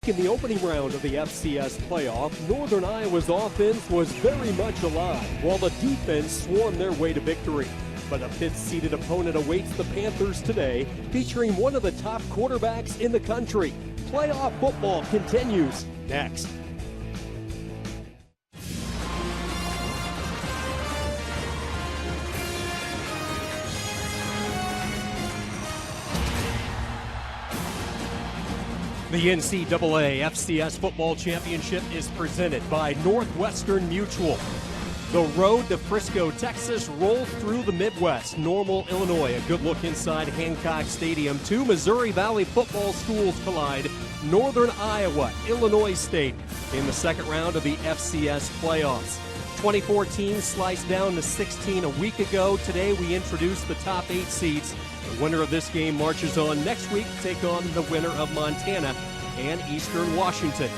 In the opening round of the FCS playoff, Northern Iowa's offense was very much alive, while the defense swarmed their way to victory. But a fifth-seeded opponent awaits the Panthers today, featuring one of the top quarterbacks in the country. Playoff football continues next. The NCAA FCS Football Championship is presented by Northwestern Mutual. The road to Frisco, Texas rolls through the Midwest. Normal, Illinois, a good look inside Hancock Stadium. Two Missouri Valley football schools collide. Northern Iowa, Illinois State in the second round of the FCS playoffs. 2014 sliced down to 16 a week ago. Today we introduce the top 8 seeds. The winner of this game marches on next week to take on the winner of Montana and Eastern Washington.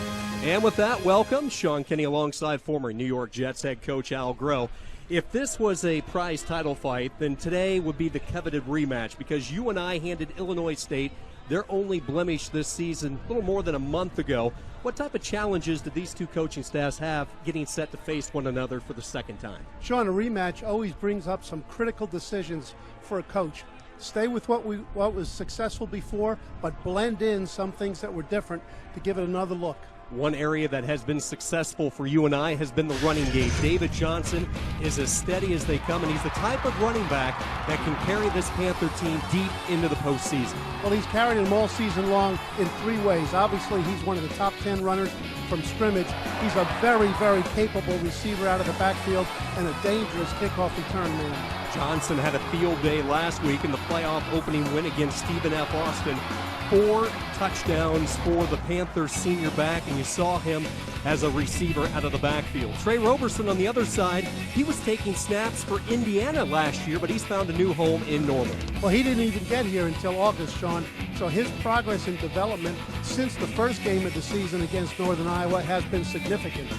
And with that, welcome Sean Kenny alongside former New York Jets head coach Al Groh. If this was a prize title fight, then today would be the coveted rematch because you and I handed Illinois State their only blemish this season a little more than a month ago. What type of challenges did these two coaching staffs have getting set to face one another for the second time? Sean, a rematch always brings up some critical decisions for a coach. Stay with what was successful before, but blend in some things that were different to give it another look. One area that has been successful for you and I has been the running game. David Johnson is as steady as they come, and he's the type of running back that can carry this Panther team deep into the postseason. Well, he's carried him all season long in 3 ways. Obviously, he's one of the top 10 runners from scrimmage. He's a very, very capable receiver out of the backfield and a dangerous kickoff return man. Johnson had a field day last week in the playoff opening win against Stephen F. Austin. 4 touchdowns for the Panthers senior back, and you saw him as a receiver out of the backfield. Trey Roberson on the other side, he was taking snaps for Indiana last year, but he's found a new home in Norman. Well, he didn't even get here until August, Sean, so his progress and development since the first game of the season against Northern Iowa has been significant.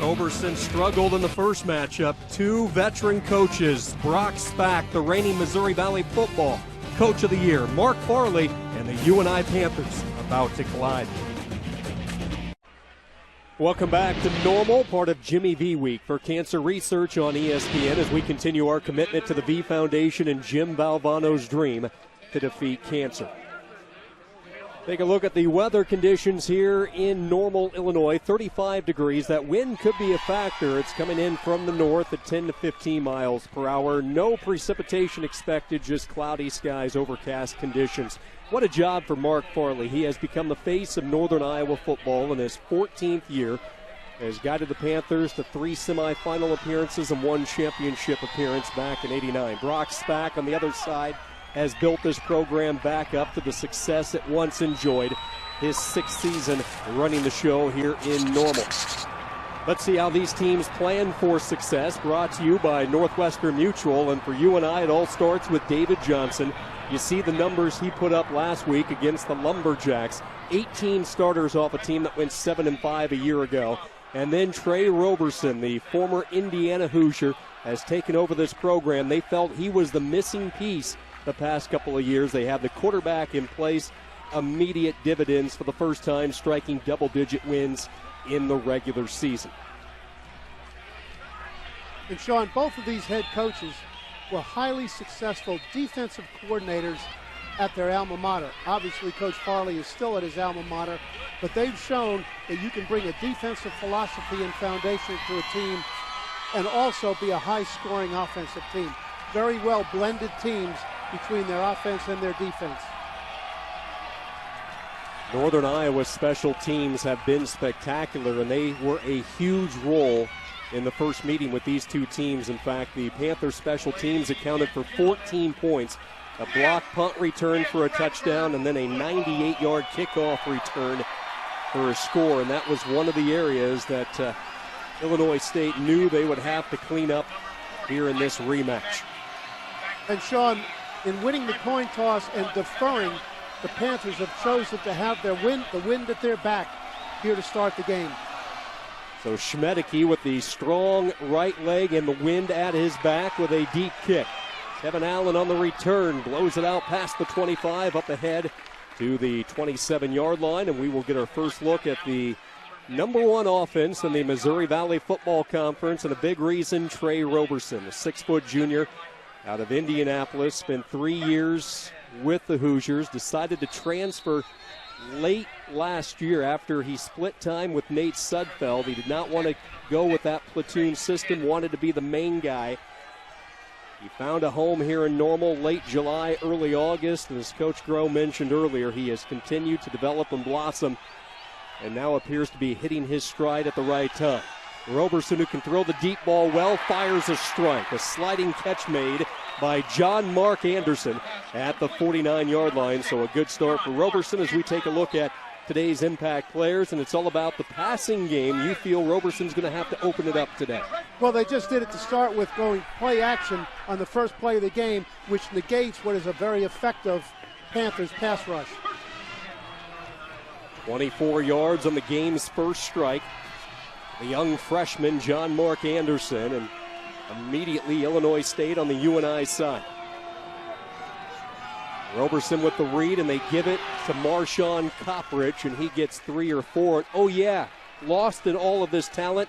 Roberson struggled in the first matchup. 2 veteran coaches, Brock Spack, the reigning Missouri Valley football Coach of the Year, Mark Farley, and the UNI Panthers about to collide. Welcome back to Normal, part of Jimmy V Week for Cancer Research on ESPN as we continue our commitment to the V Foundation and Jim Valvano's dream to defeat cancer. Take a look at the weather conditions here in Normal, Illinois. 35 degrees. That wind could be a factor. It's coming in from the north at 10 to 15 miles per hour. No precipitation expected, just cloudy skies, overcast conditions. What a job for Mark Farley. He has become the face of Northern Iowa football in his 14th year. Has guided the Panthers to 3 semifinal appearances and 1 championship appearance back in '89. Brock Spack on the other side has built this program back up to the success it once enjoyed. His 6th season running the show here in Normal. Let's see how these teams plan for success. Brought to you by Northwestern Mutual, and for you and I, it all starts with David Johnson. You see the numbers he put up last week against the Lumberjacks. 18 starters off a team that went 7-5 a year ago. And then Trey Roberson, the former Indiana Hoosier, has taken over this program. They felt he was the missing piece the past couple of years. They have the quarterback in place, immediate dividends for the first time, striking double-digit wins in the regular season. And Sean, both of these head coaches were highly successful defensive coordinators at their alma mater. Obviously, Coach Farley is still at his alma mater, but they've shown that you can bring a defensive philosophy and foundation to a team and also be a high-scoring offensive team. Very well blended teams between their offense and their defense. Northern Iowa's special teams have been spectacular, and they were a huge role in the first meeting with these two teams. In fact, the Panthers special teams accounted for 14 points, a block punt return for a touchdown, and then a 98-yard kickoff return for a score. And that was one of the areas that Illinois State knew they would have to clean up here in this rematch. And Sean, in winning the coin toss and deferring, the Panthers have chosen to have the wind at their back here to start the game. So Schmedeke with the strong right leg and the wind at his back with a deep kick. Kevin Allen on the return, blows it out past the 25, up ahead to the 27-yard line, and we will get our first look at the number one offense in the Missouri Valley Football Conference, and a big reason, Trey Roberson, a 6-foot junior out of Indianapolis, spent 3 years with the Hoosiers, decided to transfer late last year after he split time with Nate Sudfeld. He did not want to go with that platoon system, wanted to be the main guy. He found a home here in Normal late July, early August, and as Coach Groh mentioned earlier, he has continued to develop and blossom and now appears to be hitting his stride at the right time. Roberson, who can throw the deep ball well, fires a strike. A sliding catch made by John Mark Anderson at the 49-yard line. So a good start for Roberson as we take a look at today's impact players, and it's all about the passing game. You feel Roberson's going to have to open it up today. Well, they just did it to start with, going play action on the first play of the game, which negates what is a very effective Panthers pass rush. 24 yards on the game's first strike. The young freshman, John Mark Anderson, and immediately Illinois State on the UNI side. Roberson with the read, and they give it to Marshawn Coprich, and he gets 3 or 4. Oh, yeah, lost in all of this talent,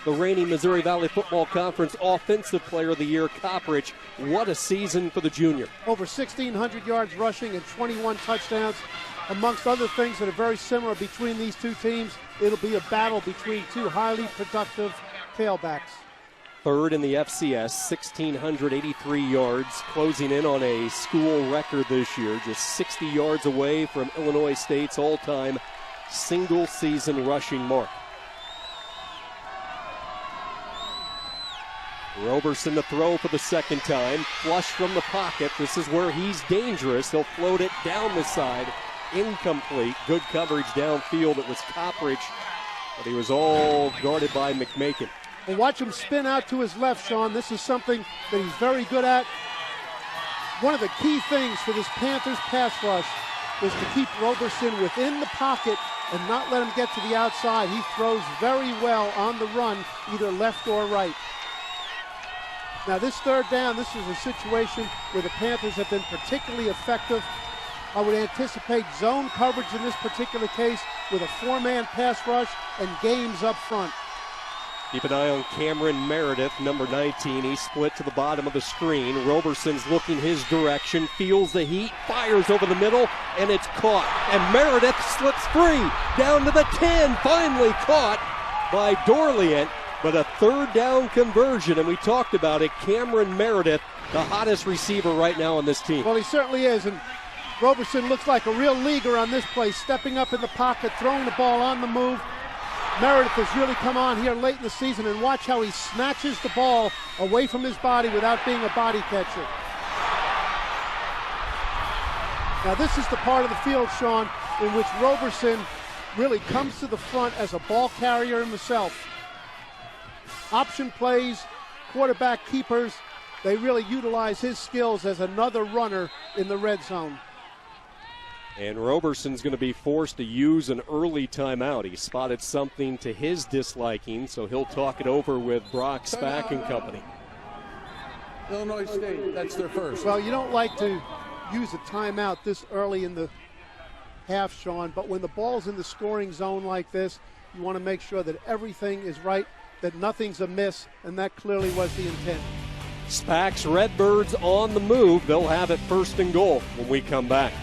the reigning Missouri Valley Football Conference Offensive Player of the Year, Coprich. What a season for the junior. Over 1,600 yards rushing and 21 touchdowns. Amongst other things that are very similar between these two teams, it'll be a battle between two highly productive tailbacks. Third in the FCS, 1,683 yards, closing in on a school record this year, just 60 yards away from Illinois State's all-time single-season rushing mark. Roberson to throw for the second time, flush from the pocket. This is where he's dangerous. He'll float it down the side. Incomplete. Good coverage downfield. It was Coprich, but he was all guarded by McMakin. Well, watch him spin out to his left, Sean. This is something that he's very good at. One of the key things for this Panthers pass rush is to keep Roberson within the pocket and not let him get to the outside. He throws very well on the run, either left or right. Now, this third down, this is a situation where the Panthers have been particularly effective. I would anticipate zone coverage in this particular case with a 4-man pass rush and games up front. Keep an eye on Cameron Meredith, number 19. He split to the bottom of the screen. Roberson's looking his direction, feels the heat, fires over the middle, and it's caught. And Meredith slips free down to the 10, finally caught by Dorliant. But a third down conversion, and we talked about it. Cameron Meredith, the hottest receiver right now on this team. Well, he certainly is, and Roberson looks like a real leaguer on this play, stepping up in the pocket, throwing the ball on the move. Meredith has really come on here late in the season, and watch how he snatches the ball away from his body without being a body catcher. Now, this is the part of the field, Sean, in which Roberson really comes to the front as a ball carrier himself. Option plays, quarterback keepers, they really utilize his skills as another runner in the red zone. And Roberson's going to be forced to use an early timeout. He spotted something to his disliking, so he'll talk it over with Brock Spack and company. Illinois State, that's their first. Well, you don't like to use a timeout this early in the half, Sean, but when the ball's in the scoring zone like this, you want to make sure that everything is right, that nothing's amiss, and that clearly was the intent. Spack's Redbirds on the move. They'll have it first and goal when we come back.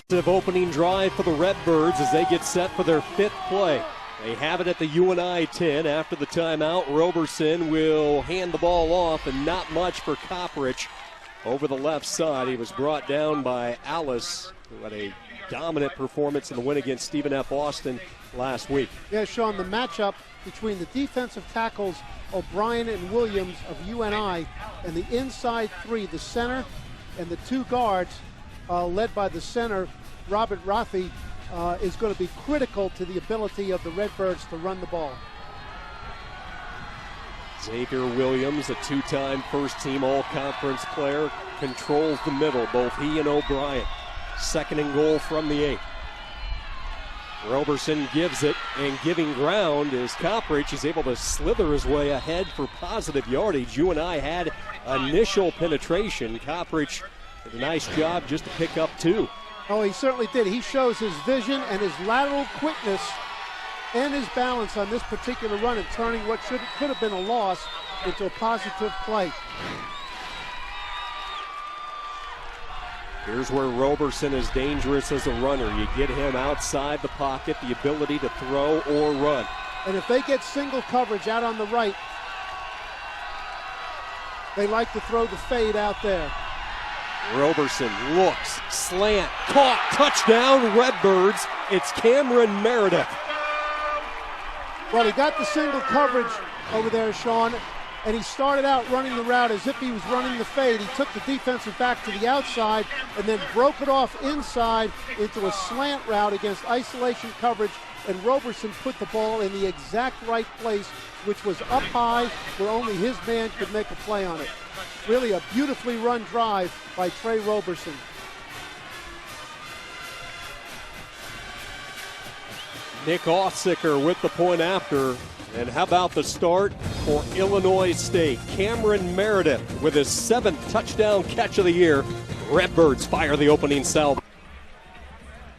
Opening drive for the Redbirds as they get set for their fifth play. They have it at the UNI 10. After the timeout, Roberson will hand the ball off, and not much for Coprich over the left side. He was brought down by Alice, who had a dominant performance in the win against Stephen F. Austin last week. Yeah, Sean, the matchup between the defensive tackles O'Brien and Williams of UNI and the inside three, the center and the two guards, led by the center, Robert Rothie, is going to be critical to the ability of the Redbirds to run the ball. Xavier Williams, a two-time first-team all-conference player, controls the middle, both he and O'Brien. Second and goal from the 8. Roberson gives it, and giving ground is Coprich. He's able to slither his way ahead for positive yardage. UNI had initial penetration. Coprich Did a nice job just to pick up 2. Oh, he certainly did. He shows his vision and his lateral quickness and his balance on this particular run and turning what could have been a loss into a positive play. Here's where Roberson is dangerous as a runner. You get him outside the pocket, the ability to throw or run. And if they get single coverage out on the right, they like to throw the fade out there. Roberson looks, slant, caught, touchdown, Redbirds. It's Cameron Meredith. Well, he got the single coverage over there, Sean, and he started out running the route as if he was running the fade. He took the defensive back to the outside and then broke it off inside into a slant route against isolation coverage, and Roberson put the ball in the exact right place, which was up high where only his man could make a play on it. Really a beautifully run drive by Trey Roberson. Nick Aussicker with the point after. And how about the start for Illinois State? Cameron Meredith with his 7th touchdown catch of the year. Redbirds fire the opening salvo.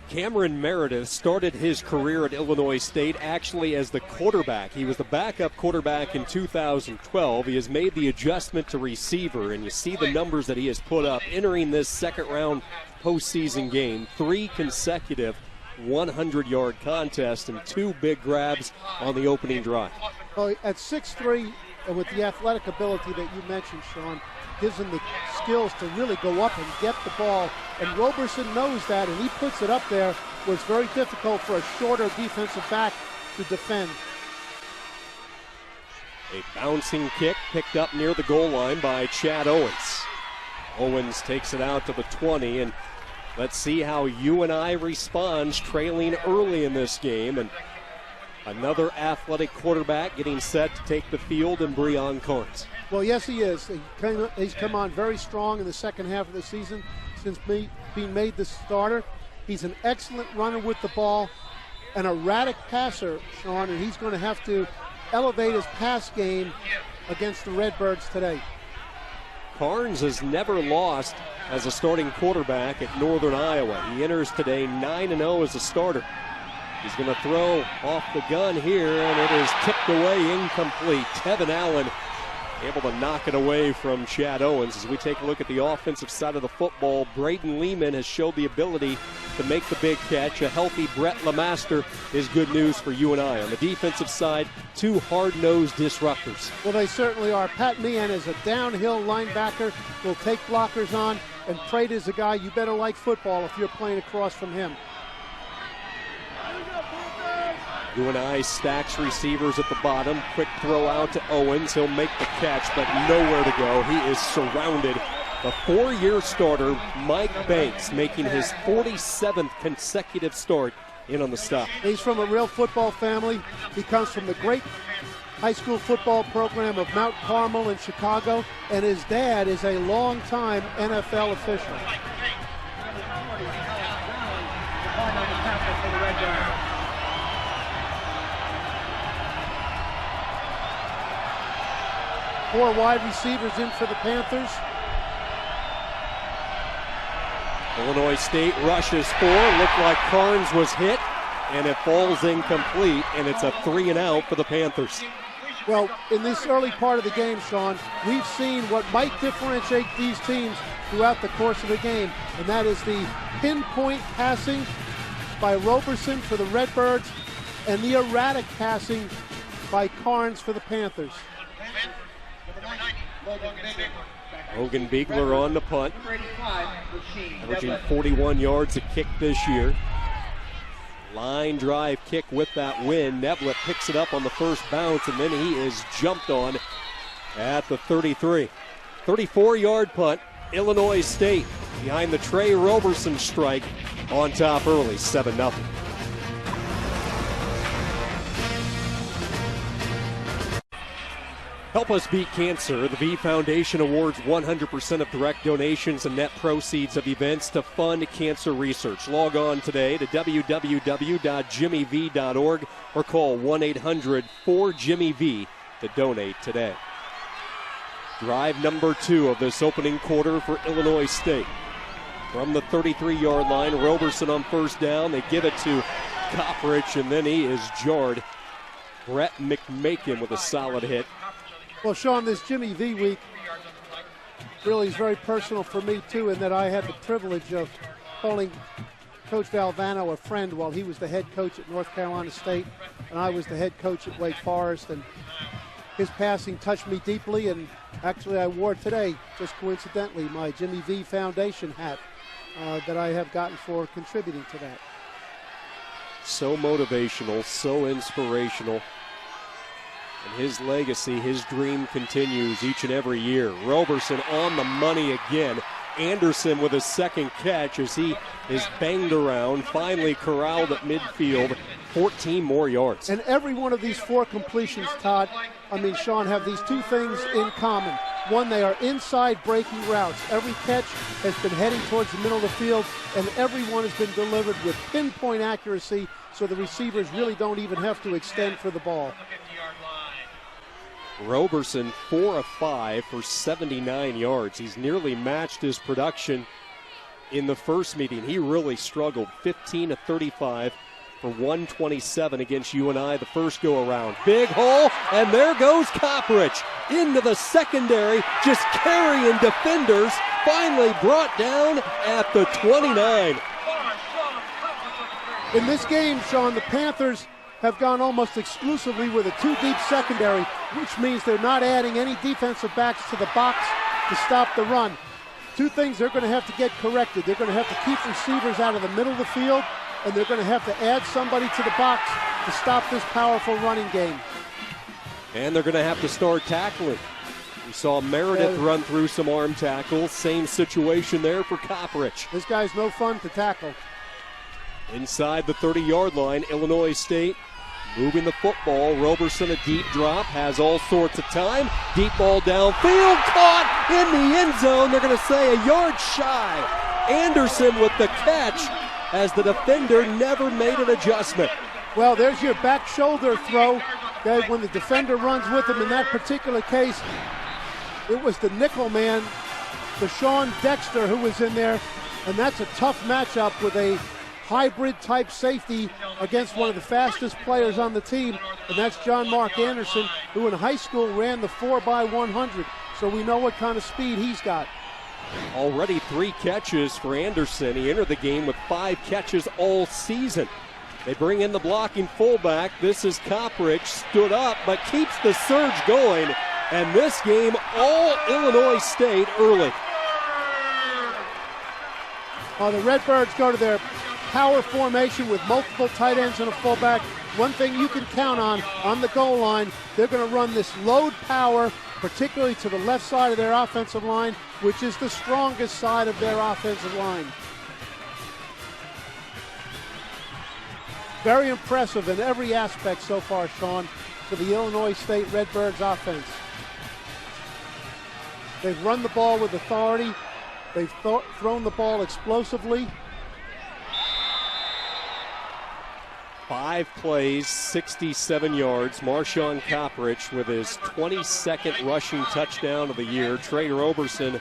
Cameron Meredith started his career at Illinois State actually as the quarterback. He was the backup quarterback in 2012. He has made the adjustment to receiver, and you see the numbers that he has put up entering this second-round postseason game. 3 consecutive 100-yard contests and 2 big grabs on the opening drive. Well, at 6'3", and with the athletic ability that you mentioned, Sean, gives him the skills to really go up and get the ball. And Roberson knows that, and he puts it up there where it's very difficult for a shorter defensive back to defend. A bouncing kick picked up near the goal line by Chad Owens. Owens takes it out to the 20, and let's see how UNI responds, trailing early in this game. And another athletic quarterback getting set to take the field in Breon Carnes. Well, yes, he is. He's come on very strong in the second half of the season since being made the starter. He's an excellent runner with the ball, an erratic passer, Sean, and he's going to have to elevate his pass game against the Redbirds today. Carnes has never lost as a starting quarterback at Northern Iowa. He enters today 9-0 as a starter. He's going to throw off the gun here, and it is tipped away, incomplete. Tevin Allen able to knock it away from Chad Owens. As we take a look at the offensive side of the football, Braden Lehman has showed the ability to make the big catch. A healthy Brett LeMaster is good news for UNI. On the defensive side, 2 hard-nosed disruptors. Well, they certainly are. Pat Meehan is a downhill linebacker, will take blockers on, and Prate is a guy you better like football if you're playing across from him. UNI stacks receivers at the bottom. Quick throw out to Owens. He'll make the catch, but nowhere to go. He is surrounded. The 4-year starter, Mike Banks, making his 47th consecutive start in on the stop. He's from a real football family. He comes from the great high school football program of Mount Carmel in Chicago, and his dad is a longtime NFL official. Four wide receivers in for the Panthers. Illinois State rushes 4. Looked like Carnes was hit, and it falls incomplete, and it's a 3-and-out for the Panthers. Well, in this early part of the game, Sean, we've seen what might differentiate these teams throughout the course of the game, and that is the pinpoint passing by Roberson for the Redbirds and the erratic passing by Carnes for the Panthers. Logan Biegler on the punt, averaging 41 yards a kick this year. Line drive kick with that win. Neblett picks it up on the first bounce, and then he is jumped on at the 33. 34-yard punt. Illinois State behind the Trey Roberson strike on top early, 7-0. Help us beat cancer. The V Foundation awards 100% of direct donations and net proceeds of events to fund cancer research. Log on today to www.jimmyv.org or call 1-800-4JIMMY-V to donate today. Drive number 2 of this opening quarter for Illinois State. from the 33-yard line. Roberson on first down. They give it to Koprich, and then he is jarred. Brett McMakin with a solid hit. Well, Sean, this Jimmy V week really is very personal for me, too, in that I had the privilege of calling Coach Valvano a friend while he was the head coach at North Carolina State, and I was the head coach at Wake Forest. And his passing touched me deeply, and actually I wore today, just coincidentally, my Jimmy V Foundation hat that I have gotten for contributing to that. So motivational, so inspirational. And his legacy, his dream continues each and every year. Roberson on the money again. Anderson with his second catch as he is banged around, finally corralled at midfield. 14 more yards. And every one of these 4 completions, Sean, have these 2 things in common. One, they are inside breaking routes. Every catch has been heading towards the middle of the field, and every one has been delivered with pinpoint accuracy, so the receivers really don't even have to extend for the ball. Roberson 4 of 5 for 79 yards. He's nearly matched his production in the first meeting. He really struggled. 15 of 35 for 127 against UNI the first go around. Big hole, and there goes Koprich into the secondary, just carrying defenders. Finally brought down at the 29. In this game, Sean, the Panthers have gone almost exclusively with a 2-deep secondary, which means they're not adding any defensive backs to the box to stop the run. 2 things they're going to have to get corrected. They're going to have to keep receivers out of the middle of the field, and they're going to have to add somebody to the box to stop this powerful running game. And they're going to have to start tackling. We saw Meredith run through some arm tackles. Same situation there for Koprich. This guy's no fun to tackle. Inside the 30-yard line, Illinois State moving the football. Roberson, a deep drop, has all sorts of time. Deep ball downfield, caught in the end zone. They're going to say a yard shy. Anderson with the catch as the defender never made an adjustment. Well, there's your back shoulder throw. When the defender runs with him in that particular case, it was the nickel man, Deshaun Dexter, who was in there, and that's a tough matchup with a hybrid-type safety against one of the fastest players on the team, and that's John Mark Anderson, who in high school ran the 4x100, so we know what kind of speed he's got. Already 3 catches for Anderson. He entered the game with 5 catches all season. They bring in the blocking fullback. This is Koprich, stood up, but keeps the surge going, and this game all Illinois State early. The Redbirds go to their power formation with multiple tight ends and a fullback. One thing you can count on the goal line, they're going to run this load power, particularly to the left side of their offensive line, which is the strongest side of their offensive line. Very impressive in every aspect so far, Sean, for the Illinois State Redbirds offense. They've run the ball with authority. They've thrown the ball explosively. 5 plays, 67 yards. Marshawn Koprich with his 22nd rushing touchdown of the year. Trey Roberson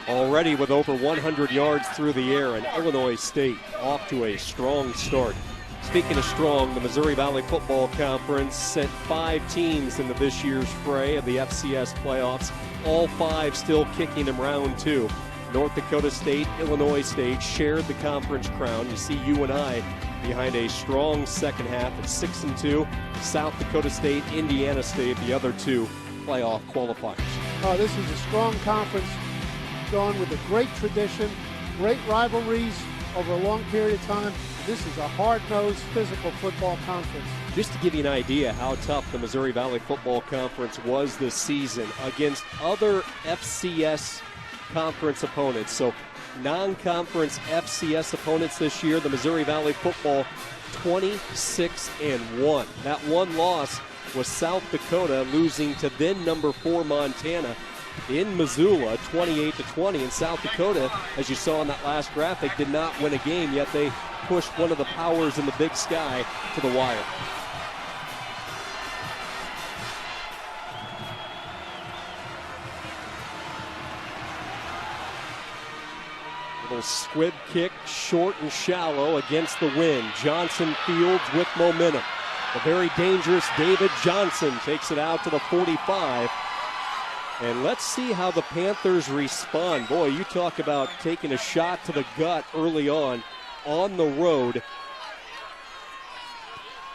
already with over 100 yards through the air, and Illinois State off to a strong start. Speaking of strong, the Missouri Valley Football Conference sent 5 teams into this year's fray of the FCS playoffs. All 5 still kicking in round 2. North Dakota State, Illinois State shared the conference crown. You see UNI behind a strong second half at 6-2. South Dakota State, Indiana State, the other 2 playoff qualifiers. This is a strong conference, John, with a great tradition, great rivalries over a long period of time. This is a hard-nosed, physical football conference. Just to give you an idea how tough the Missouri Valley Football Conference was this season against other FCS conference opponents. So non-conference FCS opponents this year, the Missouri Valley Football 26-1. That one loss was South Dakota losing to then number 4 Montana in Missoula 28-20. And South Dakota, as you saw in that last graphic, did not win a game, yet they pushed one of the powers in the Big Sky to the wire. Little squib kick, short and shallow against the wind. Johnson fields with momentum. The very dangerous David Johnson takes it out to the 45. And let's see how the Panthers respond. Boy, you talk about taking a shot to the gut early on the road.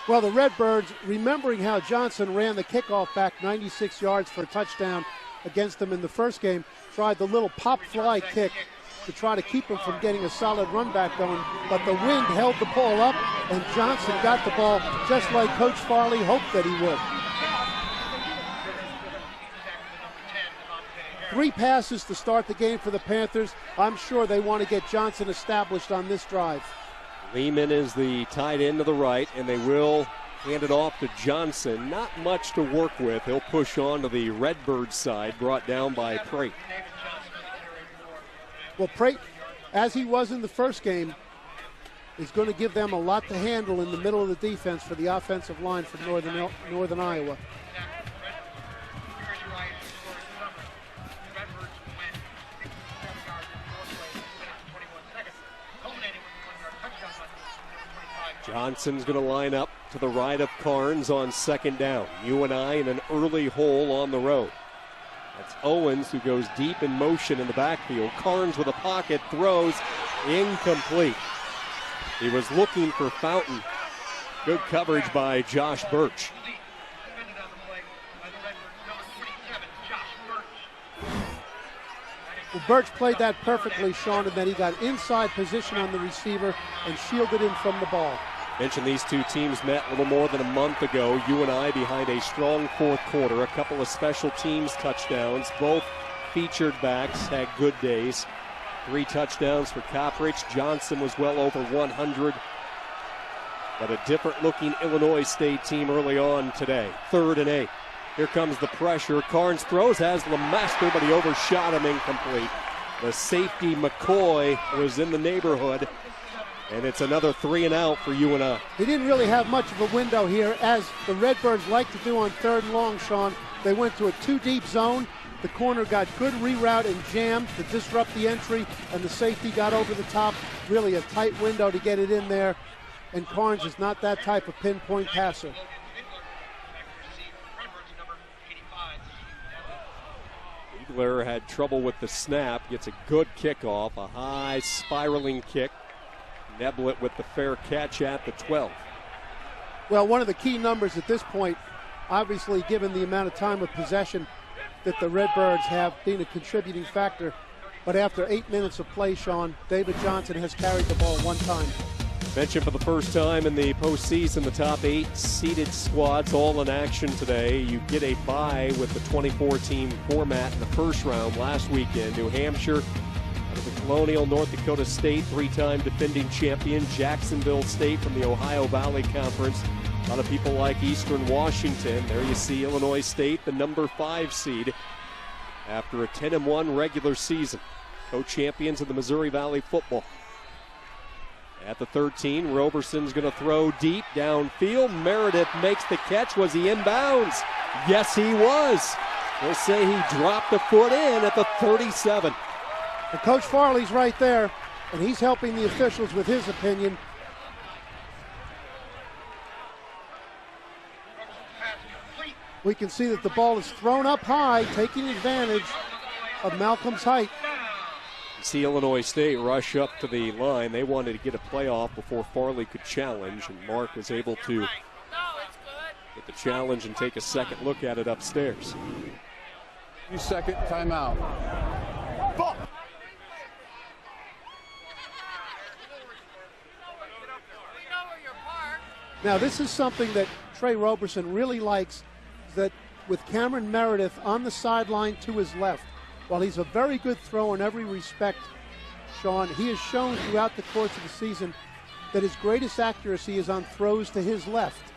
Well, the Redbirds, remembering how Johnson ran the kickoff back 96 yards for a touchdown against them in the first game, tried the little pop fly kick to try to keep him from getting a solid run back going. But the wind held the ball up, and Johnson got the ball just like Coach Farley hoped that he would. 3 passes to start the game for the Panthers. I'm sure they want to get Johnson established on this drive. Lehman is the tight end to the right, and they will hand it off to Johnson. Not much to work with. He'll push on to the Redbird side, brought down by Prate. Well, Prate, as he was in the first game, is going to give them a lot to handle in the middle of the defense for the offensive line from Northern Iowa. Johnson's going to line up to the right of Carnes on second down. UNI in an early hole on the road. That's Owens who goes deep in motion in the backfield. Carnes with a pocket, throws incomplete. He was looking for Fountain. Good coverage by Josh Birch. Well, Birch played that perfectly, Sean, and then he got inside position on the receiver and shielded him from the ball. Mentioned these two teams met a little more than a month ago. UNI behind a strong fourth quarter. A couple of special teams touchdowns. Both featured backs had good days. 3 touchdowns for Copperich. Johnson was well over 100. But a different-looking Illinois State team early on today. 3rd and 8. Here comes the pressure. Carnes throws, has Lemaster, but he overshot him, incomplete. The safety, McCoy, was in the neighborhood. And it's another 3 and out for UNI. He didn't really have much of a window here, as the Redbirds like to do on 3rd and long, Sean. They went to a 2-deep zone. The corner got good reroute and jammed to disrupt the entry, and the safety got over the top. Really a tight window to get it in there, and Carnes is not that type of pinpoint passer. Igler had trouble with the snap, gets a good kickoff, a high spiraling kick. Neblett with the fair catch at the 12. Well, one of the key numbers at this point, obviously given the amount of time of possession that the Redbirds have been a contributing factor, but after 8 minutes of play, Sean, David Johnson has carried the ball 1 time. Mentioned for the first time in the postseason, the top 8 seeded squads all in action today. You get a bye with the 24-team format in the first round last weekend. New Hampshire, the Colonial, North Dakota State, 3-time defending champion, Jacksonville State from the Ohio Valley Conference. A lot of people like Eastern Washington. There you see Illinois State, the number 5 seed, after a 10-1 regular season. Co-champions of the Missouri Valley football. At the 13, Roberson's going to throw deep downfield. Meredith makes the catch. Was he inbounds? Yes, he was. We'll say he dropped a foot in at the 37. And Coach Farley's right there, and he's helping the officials with his opinion. We can see that the ball is thrown up high, taking advantage of Malcolm's height. You see Illinois State rush up to the line. They wanted to get a playoff before Farley could challenge, and Mark was able to get the challenge and take a second look at it upstairs. 2-second timeout. Ball. Now, this is something that Trey Roberson really likes, that with Cameron Meredith on the sideline to his left, while he's a very good thrower in every respect, Sean, he has shown throughout the course of the season that his greatest accuracy is on throws to his left.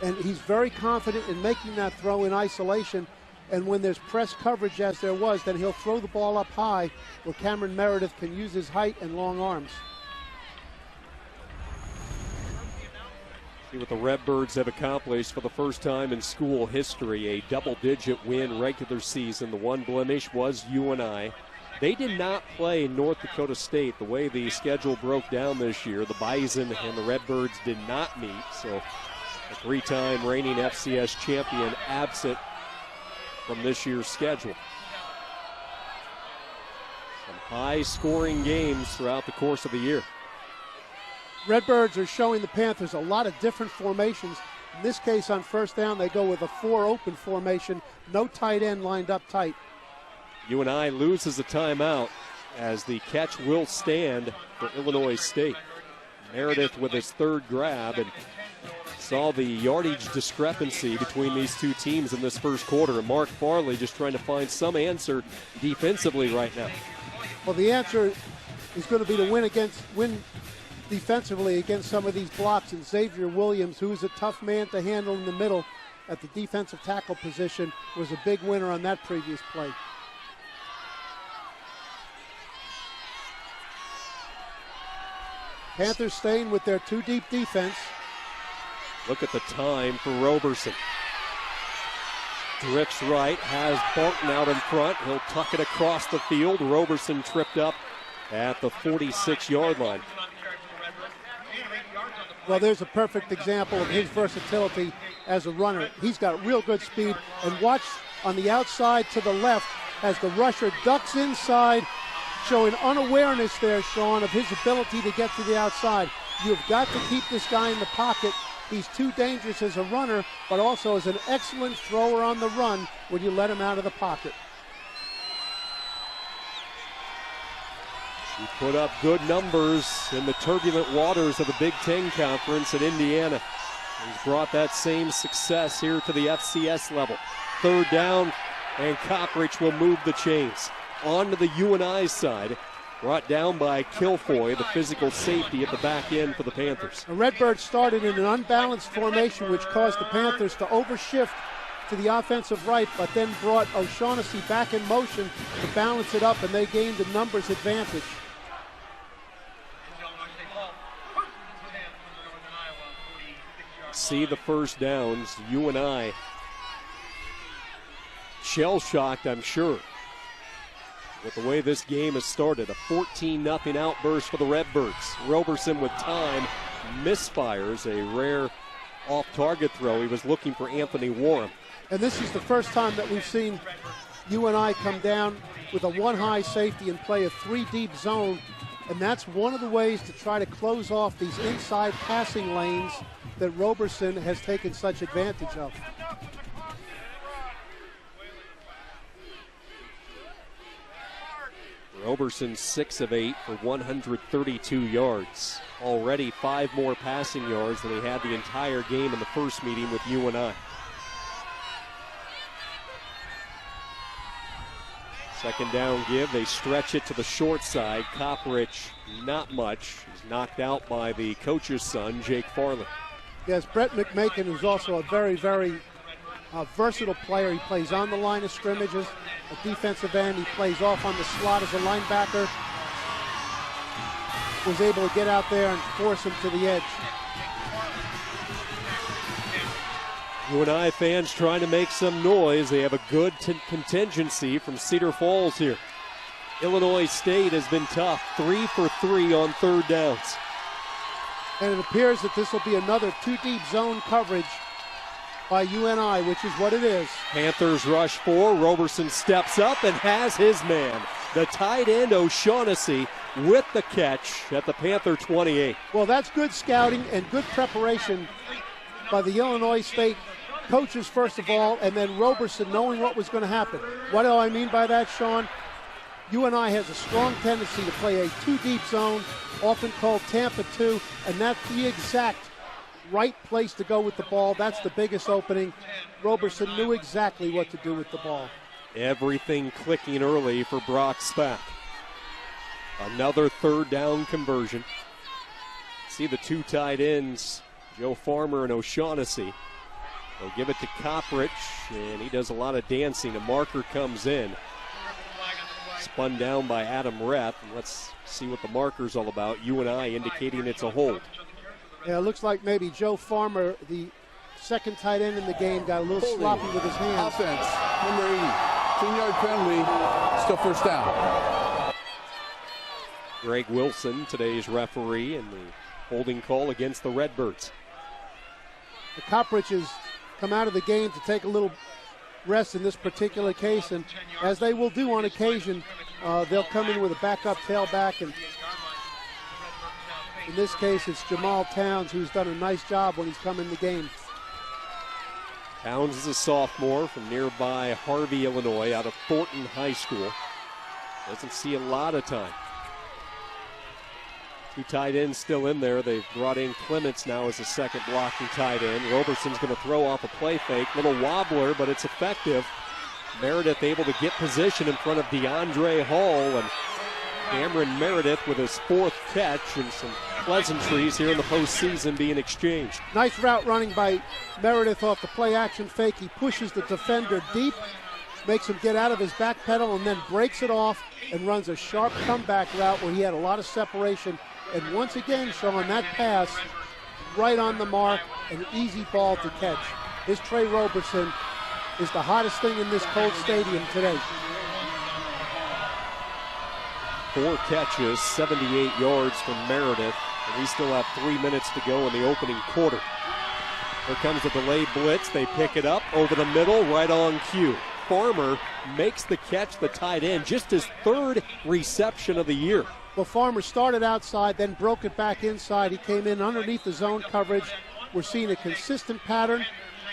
And he's very confident in making that throw in isolation. And when there's press coverage, as there was, then he'll throw the ball up high where Cameron Meredith can use his height and long arms. See what the Redbirds have accomplished for the first time in school history. A double-digit win regular season. The one blemish was UNI. They did not play North Dakota State the way the schedule broke down this year. The Bison and the Redbirds did not meet, so a three-time reigning FCS champion absent from this year's schedule. Some high-scoring games throughout the course of the year. Redbirds are showing the Panthers a lot of different formations. In this case, on first down, they go with a 4-open formation, no tight end lined up tight. UNI loses a timeout as the catch will stand for Illinois State. Meredith with his third grab, and saw the yardage discrepancy between these two teams in this first quarter. And Mark Farley just trying to find some answer defensively right now. Well, the answer is going to be to win defensively against some of these blocks. And Xavier Williams, who's a tough man to handle in the middle at the defensive tackle position, was a big winner on that previous play. Panthers staying with their two-deep defense. Look at the time for Roberson. Drifts right, has Barton out in front. He'll tuck it across the field. Roberson tripped up at the 46-yard line. Well, there's a perfect example of his versatility as a runner. He's got real good speed. And watch on the outside to the left as the rusher ducks inside, showing unawareness there, Sean, of his ability to get to the outside. You've got to keep this guy in the pocket. He's too dangerous as a runner, but also as an excellent thrower on the run when you let him out of the pocket. He put up good numbers in the turbulent waters of the Big Ten Conference in Indiana. He's brought that same success here to the FCS level. Third down, and Coppridge will move the chains. On to the UNI side, brought down by Kilfoy, the physical safety at the back end for the Panthers. The Redbirds started in an unbalanced formation, which caused the Panthers to overshift to the offensive right, but then brought O'Shaughnessy back in motion to balance it up, and they gained a numbers advantage. See the first downs. UNI shell-shocked, I'm sure, with the way this game has started. A 14-0 outburst for the Redbirds. Roberson with time misfires a rare off-target throw. He was looking for Anthony Warren. And this is the first time that we've seen UNI come down with a one-high safety and play a three-deep zone. And that's one of the ways to try to close off these inside passing lanes that Roberson has taken such advantage of. Roberson 6 of 8 for 132 yards. Already 5 more passing yards than he had the entire game in the first meeting with UNI. Second down give, they stretch it to the short side. Coppridge, not much. He's knocked out by the coach's son, Jake Farley. Yes, Brett McMakin, who's also a very, very versatile player. He plays on the line of scrimmages, a defensive end. He plays off on the slot as a linebacker. Was able to get out there and force him to the edge. UNI fans trying to make some noise. They have a good contingency from Cedar Falls here. Illinois State has been tough, 3 for 3 on third downs. And it appears that this will be another two-deep zone coverage by UNI, which is what it is. Panthers rush 4. Roberson steps up and has his man. The tight end O'Shaughnessy with the catch at the Panther 28. Well, that's good scouting and good preparation by the Illinois State coaches, first of all, and then Roberson knowing what was going to happen. What do I mean by that, Sean? UNI has a strong tendency to play a two-deep zone, often called Tampa 2, and that's the exact right place to go with the ball. That's the biggest opening. Roberson knew exactly what to do with the ball. Everything clicking early for Brock Spack. Another third down conversion. See the two tight ends, Joe Farmer and O'Shaughnessy. They'll give it to Coppridge, and he does a lot of dancing. A marker comes in. Spun down by Adam Reth. Let's see what the marker's all about. UNI indicating it's a hold. Yeah, it looks like maybe Joe Farmer, the second tight end in the game, got a little sloppy with his hands. Offense, number 80. 10-yard penalty, still first down. Greg Wilson, today's referee, and the holding call against the Redbirds. The Copperiches come out of the game to take a little rest in this particular case, and as they will do on occasion, they'll come in with a backup tailback, and in this case it's Jamal Towns who's done a nice job when he's come in the game. Towns is a sophomore from nearby Harvey, Illinois, out of Thornton High School. Doesn't see a lot of time. Two tight ends still in there. They've brought in Clements now as a second blocking tight end. Roberson's going to throw off a play fake. Little wobbler, but it's effective. Meredith able to get position in front of DeAndre Hall, and Cameron Meredith with his fourth catch, and some pleasantries here in the postseason being exchanged. Nice route running by Meredith off the play action fake. He pushes the defender deep, makes him get out of his back pedal, and then breaks it off and runs a sharp comeback route where he had a lot of separation. And once again, Sean, that pass right on the mark, an easy ball to catch. This Trey Roberson is the hottest thing in this cold stadium today. 4 catches, 78 yards from Meredith, and we still have 3 minutes to go in the opening quarter. Here comes the delayed blitz. They pick it up over the middle, right on cue. Farmer makes the catch, the tight end, just his third reception of the year. Well, Farmer started outside, then broke it back inside. He came in underneath the zone coverage. We're seeing a consistent pattern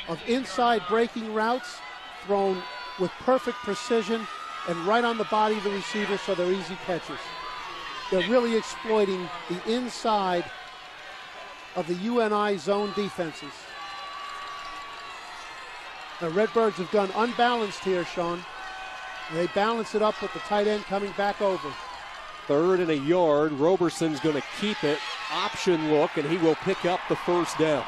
of inside breaking routes thrown with perfect precision and right on the body of the receiver, so they're easy catches. They're really exploiting the inside of the UNI zone defenses. The Redbirds have gone unbalanced here, Sean. They balance it up with the tight end coming back over. 3rd and a yard. Roberson's going to keep it. Option look, and he will pick up the first down.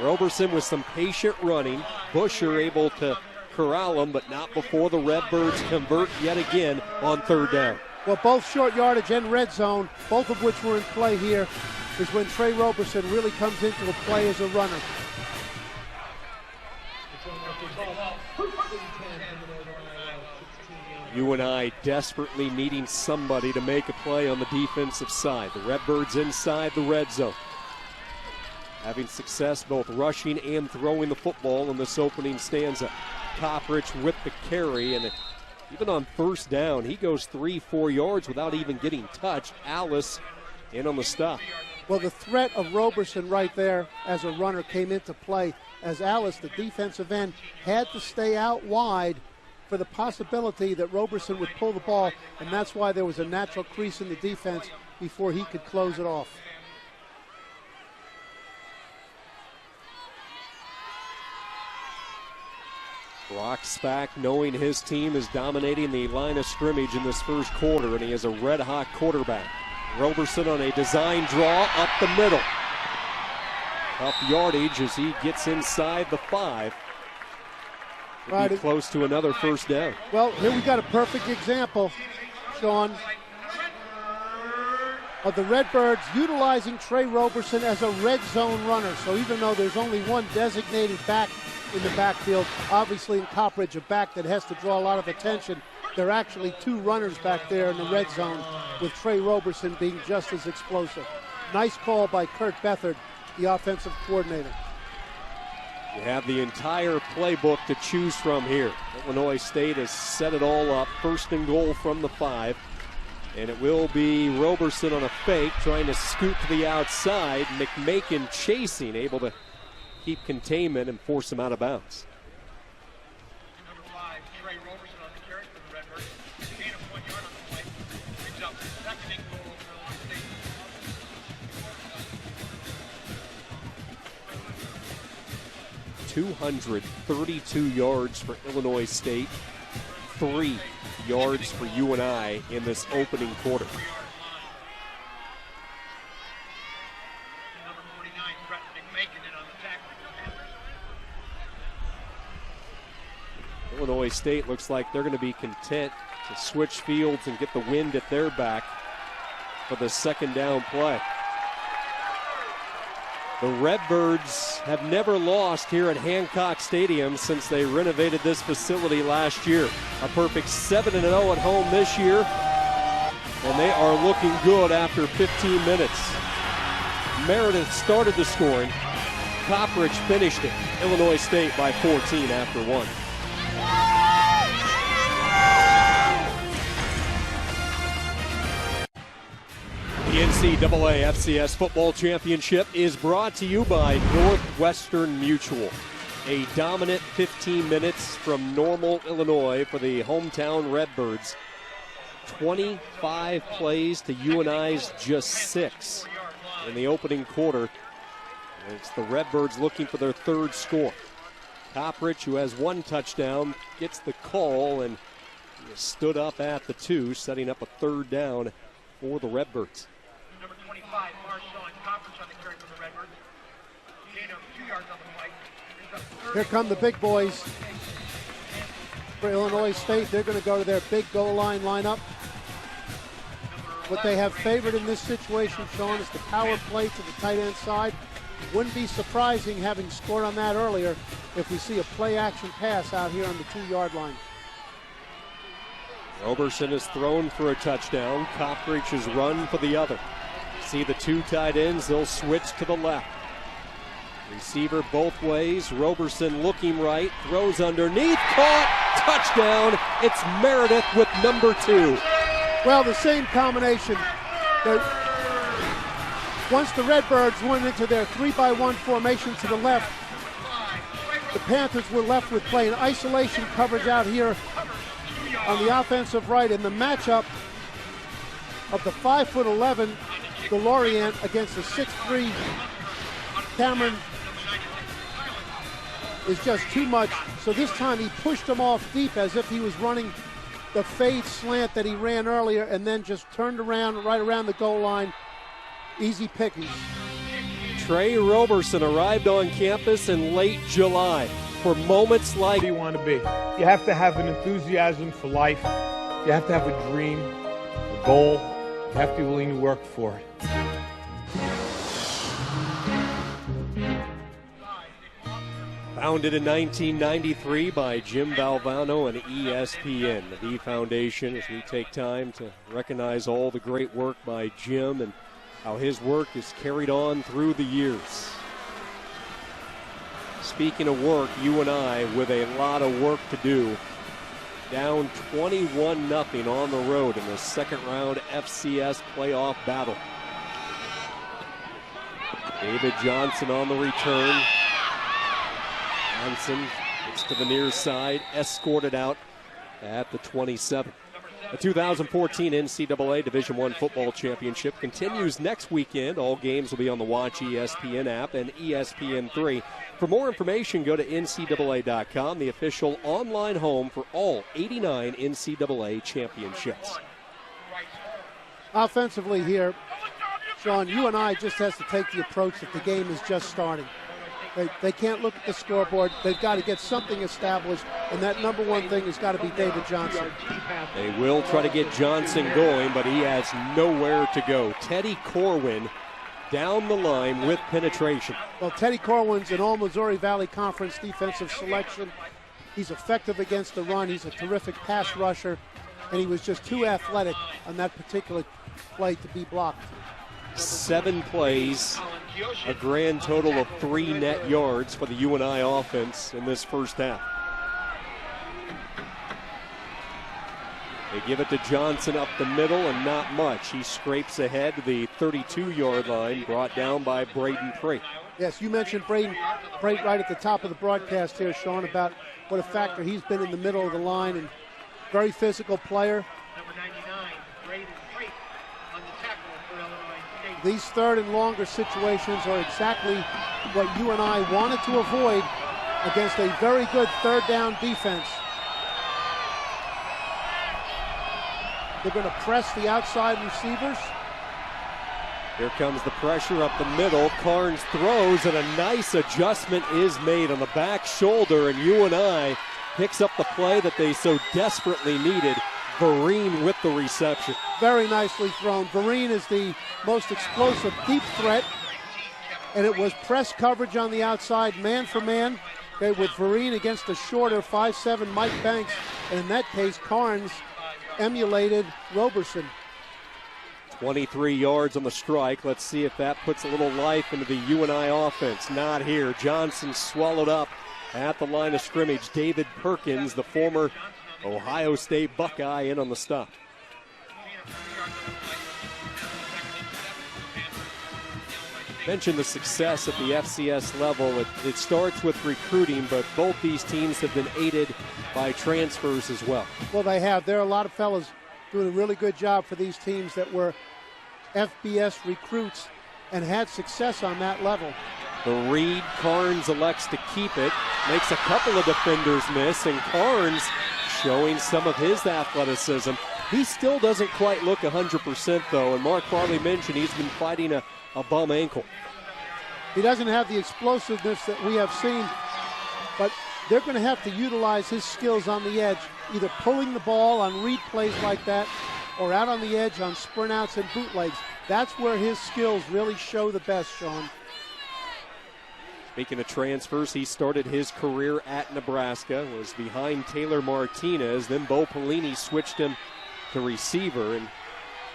Roberson with some patient running. Busher able to corral him, but not before the Redbirds convert yet again on 3rd down. Well, both short yardage and red zone, both of which were in play here, is when Trey Roberson really comes into a play as a runner. UNI desperately needing somebody to make a play on the defensive side. The Redbirds inside the red zone, having success both rushing and throwing the football in this opening stanza. Copperich with the carry, and even on 1st down, he goes 3-4 yards without even getting touched. Alice in on the stop. Well, the threat of Roberson right there as a runner came into play, as Alice, the defensive end, had to stay out wide for the possibility that Roberson would pull the ball, and that's why there was a natural crease in the defense before he could close it off. Brock Spack, knowing his team is dominating the line of scrimmage in this first quarter, and he has a red-hot quarterback. Roberson on a design draw up the middle. Up yardage as he gets inside the 5. Right, be close to another 1st down. Well, here we got a perfect example, Sean, of the Redbirds utilizing Trey Roberson as a red zone runner. So even though there's only one designated back in the backfield, obviously in Copperidge, a back that has to draw a lot of attention, there are actually 2 runners back there in the red zone, with Trey Roberson being just as explosive. Nice call by Kurt Bethard, the offensive coordinator. You have the entire playbook to choose from here. Illinois State has set it all up. 1st and goal from the 5. And it will be Roberson on a fake, trying to scoot to the outside. McMakin chasing, able to keep containment and force him out of bounds. Number 5, Trey Roberson on the carry for the Redbirds. Gain of 1 yard on the play. Brings up 2nd and goal for Illinois State. 232 yards for Illinois State, 3 yards for UNI in this opening quarter. Number 49, Brett McMakin in on the tackle. Illinois State looks like they're going to be content to switch fields and get the wind at their back for the 2nd down play. The Redbirds have never lost here at Hancock Stadium since they renovated this facility last year. A perfect 7-0 at home this year. And they are looking good after 15 minutes. Meredith started the scoring. Coppridge finished it. Illinois State by 14 after 1. The NCAA FCS Football Championship is brought to you by Northwestern Mutual. A dominant 15 minutes from Normal, Illinois for the hometown Redbirds. 25 plays to UNI's just 6 in the opening quarter. It's the Redbirds looking for their third score. Coppridge, who has 1 touchdown, gets the call and stood up at the 2, setting up a third down for the Redbirds. Number 25, Marshawn Coppridge on the carry for the Redbirds. Gain of 2 yards on the play. Here come the big boys for Illinois State. They're going to go to their big goal line lineup. What they have favored in this situation, Sean, is the power play to the tight end side. Wouldn't be surprising, having scored on that earlier, if we see a play-action pass out here on the 2-yard line. Roberson is thrown for a touchdown. Coppridge has run for the other. See the 2 tight ends, they'll switch to the left. Receiver both ways. Roberson looking right, throws underneath, caught, touchdown. It's Meredith with number 2. Well, the same combination. Once the Redbirds went into their 3-by-1 formation to the left, the Panthers were left with playing isolation coverage out here on the offensive right, in the matchup of the 5'11" DeLorient against the 6'3" Cameron is just too much. So this time he pushed him off deep as if he was running the fade slant that he ran earlier, and then just turned around right around the goal line. Easy pickings. Trey Roberson arrived on campus in late July for moments like... What do you want to be? You have to have an enthusiasm for life. You have to have a dream, a goal. You have to be willing to work for it. Founded in 1993 by Jim Valvano and ESPN, the V Foundation, as we take time to recognize all the great work by Jim and how his work is carried on through the years. Speaking of work, UNI with a lot of work to do. Down 21-0 on the road in the second round FCS playoff battle. David Johnson on the return. Johnson gets to the near side, escorted out at the 27. The 2014 NCAA Division I Football Championship continues next weekend. All games will be on the Watch ESPN app and ESPN3. For more information, go to NCAA.com, the official online home for all 89 NCAA championships. Offensively here, Sean, UNI just has to take the approach that the game is just starting. They can't look at the scoreboard. They've got to get something established, and that number one thing has got to be David Johnson. They will try to get Johnson going, but he has nowhere to go. Teddy Corwin down the line with penetration. Well, Teddy Corwin's an All-Missouri Valley Conference defensive selection. He's effective against the run. He's a terrific pass rusher, and he was just too athletic on that particular play to be blocked. 7 plays, a grand total of 3 net yards for the UNI offense in this first half. They give it to Johnson up the middle, and not much. He scrapes ahead to the 32-yard line, brought down by Braden Prate. Yes, you mentioned Prate right at the top of the broadcast here, Sean, about what a factor he's been in the middle of the line, and very physical player. Number 99, Braden Prate on the tackle for Illinois State. These third and longer situations are exactly what UNI wanted to avoid against a very good third down defense. They're going to press the outside receivers. Here comes the pressure up the middle. Carnes throws, and a nice adjustment is made on the back shoulder, and UNI picks up the play that they so desperately needed. Vereen with the reception. Very nicely thrown. Vereen is the most explosive deep threat, and it was press coverage on the outside, man for man, okay, with Vereen against the shorter 5'7" Mike Banks, and in that case, Carnes emulated Roberson. 23 yards on the strike. Let's see if that puts a little life into the UNI offense. Not here. Johnson swallowed up at the line of scrimmage. David Perkins, the former Ohio State Buckeye, in on the stop. Mentioned the success at the FCS level. It starts with recruiting, but both these teams have been aided by transfers as well. Well, they have. There are a lot of fellas doing a really good job for these teams that were FBS recruits and had success on that level. The read, Carnes elects to keep it, makes a couple of defenders miss, and Carnes showing some of his athleticism. He still doesn't quite look 100% though, and Mark Farley mentioned he's been fighting a bum ankle. He doesn't have the explosiveness that we have seen, but they're going to have to utilize his skills on the edge, either pulling the ball on read plays like that or out on the edge on sprint outs and bootlegs. That's where his skills really show the best, Sean. Speaking of transfers, he started his career at Nebraska, was behind Taylor Martinez, then Bo Pelini switched him to receiver, and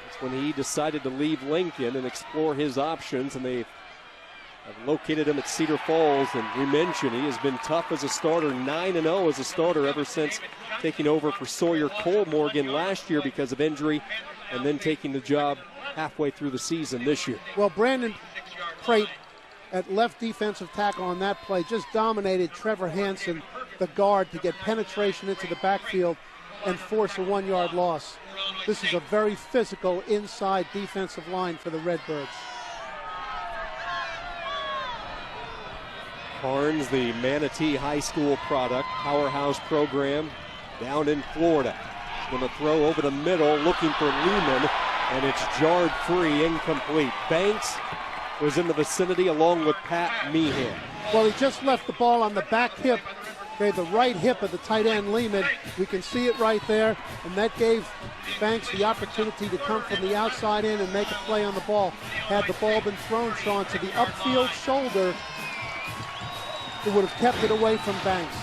that's when he decided to leave Lincoln and explore his options, and they have located him at Cedar Falls. And we mentioned he has been tough as a starter, 9-0 as a starter ever since taking over for Sawyer Cole-Morgan last year because of injury, and then taking the job halfway through the season this year. Well, Brandon Crate at left defensive tackle on that play just dominated Trevor Hansen, the guard, to get penetration into the backfield and force a 1-yard loss. This is a very physical inside defensive line for the Redbirds. Carnes, the Manatee High School product, powerhouse program down in Florida. He's going to throw over the middle, looking for Lehman, and it's jarred free, incomplete. Banks was in the vicinity along with Pat Meehan. Well, he just left the ball on the back hip, okay, the right hip of the tight end Lehman. We can see it right there, and that gave Banks the opportunity to come from the outside in and make a play on the ball. Had the ball been thrown, Sean, to the upfield shoulder, it would have kept it away from Banks.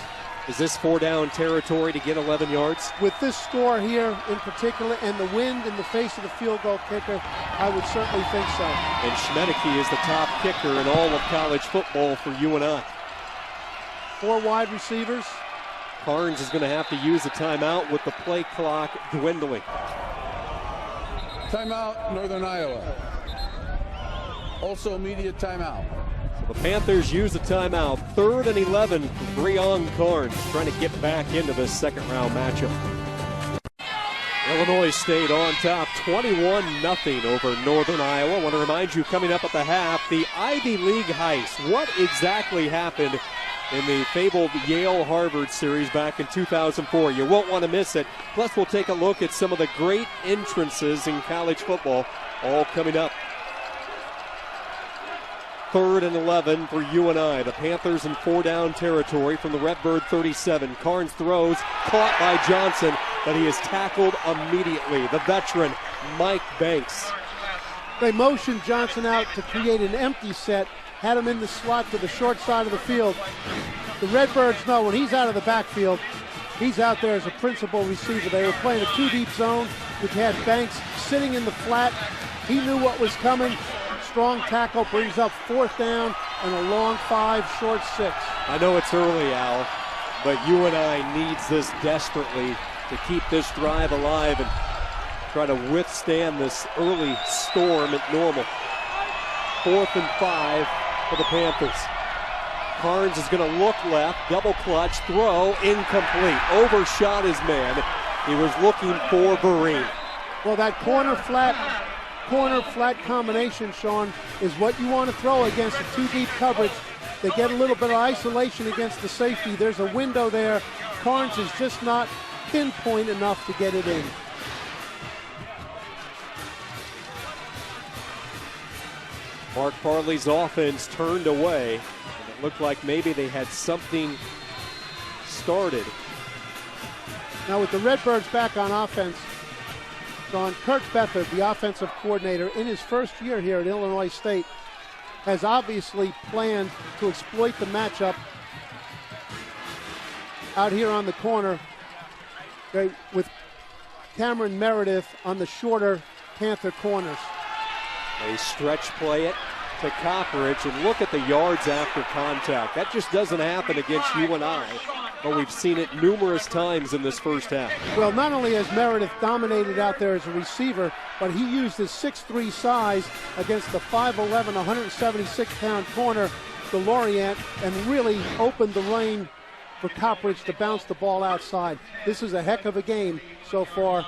Is this 4-down territory to get 11 yards? With this score here in particular and the wind in the face of the field goal kicker, I would certainly think so. And Schmedeke is the top kicker in all of college football for UNI. 4 wide receivers. Carnes is going to have to use a timeout with the play clock dwindling. Timeout, Northern Iowa. Also immediate timeout. The Panthers use a timeout. 3rd and 11 for Breon Carnes, trying to get back into this second-round matchup. Illinois State on top, 21-0 over Northern Iowa. I want to remind you, coming up at the half, the Ivy League heist. What exactly happened in the fabled Yale-Harvard series back in 2004? You won't want to miss it. Plus, we'll take a look at some of the great entrances in college football, all coming up. 3rd and 11 for UNI. The Panthers in 4-down territory from the Redbird 37. Carnes throws, caught by Johnson, but he is tackled immediately. The veteran, Mike Banks. They motioned Johnson out to create an empty set, had him in the slot to the short side of the field. The Redbirds know when he's out of the backfield, he's out there as a principal receiver. They were playing a 2-deep zone, which had Banks sitting in the flat. He knew what was coming. Strong tackle brings up 4th down and a long 5, short 6. I know it's early, Al, but UNI needs this desperately to keep this drive alive and try to withstand this early storm at Normal. 4th and 5 for the Panthers. Carnes is going to look left, double clutch, throw, incomplete. Overshot his man. He was looking for Vereen. Well, that corner flat combination, Sean, is what you want to throw against a 2-deep coverage. They get a little bit of isolation against the safety. There's a window there. Carnes is just not pinpoint enough to get it in. Mark Farley's offense turned away, and it looked like maybe they had something started. Now with the Redbirds back on offense, Sean, Kurt Beathard, the offensive coordinator, in his first year here at Illinois State, has obviously planned to exploit the matchup out here on the corner with Cameron Meredith on the shorter Panther corners. They stretch play it to Copperidge, and look at the yards after contact. That just doesn't happen against UNI, but we've seen it numerous times in this first half. Well, not only has Meredith dominated out there as a receiver, but he used his 6'3" size against the 5'11", 176-pound corner, DeLorient, and really opened the lane for Copperidge to bounce the ball outside. This is a heck of a game so far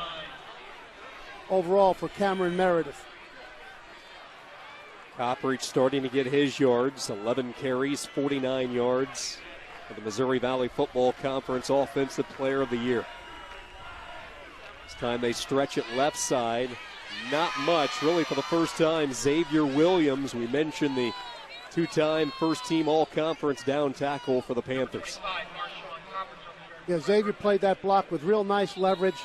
overall for Cameron Meredith. Copperidge starting to get his yards, 11 carries, 49 yards for the Missouri Valley Football Conference Offensive Player of the Year. This time they stretch it left side. Not much, really, for the first time. Xavier Williams, we mentioned the two-time first-team all-conference down tackle for the Panthers. Yeah, Xavier played that block with real nice leverage,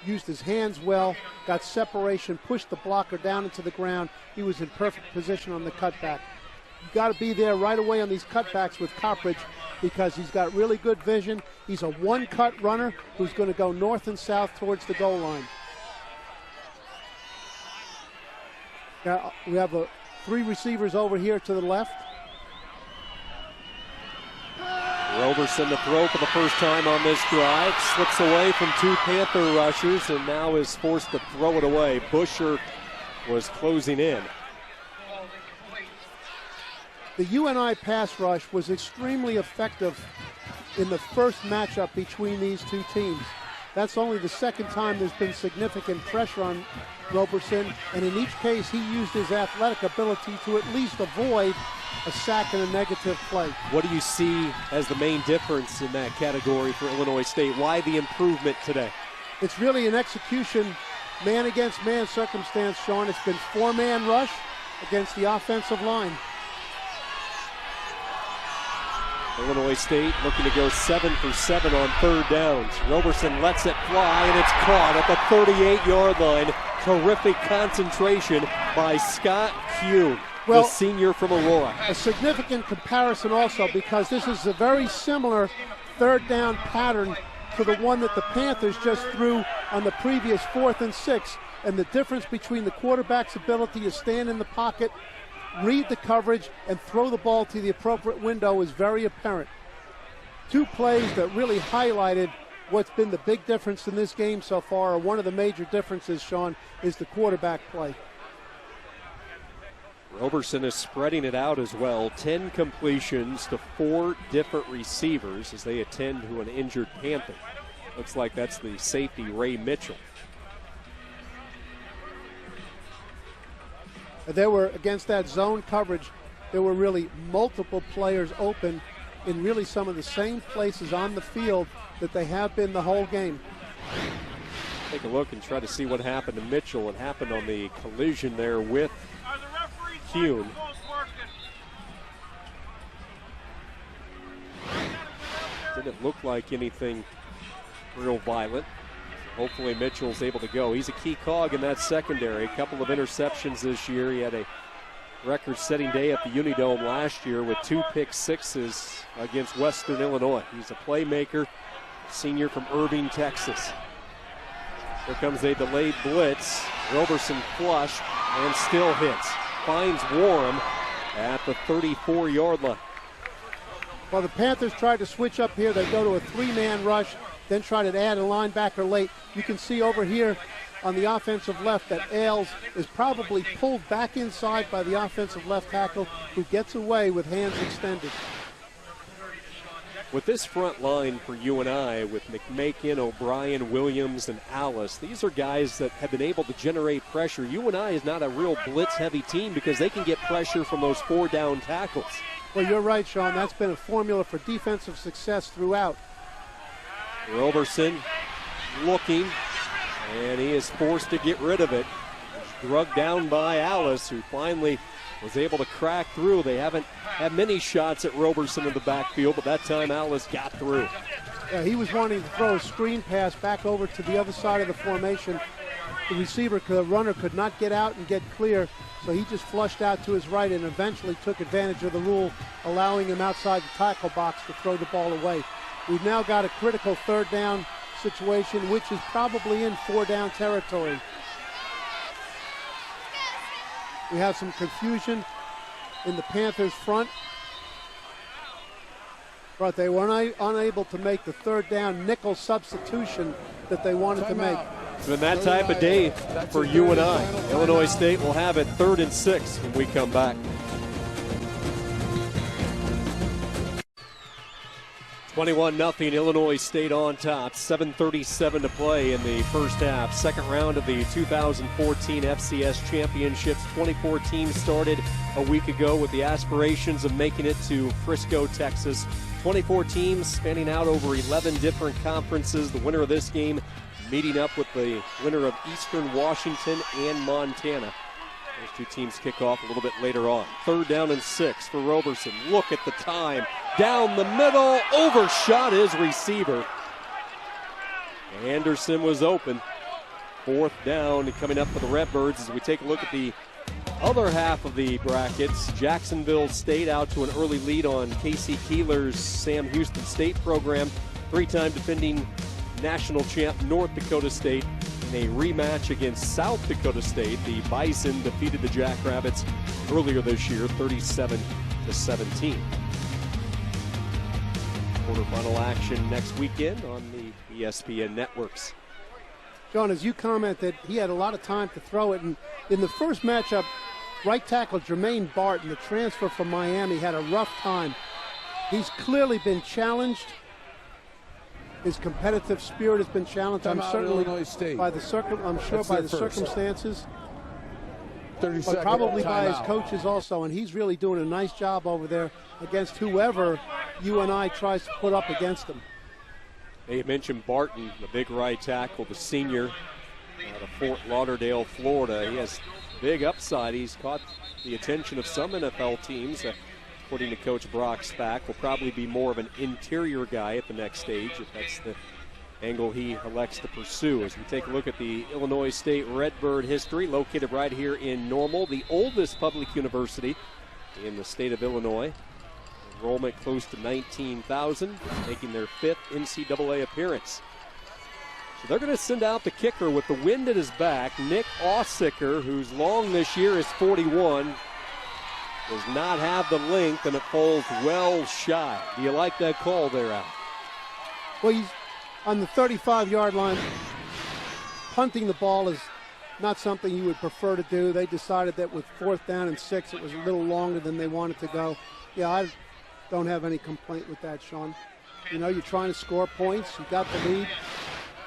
used his hands well, got separation, pushed the blocker down into the ground. He was in perfect position on the cutback. You got to be there right away on these cutbacks with Copperidge because he's got really good vision. He's a one-cut runner who's going to go north and south towards the goal line. Now we have three receivers over here to the left. Roberson to throw for the first time on this drive. Slips away from two Panther rushers and now is forced to throw it away. Busher was closing in. The UNI pass rush was extremely effective in the first matchup between these two teams. That's only the second time there's been significant pressure on Roberson, and in each case he used his athletic ability to at least avoid a sack and a negative play. What do you see as the main difference in that category for Illinois State? Why the improvement today? It's really an execution, man against man circumstance, Sean. It's been four-man rush against the offensive line. Illinois State looking to go 7 for 7 on third downs. Roberson lets it fly, and it's caught at the 38-yard line. Terrific concentration by Scott Kuhn, the senior from Aurora. A significant comparison also because this is a very similar third down pattern to the one that the Panthers just threw on the previous 4th and 6. And the difference between the quarterback's ability to stand in the pocket, read the coverage, and throw the ball to the appropriate window is very apparent. Two plays that really highlighted what's been the big difference in this game so far, or one of the major differences, Sean, is the quarterback play. Roberson is spreading it out as well. 10 completions to 4 different receivers as they attend to an injured Panther. Looks like that's the safety, Ray Mitchell. There were, against that zone coverage, there were really multiple players open in really some of the same places on the field that they have been the whole game. Take a look and try to see what happened to Mitchell. It happened on the collision there with Kuhn. Didn't look like anything real violent. Hopefully Mitchell's able to go. He's a key cog in that secondary. A couple of interceptions this year. He had a record-setting day at the Unidome last year with 2 pick-sixes against Western Illinois. He's a playmaker, senior from Irving, Texas. Here comes a delayed blitz. Roberson flush and still hits. Finds Warren at the 34-yard line. Well, the Panthers tried to switch up here. They go to a 3-man rush, then try to add a linebacker late. You can see over here on the offensive left that Ailes is probably pulled back inside by the offensive left tackle, who gets away with hands extended. With this front line for UNI, with McMakin, O'Brien, Williams, and Alice, these are guys that have been able to generate pressure. UNI is not a real blitz-heavy team because they can get pressure from those 4-down tackles. Well, you're right, Sean. That's been a formula for defensive success throughout. Roberson looking, and he is forced to get rid of it. Drugged down by Alice, who finally was able to crack through. They haven't had many shots at Roberson in the backfield, but that time Alice got through. Yeah, he was wanting to throw a screen pass back over to the other side of the formation. The runner could not get out and get clear, so he just flushed out to his right and eventually took advantage of the rule, allowing him outside the tackle box to throw the ball away. We've now got a critical 3rd down situation, which is probably in 4-down territory. We have some confusion in the Panthers front, but they were unable to make the third down nickel substitution that they wanted to make. It's been that type of day for you and I. Illinois State will have it 3rd and 6 when we come back. 21-0 Illinois State on top. 7:37 to play in the first half. Second round of the 2014 FCS Championships. 24 teams started a week ago with the aspirations of making it to Frisco, Texas. 24 teams spanning out over 11 different conferences. The winner of this game meeting up with the winner of Eastern Washington and Montana. Those two teams kick off a little bit later on. 3rd down and 6 for Roberson. Look at the time. Down the middle, overshot his receiver. Anderson was open. 4th down coming up for the Redbirds as we take a look at the other half of the brackets. Jacksonville State out to an early lead on Casey Keeler's Sam Houston State program. 3-time defending national champ North Dakota State in a rematch against South Dakota State. The Bison defeated the Jackrabbits earlier this year, 37-17. Quarterfinal action next weekend on the ESPN networks. John, as you commented, he had a lot of time to throw it, and in the first matchup, right tackle Jermaine Barton, the transfer from Miami, had a rough time. He's clearly been challenged. His competitive spirit has been challenged. I'm certainly by the circumstances, but probably by his coaches also. And he's really doing a nice job over there against whoever UNI tries to put up against him. They mentioned Barton, the big right tackle, the senior out of Fort Lauderdale, Florida. He has big upside. He's caught the attention of some NFL teams. According to Coach Brock Spack, will probably be more of an interior guy at the next stage, if that's the angle he elects to pursue. As we take a look at the Illinois State Redbird history, located right here in Normal, the oldest public university in the state of Illinois. Enrollment close to 19,000, making their 5th NCAA appearance. So they're going to send out the kicker with the wind at his back. Nick Ausicker, who's long this year, is 41. Does not have the length, and it falls well shy. Do you like that call there, Al? Well, he's on the 35-yard line. Punting the ball is not something you would prefer to do. They decided that with 4th down and 6, it was a little longer than they wanted to go. Yeah, I don't have any complaint with that, Sean. You know, you're trying to score points. You got the lead.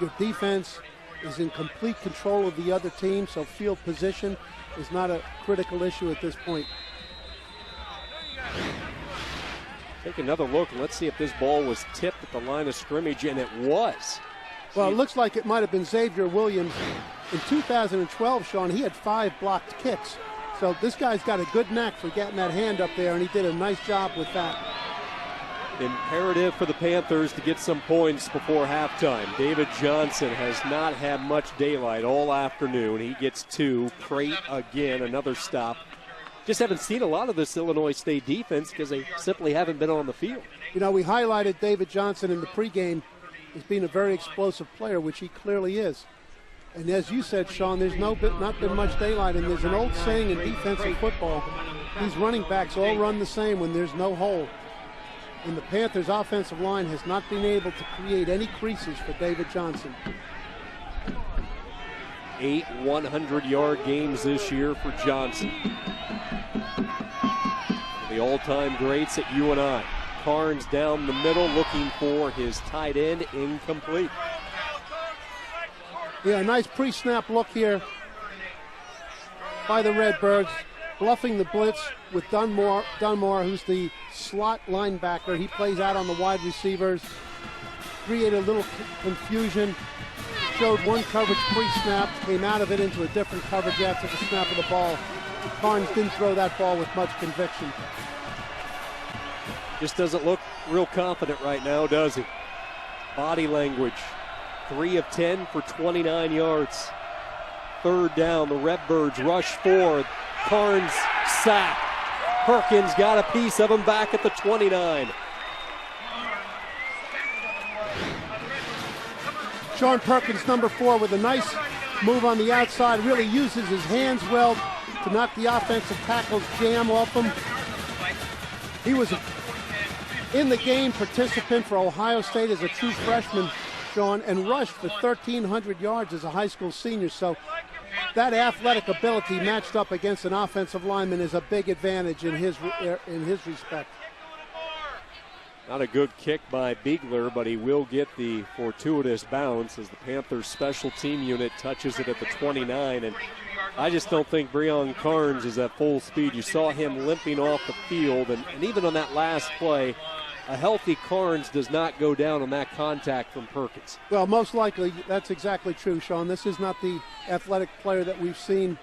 Your defense is in complete control of the other team, so field position is not a critical issue at this point. Take another look, and let's see if this ball was tipped at the line of scrimmage, and it was. Well, it looks like it might have been Xavier Williams. In 2012, Sean, he had 5 blocked kicks. So this guy's got a good knack for getting that hand up there, and he did a nice job with that. Imperative for the Panthers to get some points before halftime. David Johnson has not had much daylight all afternoon. He gets 2. Crate again, another stop. Just haven't seen a lot of this Illinois State defense because they simply haven't been on the field. You know, we highlighted David Johnson in the pregame as being a very explosive player, which he clearly is. And as you said, Sean, there's not been much daylight, and there's an old saying in defensive football, these running backs all run the same when there's no hole. And the Panthers' offensive line has not been able to create any creases for David Johnson. 8 100-yard games this year for Johnson. The all-time greats at UNI. Carnes down the middle looking for his tight end, incomplete. Yeah, a nice pre-snap look here by the Redbirds, bluffing the blitz with Dunmore, who's the slot linebacker. He plays out on the wide receivers, created a little confusion, showed one coverage pre-snap, came out of it into a different coverage after the snap of the ball. Carnes didn't throw that ball with much conviction. Just doesn't look real confident right now, does he? Body language. 3 of 10 for 29 yards. 3rd down, the Redbirds rush forward. Carnes sacked. Perkins got a piece of him back at the 29. Sean Perkins, number 4, with a nice move on the outside, really uses his hands well to to knock the offensive tackle's jam off him. He was in the game participant for Ohio State as a true freshman, Sean, and rushed for 1,300 yards as a high school senior. So that athletic ability matched up against an offensive lineman is a big advantage in his respect. Not a good kick by Biegler, but he will get the fortuitous bounce as the Panthers special team unit touches it at the 29. And I just don't think Breon Carnes is at full speed. You saw him limping off the field, and even on that last play, a healthy Carnes does not go down on that contact from Perkins. Well, most likely that's exactly true, Sean. This is not the athletic player that we've seen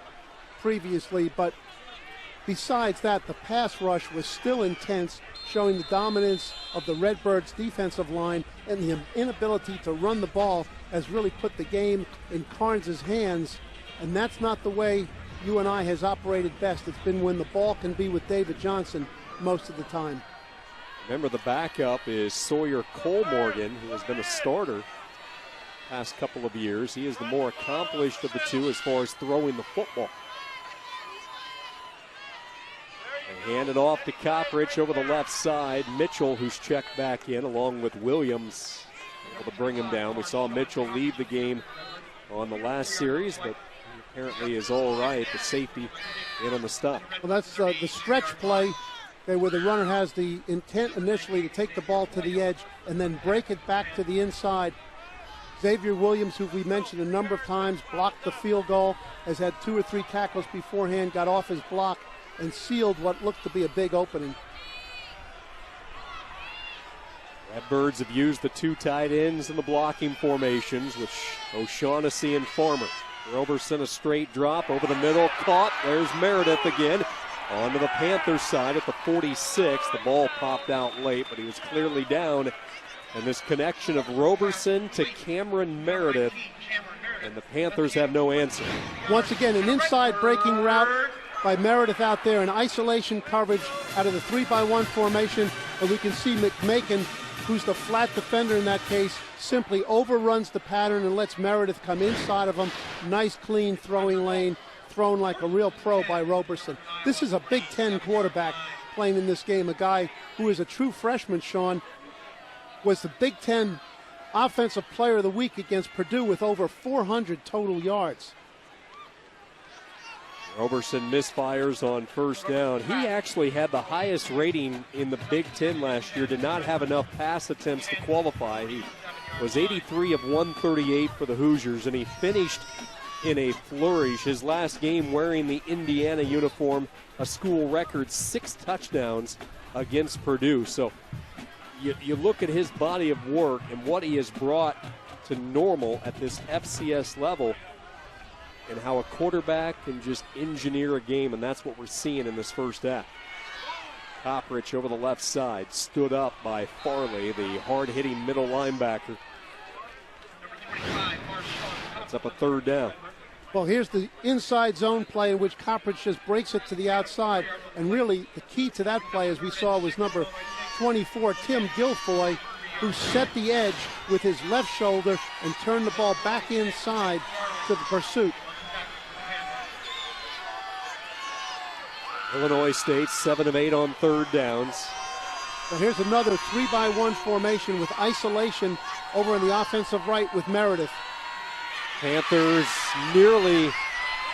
previously, but besides that, the pass rush was still intense, showing the dominance of the Redbirds' defensive line, and the inability to run the ball has really put the game in Carnes' hands, and that's not the way UNI has operated best. It's been when the ball can be with David Johnson most of the time. Remember, the backup is Sawyer Cole-Morgan, who has been a starter past couple of years. He is the more accomplished of the two as far as throwing the football. They hand it off to Coppridge over the left side. Mitchell, who's checked back in, along with Williams, able to bring him down. We saw Mitchell leave the game on the last series, but he apparently is all right. The safety in on the stop. Well, that's the stretch play where the runner has the intent initially to take the ball to the edge and then break it back to the inside. Xavier Williams, who we mentioned a number of times, blocked the field goal, has had 2 or 3 tackles beforehand, got off his block, and sealed what looked to be a big opening. Redbirds have used the 2 tight ends in the blocking formations with O'Shaughnessy and Farmer. Roberson, a straight drop over the middle, caught. There's Meredith again. Onto the Panthers side at the 46. The ball popped out late, but he was clearly down. And this connection of Roberson to Cameron Meredith, and the Panthers have no answer. Once again, an inside breaking route by Meredith out there in isolation coverage out of the 3-by-1 formation. And we can see McMakin, who's the flat defender in that case, simply overruns the pattern and lets Meredith come inside of him. Nice, clean throwing lane, thrown like a real pro by Roberson. This is a Big Ten quarterback playing in this game, a guy who is a true freshman, Sean, was the Big Ten Offensive Player of the Week against Purdue with over 400 total yards. Roberson misfires on first down. He actually had the highest rating in the Big Ten last year, did not have enough pass attempts to qualify. He was 83 of 138 for the Hoosiers, and he finished in a flourish. His last game wearing the Indiana uniform, a school record 6 touchdowns against Purdue. So you look at his body of work and what he has brought to Normal at this FCS level, and how a quarterback can just engineer a game, and that's what we're seeing in this first half. Coppridge over the left side, stood up by Farley, the hard-hitting middle linebacker. It's up a 3rd down. Well, here's the inside zone play in which Coppridge just breaks it to the outside, and really the key to that play, as we saw, was number 24, Tim Guilfoy, who set the edge with his left shoulder and turned the ball back inside to the pursuit. Illinois State 7 of 8 on 3rd downs. Well, here's another 3-by-1 formation with isolation over on the offensive right with Meredith. Panthers nearly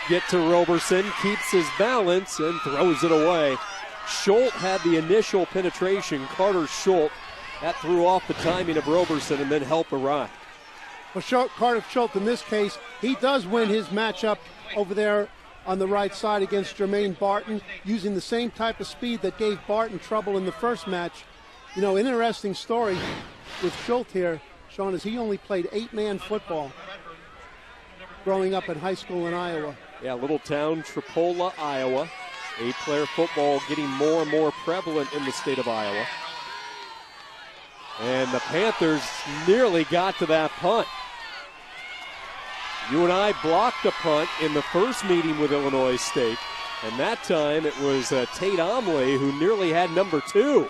get to Roberson, keeps his balance and throws it away. Schultz had the initial penetration, Carter Schultz. That threw off the timing of Roberson, and then help arrive. Well, Carter Schultz, in this case, he does win his matchup over there on the right side against Jermaine Barton, using the same type of speed that gave Barton trouble in the first match. You know, an interesting story with Schultz here, Sean, is he only played 8-man football growing up in high school in Iowa. Yeah, little town, Tripola, Iowa. 8-player football getting more and more prevalent in the state of Iowa. And the Panthers nearly got to that punt. UNI blocked a punt in the first meeting with Illinois State, and that time it was Thate Omley who nearly had number 2.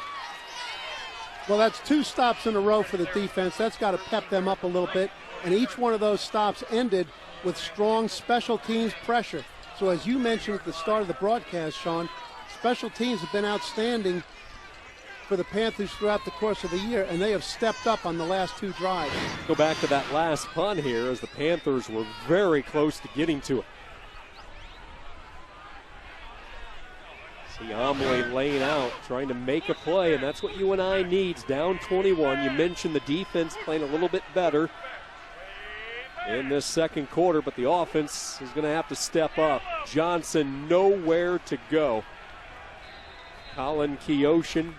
Well, that's 2 stops in a row for the defense. That's got to pep them up a little bit, and each one of those stops ended with strong special teams pressure. So as you mentioned at the start of the broadcast, Sean, special teams have been outstanding for the Panthers throughout the course of the year, and they have stepped up on the last 2 drives. Go back to that last punt here as the Panthers were very close to getting to it. See Amelie laying out, trying to make a play, and that's what UNI needs. Down 21. You mentioned the defense playing a little bit better in this second quarter, but the offense is going to have to step up. Johnson nowhere to go. Colin Keoshin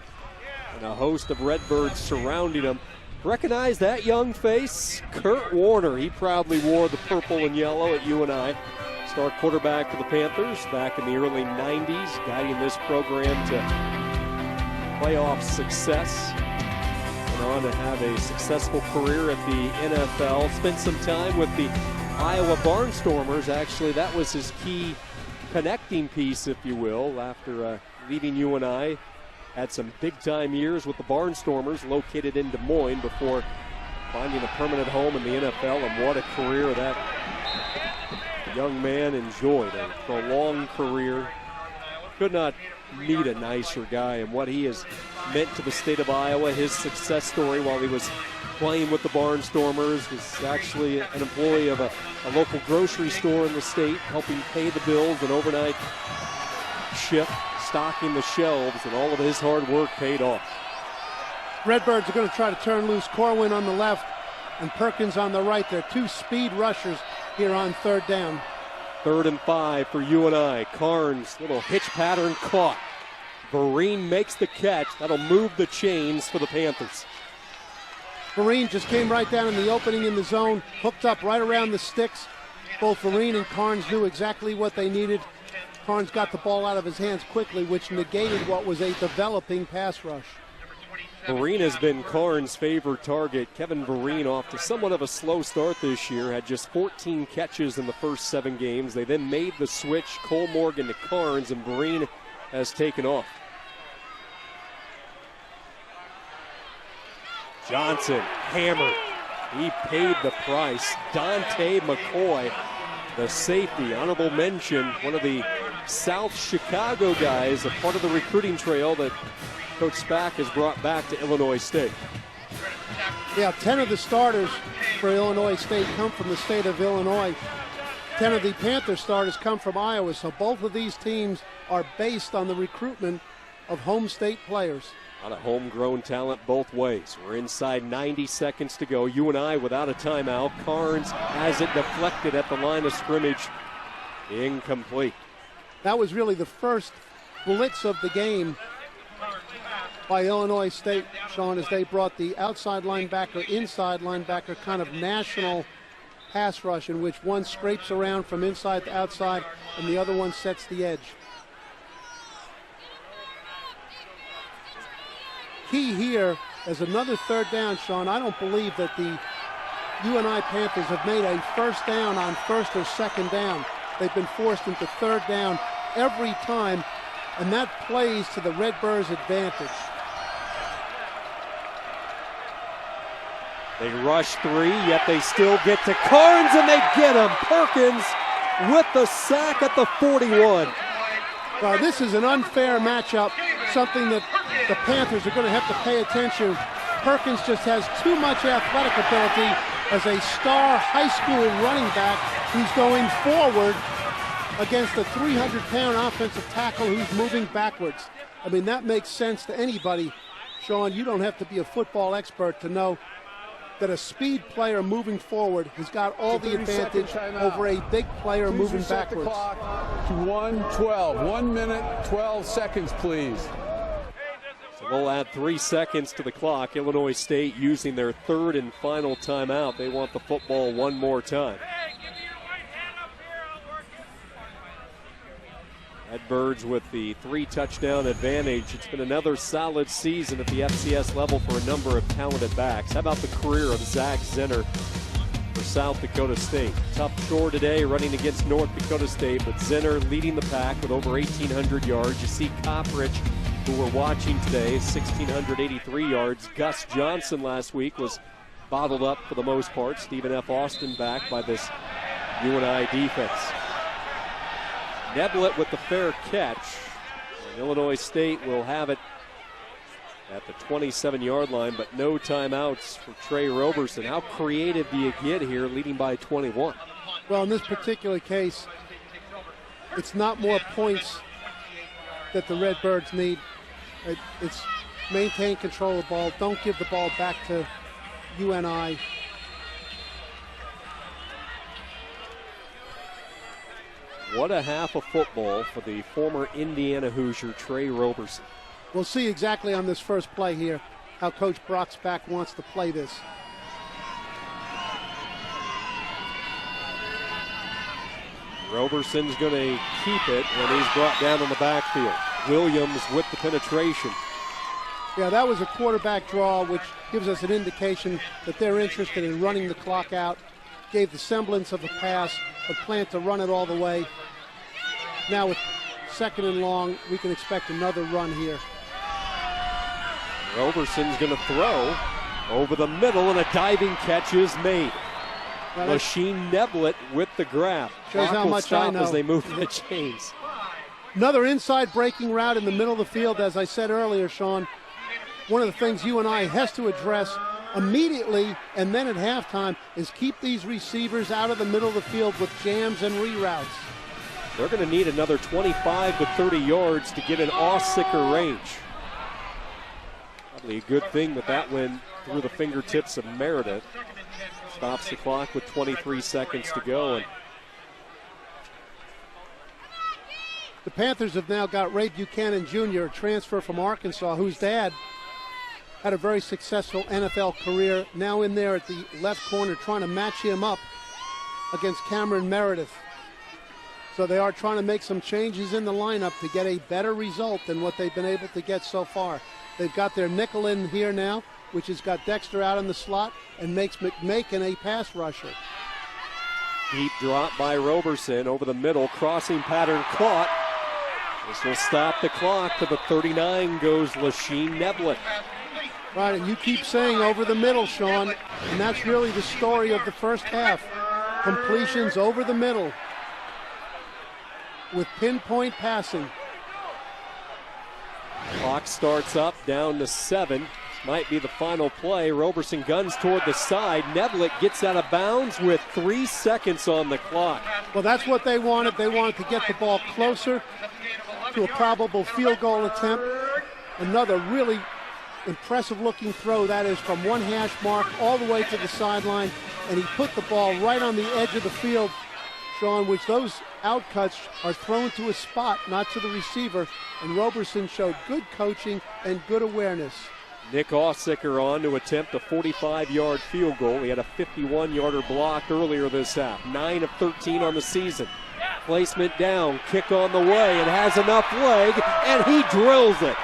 and a host of Redbirds surrounding him. Recognize that young face? Kurt Warner. He proudly wore the purple and yellow at UNI. Star quarterback for the Panthers back in the early 90s, guiding this program to playoff success. Went on to have a successful career at the NFL. Spent some time with the Iowa Barnstormers. Actually, that was his key connecting piece, if you will, after leading UNI. Had some big-time years with the Barnstormers, located in Des Moines, before finding a permanent home in the NFL. And what a career that young man enjoyed. A prolonged career. Could not meet a nicer guy, and what he has meant to the state of Iowa. His success story while he was playing with the Barnstormers, was actually an employee of a local grocery store in the state, helping pay the bills, an overnight shift, stocking the shelves, and all of his hard work paid off. Redbirds are going to try to turn loose Corwin on the left and Perkins on the right. They're 2 speed rushers here on 3rd down. 3rd and 5 for UNI. Carnes, little hitch pattern caught. Vereen makes the catch. That'll move the chains for the Panthers. Vereen just came right down in the opening in the zone, hooked up right around the sticks. Both Vereen and Carnes knew exactly what they needed. Carnes got the ball out of his hands quickly, which negated what was a developing pass rush. Vereen has been Carnes' favorite target. Kevin Vereen off to somewhat of a slow start this year. Had just 14 catches in the first 7 games. They then made the switch, Cole Morgan to Carnes, and Vereen has taken off. Johnson hammered. He paid the price. Dante McCoy, the safety, honorable mention, one of the South Chicago guys, a part of the recruiting trail that Coach Spack has brought back to Illinois State. Yeah, 10 of the starters for Illinois State come from the state of Illinois. 10 of the Panther starters come from Iowa, so both of these teams are based on the recruitment of home state players. A lot of homegrown talent both ways. We're inside 90 seconds to go. UNI without a timeout. Carnes has it deflected at the line of scrimmage. Incomplete. That was really the first blitz of the game by Illinois State, Sean, as they brought the outside linebacker, inside linebacker kind of national pass rush in which one scrapes around from inside to outside and the other one sets the edge. Key here as another 3rd down, Sean. I don't believe that the UNI Panthers have made a first down on 1st or 2nd down. They've been forced into 3rd down every time, and that plays to the Redbirds' advantage. They rush 3, yet they still get to Carnes, and they get him. Perkins with the sack at the 41. Now, this is an unfair matchup, something that the Panthers are going to have to pay attention. Perkins just has too much athletic ability as a star high school running back who's going forward against a 300-pound offensive tackle who's moving backwards. I mean, that makes sense to anybody. Sean, you don't have to be a football expert to know that a speed player moving forward has got all the advantage over a big player moving backwards. To 1:12. 1 minute, 12 seconds, please. So they'll add 3 seconds to the clock. Illinois State using their 3rd and final timeout. They want the football one more time. Redbirds with the 3-touchdown advantage. It's been another solid season at the FCS level for a number of talented backs. How about the career of Zach Zinner for South Dakota State? Tough chore today running against North Dakota State, but Zinner leading the pack with over 1,800 yards. You see Coppridge, who we're watching today, 1,683 yards. Gus Johnson last week was bottled up for the most part. Stephen F. Austin back by this UNI defense. Neblett with the fair catch. And Illinois State will have it at the 27-yard line, but no timeouts for Trey Roberson. How creative do you get here, leading by 21? Well, in this particular case, it's not more points that the Redbirds need. It's maintain control of the ball. Don't give the ball back to UNI. What a half of football for the former Indiana Hoosier, Trey Roberson. We'll see exactly on this first play here how Coach Broxback wants to play this. Roberson's going to keep it when he's brought down in the backfield. Williams with the penetration. Yeah, that was a quarterback draw, which gives us an indication that they're interested in running the clock out. Gave the semblance of a pass, but plan to run it all the way. Now with 2nd and long, we can expect another run here. Roberson's going to throw over the middle, and a diving catch is made. Lachine Neblett with the grab. Shows how much I know. As they move the chains. Another inside breaking route in the middle of the field, as I said earlier, Sean. One of the things UNI has to address immediately and then at halftime is keep these receivers out of the middle of the field with jams and reroutes. They're going to need another 25 to 30 yards to get an Aussicker range. Probably a good thing that that went through the fingertips of Meredith. Stops the clock with 23 seconds to go. And the Panthers have now got Ray Buchanan Jr., a transfer from Arkansas, whose dad had a very successful NFL career, now in there at the left corner trying to match him up against Cameron Meredith. So they are trying to make some changes in the lineup to get a better result than what they've been able to get so far. They've got their nickel in here now, which has got Dexter out in the slot and makes McMakin a pass rusher. Deep drop by Roberson over the middle, crossing pattern caught. This will stop the clock. To the 39 goes Lachine Neblett. Right, and you keep saying over the middle, Sean, and that's really the story of the first half. Completions over the middle with pinpoint passing. Clock starts up, down to 7. Might be the final play. Roberson guns toward the side. Neblett gets out of bounds with 3 seconds on the clock. Well, that's what they wanted. They wanted to get the ball closer to a probable field goal attempt. Another really impressive-looking throw, that is, from one hash mark all the way to the sideline, and he put the ball right on the edge of the field, Sean, which those outcuts are thrown to a spot, not to the receiver, and Roberson showed good coaching and good awareness. Nick Aussicker on to attempt a 45-yard field goal. He had a 51-yarder block earlier this half. 9 of 13 on the season. Placement down, kick on the way. It has enough leg, and he drills it.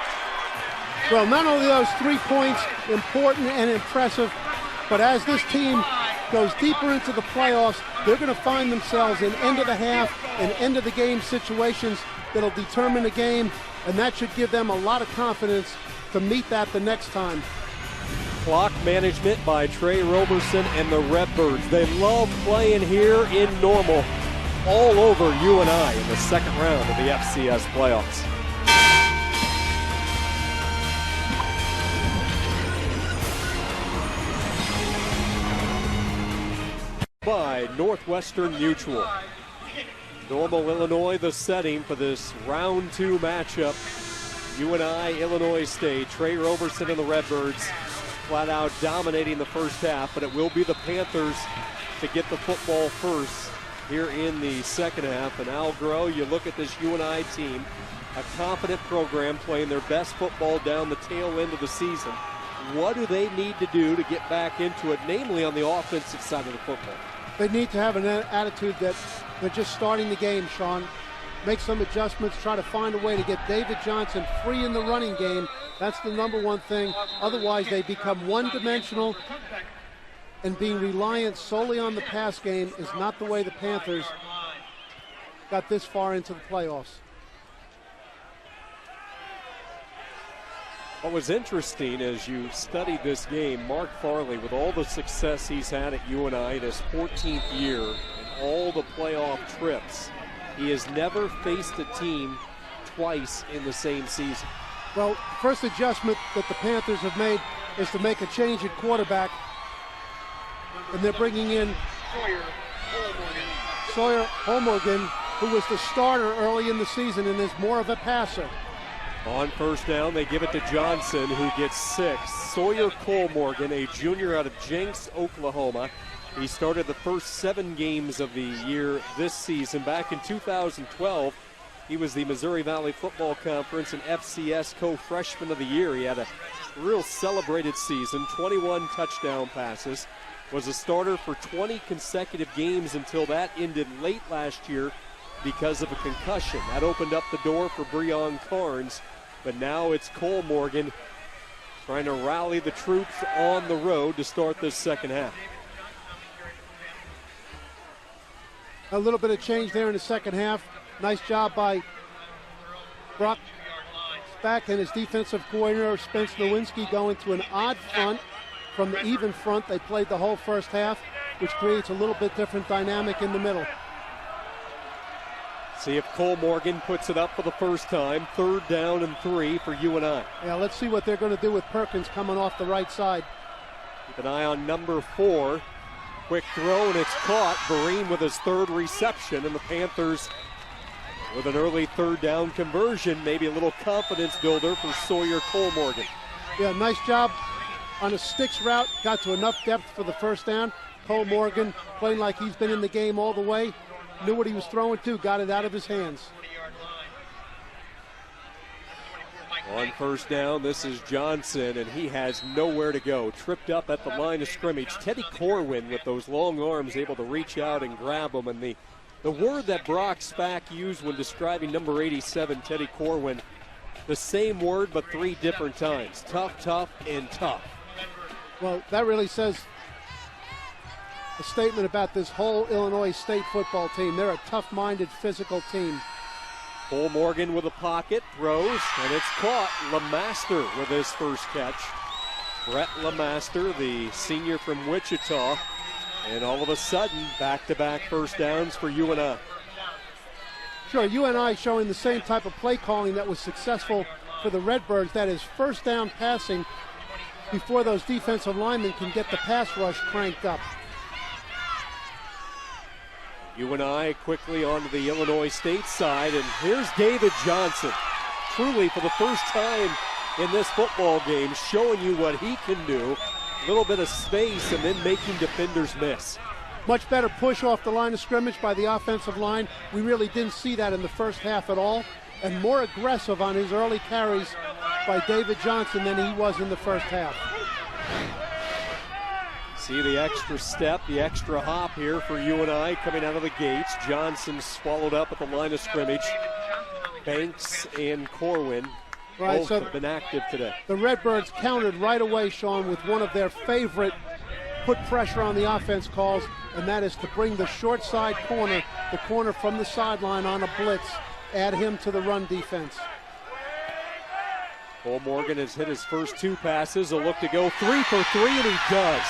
Well, not only those 3 points important and impressive, but as this team goes deeper into the playoffs, they're going to find themselves in end of the half and end of the game situations that'll determine the game, and that should give them a lot of confidence to meet that the next time. Clock management by Trey Roberson and the Redbirds. They love playing here in Normal, all over UNI in the second round of the FCS playoffs. By Northwestern Mutual. Normal, Illinois, the setting for this round 2 matchup. UNI, Illinois State. Trey Roberson and the Redbirds flat out dominating the first half, but it will be the Panthers to get the football first here in the second half. And Al Groh, you look at this UNI team, a confident program playing their best football down the tail end of the season. What do they need to do to get back into it, namely on the offensive side of the football? They need to have an attitude that they're just starting the game, Sean. Make some adjustments, try to find a way to get David Johnson free in the running game. That's the number one thing. Otherwise, they become one-dimensional, and being reliant solely on the pass game is not the way the Panthers got this far into the playoffs. What was interesting as you studied this game, Mark Farley, with all the success he's had at UNI in his 14th year and all the playoff trips, He has never faced a team twice in the same season. Well, first adjustment that the Panthers have made is to make a change at quarterback. And they're bringing in Sawyer Holmorgan, who was the starter early in the season and is more of a passer. On first down, they give it to Johnson, who gets 6. Sawyer Colmorgan, a junior out of Jenks, Oklahoma. He started the first 7 games of the year this season. Back in 2012, he was the Missouri Valley Football Conference and FCS Co-Freshman of the Year. He had a real celebrated season, 21 touchdown passes, was a starter for 20 consecutive games until that ended late last year because of a concussion. That opened up the door for Breon Carnes, but now it's Colmorgan trying to rally the troops on the road to start this second half. A little bit of change there in the second half. Nice job by Brock Spack and his defensive coordinator, Spence Nowinski, going to an odd front from the even front. They played the whole first half, which creates a little bit different dynamic in the middle. See if Colmorgan puts it up for the first time. 3rd down and 3 for UNI. Yeah, let's see what they're going to do with Perkins coming off the right side. Keep an eye on number 4. Quick throw, and it's caught. Vereen with his 3rd reception, and the Panthers with an early 3rd down conversion. Maybe a little confidence builder for Sawyer Colmorgan. Yeah, nice job on a sticks route. Got to enough depth for the first down. Colmorgan playing like he's been in the game all the way. Knew what he was throwing to, got it out of his hands. On first down, this is Johnson, and he has nowhere to go. Tripped up at the line of scrimmage. Teddy Corwin with those long arms able to reach out and grab him. And the word that Brock Spack used when describing number 87, Teddy Corwin, the same word but 3 different times. Tough, tough, and tough. Well, that really says a statement about this whole Illinois State football team. They're a tough-minded, physical team. Colmorgan with a pocket, throws, and it's caught. LeMaster with his first catch. Brett LeMaster, the senior from Wichita. And all of a sudden, back-to-back first downs for UNI. Sure, UNI showing the same type of play calling that was successful for the Redbirds. That is first down passing before those defensive linemen can get the pass rush cranked up. UNI quickly onto the Illinois State side, and here's David Johnson. Truly, for the first time in this football game, showing you what he can do. A little bit of space and then making defenders miss. Much better push off the line of scrimmage by the offensive line. We really didn't see that in the first half at all. And more aggressive on his early carries by David Johnson than he was in the first half. See the extra step, the extra hop here for UNI coming out of the gates. Johnson swallowed up at the line of scrimmage. Banks and Corwin both have been active today. The Redbirds countered right away, Sean, with one of their favorite put pressure on the offense calls, and that is to bring the short side corner, the corner from the sideline on a blitz, add him to the run defense. Colmorgan has hit his first 2 passes. A look to go 3 for 3, and he does.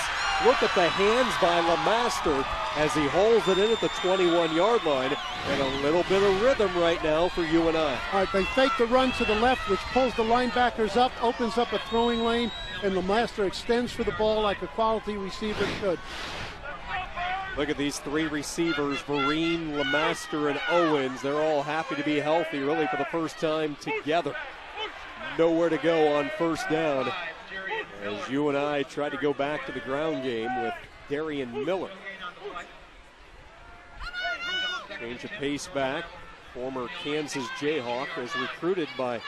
Look at the hands by LeMaster as he holds it in at the 21-yard line, and a little bit of rhythm right now for UNI. All right, they fake the run to the left, which pulls the linebackers up, opens up a throwing lane, and LeMaster extends for the ball like a quality receiver should. Look at these 3 receivers, Vereen, LeMaster, and Owens. They're all happy to be healthy, really, for the first time together. Nowhere to go on first down as UNI tried to go back to the ground game with Darian Miller. Change of pace back. Former Kansas Jayhawk is recruited by...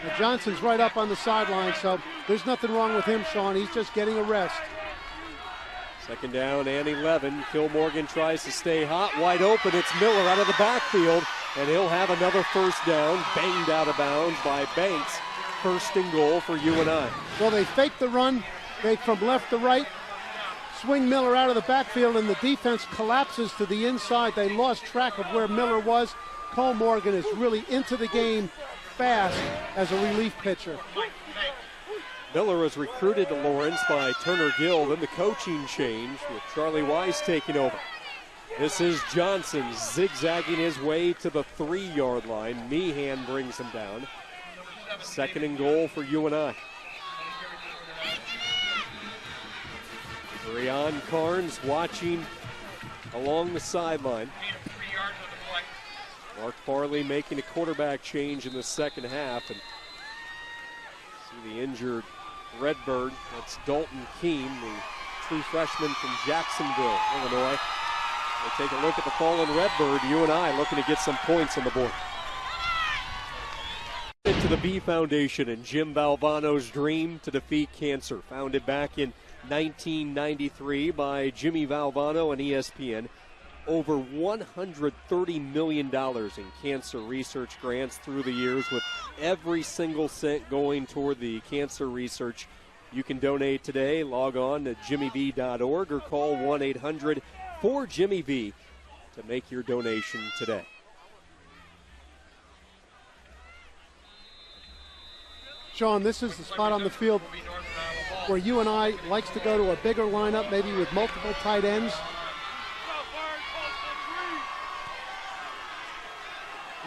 Now Johnson's right up on the sideline, so there's nothing wrong with him, Sean. He's just getting a rest. Second down and 11. Colmorgan tries to stay hot, wide open. It's Miller out of the backfield, and he'll have another first down, banged out of bounds by Banks. First and goal for UNI. Well, they fake the run. They from left to right. Swing Miller out of the backfield, and the defense collapses to the inside. They lost track of where Miller was. Colmorgan is really into the game fast as a relief pitcher. Miller was recruited to Lawrence by Turner Gill, then the coaching change with Charlie Wise taking over. This is Johnson zigzagging his way to the 3-yard line. Meehan brings him down. 2nd and goal for UNI. Breon Carnes watching along the sideline. Mark Farley making a quarterback change in the second half. And see the injured Redbird. That's Dalton Keene, the true freshman from Jacksonville, Illinois. We'll take a look at the fallen Redbird. UNI looking to get some points on the board. To the B Foundation and Jim Valvano's dream to defeat cancer. Founded back in 1993 by Jimmy Valvano and ESPN. Over $130 million in cancer research grants through the years, with every single cent going toward the cancer research. You can donate today. Log on to jimmyv.org or call 1-800-4JIMMY-V to make your donation today. Sean, this is the spot on the field where UNI likes to go to a bigger lineup, maybe with multiple tight ends.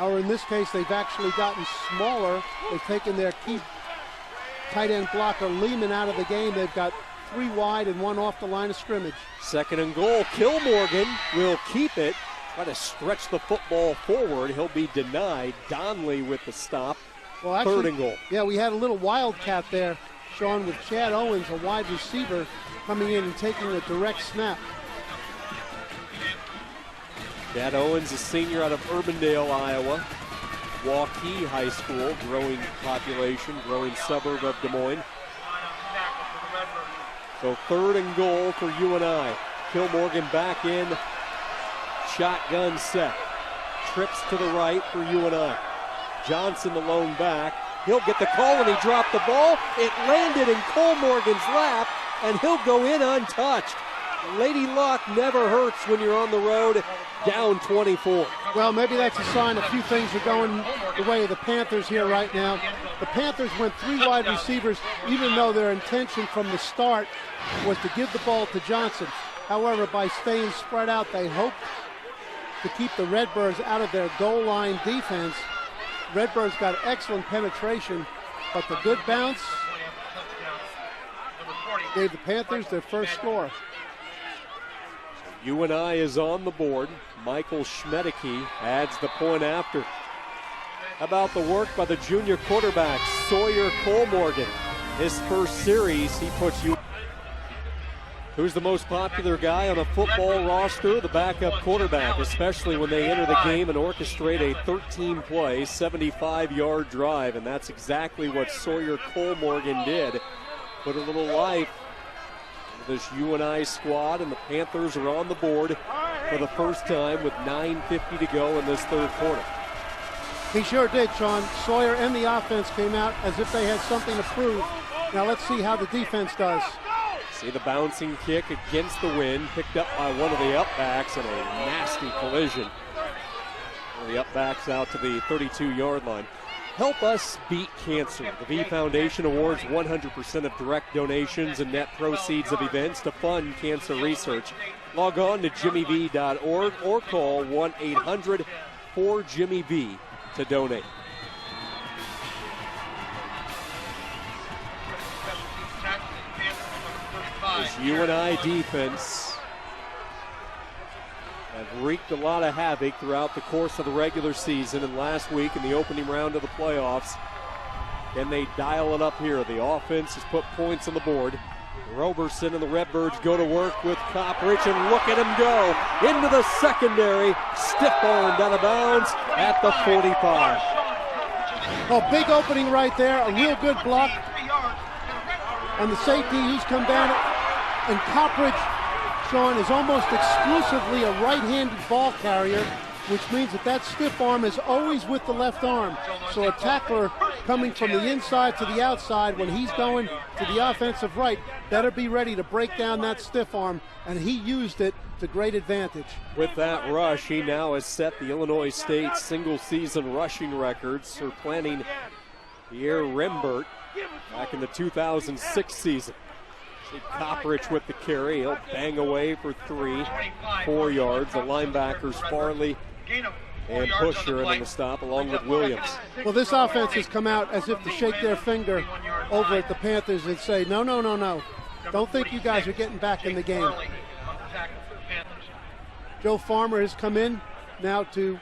Or in this case, they've actually gotten smaller. They've taken their key tight end blocker, Lehman, out of the game. They've got 3 wide and 1 off the line of scrimmage. 2nd and goal. Kilmorgan will keep it. Try to stretch the football forward. He'll be denied. Donnelly with the stop. Well, actually, 3rd and goal. Yeah, we had a little wildcat there, Sean, with Chad Owens, a wide receiver, coming in and taking a direct snap. Chad Owens, a senior out of Urbandale, Iowa. Waukee High School, growing population, growing suburb of Des Moines. So 3rd and goal for UNI. Kilmorgan back in, shotgun set. Trips to the right for UNI. Johnson, the lone back. He'll get the call, and he dropped the ball. It landed in Cole Morgan's lap, and he'll go in untouched. Lady Luck never hurts when you're on the road, down 24. Well, maybe that's a sign a few things are going the way of the Panthers here right now. The Panthers went 3 wide receivers, even though their intention from the start was to give the ball to Johnson. However, by staying spread out, they hoped to keep the Redbirds out of their goal line defense. Redbirds got excellent penetration, but the good bounce gave the Panthers their first score. UNI is on the board. Michael Schmedeke adds the point after. How about the work by the junior quarterback, Sawyer Colmorgan? His first series, he puts you. Who's the most popular guy on a football roster? The backup quarterback, especially when they enter the game and orchestrate a 13-play, 75-yard drive, and that's exactly what Sawyer Colmorgan did. Put a little life into this UNI squad, and the Panthers are on the board for the first time with 9:50 to go in this 3rd quarter. He sure did, Sean. Sawyer and the offense came out as if they had something to prove. Now let's see how the defense does. See the bouncing kick against the wind, picked up by one of the upbacks in a nasty collision. One of the upbacks out to the 32-yard line. Help us beat cancer. The V Foundation awards 100% of direct donations and net proceeds of events to fund cancer research. Log on to jimmyv.org or call 1-800-4JIMMY-V to donate. This UNI defense have wreaked a lot of havoc throughout the course of the regular season, and last week in the opening round of the playoffs. Can they dial it up here? The offense has put points on the board. Roberson and the Redbirds go to work with Copprich, and look at him go into the secondary. Stiff-armed out of bounds at the 45. Oh, big opening right there. A real good block. And the safety who's come down. And Copprich, Sean, is almost exclusively a right-handed ball carrier, which means that stiff arm is always with the left arm. So a tackler coming from the inside to the outside, when he's going to the offensive right, better be ready to break down that stiff arm, and he used it to great advantage. With that rush, he now has set the Illinois State single-season rushing records, surplanting Pierre Rembert back in the 2006 season. Copperidge with the carry. He'll bang away for 4 yards. The linebackers Farley and Pusher in the stop along with Williams. Well, this offense has come out as if to shake their finger over at the Panthers and say, no. Don't think you guys are getting back in the game. Joe Farmer has come in now to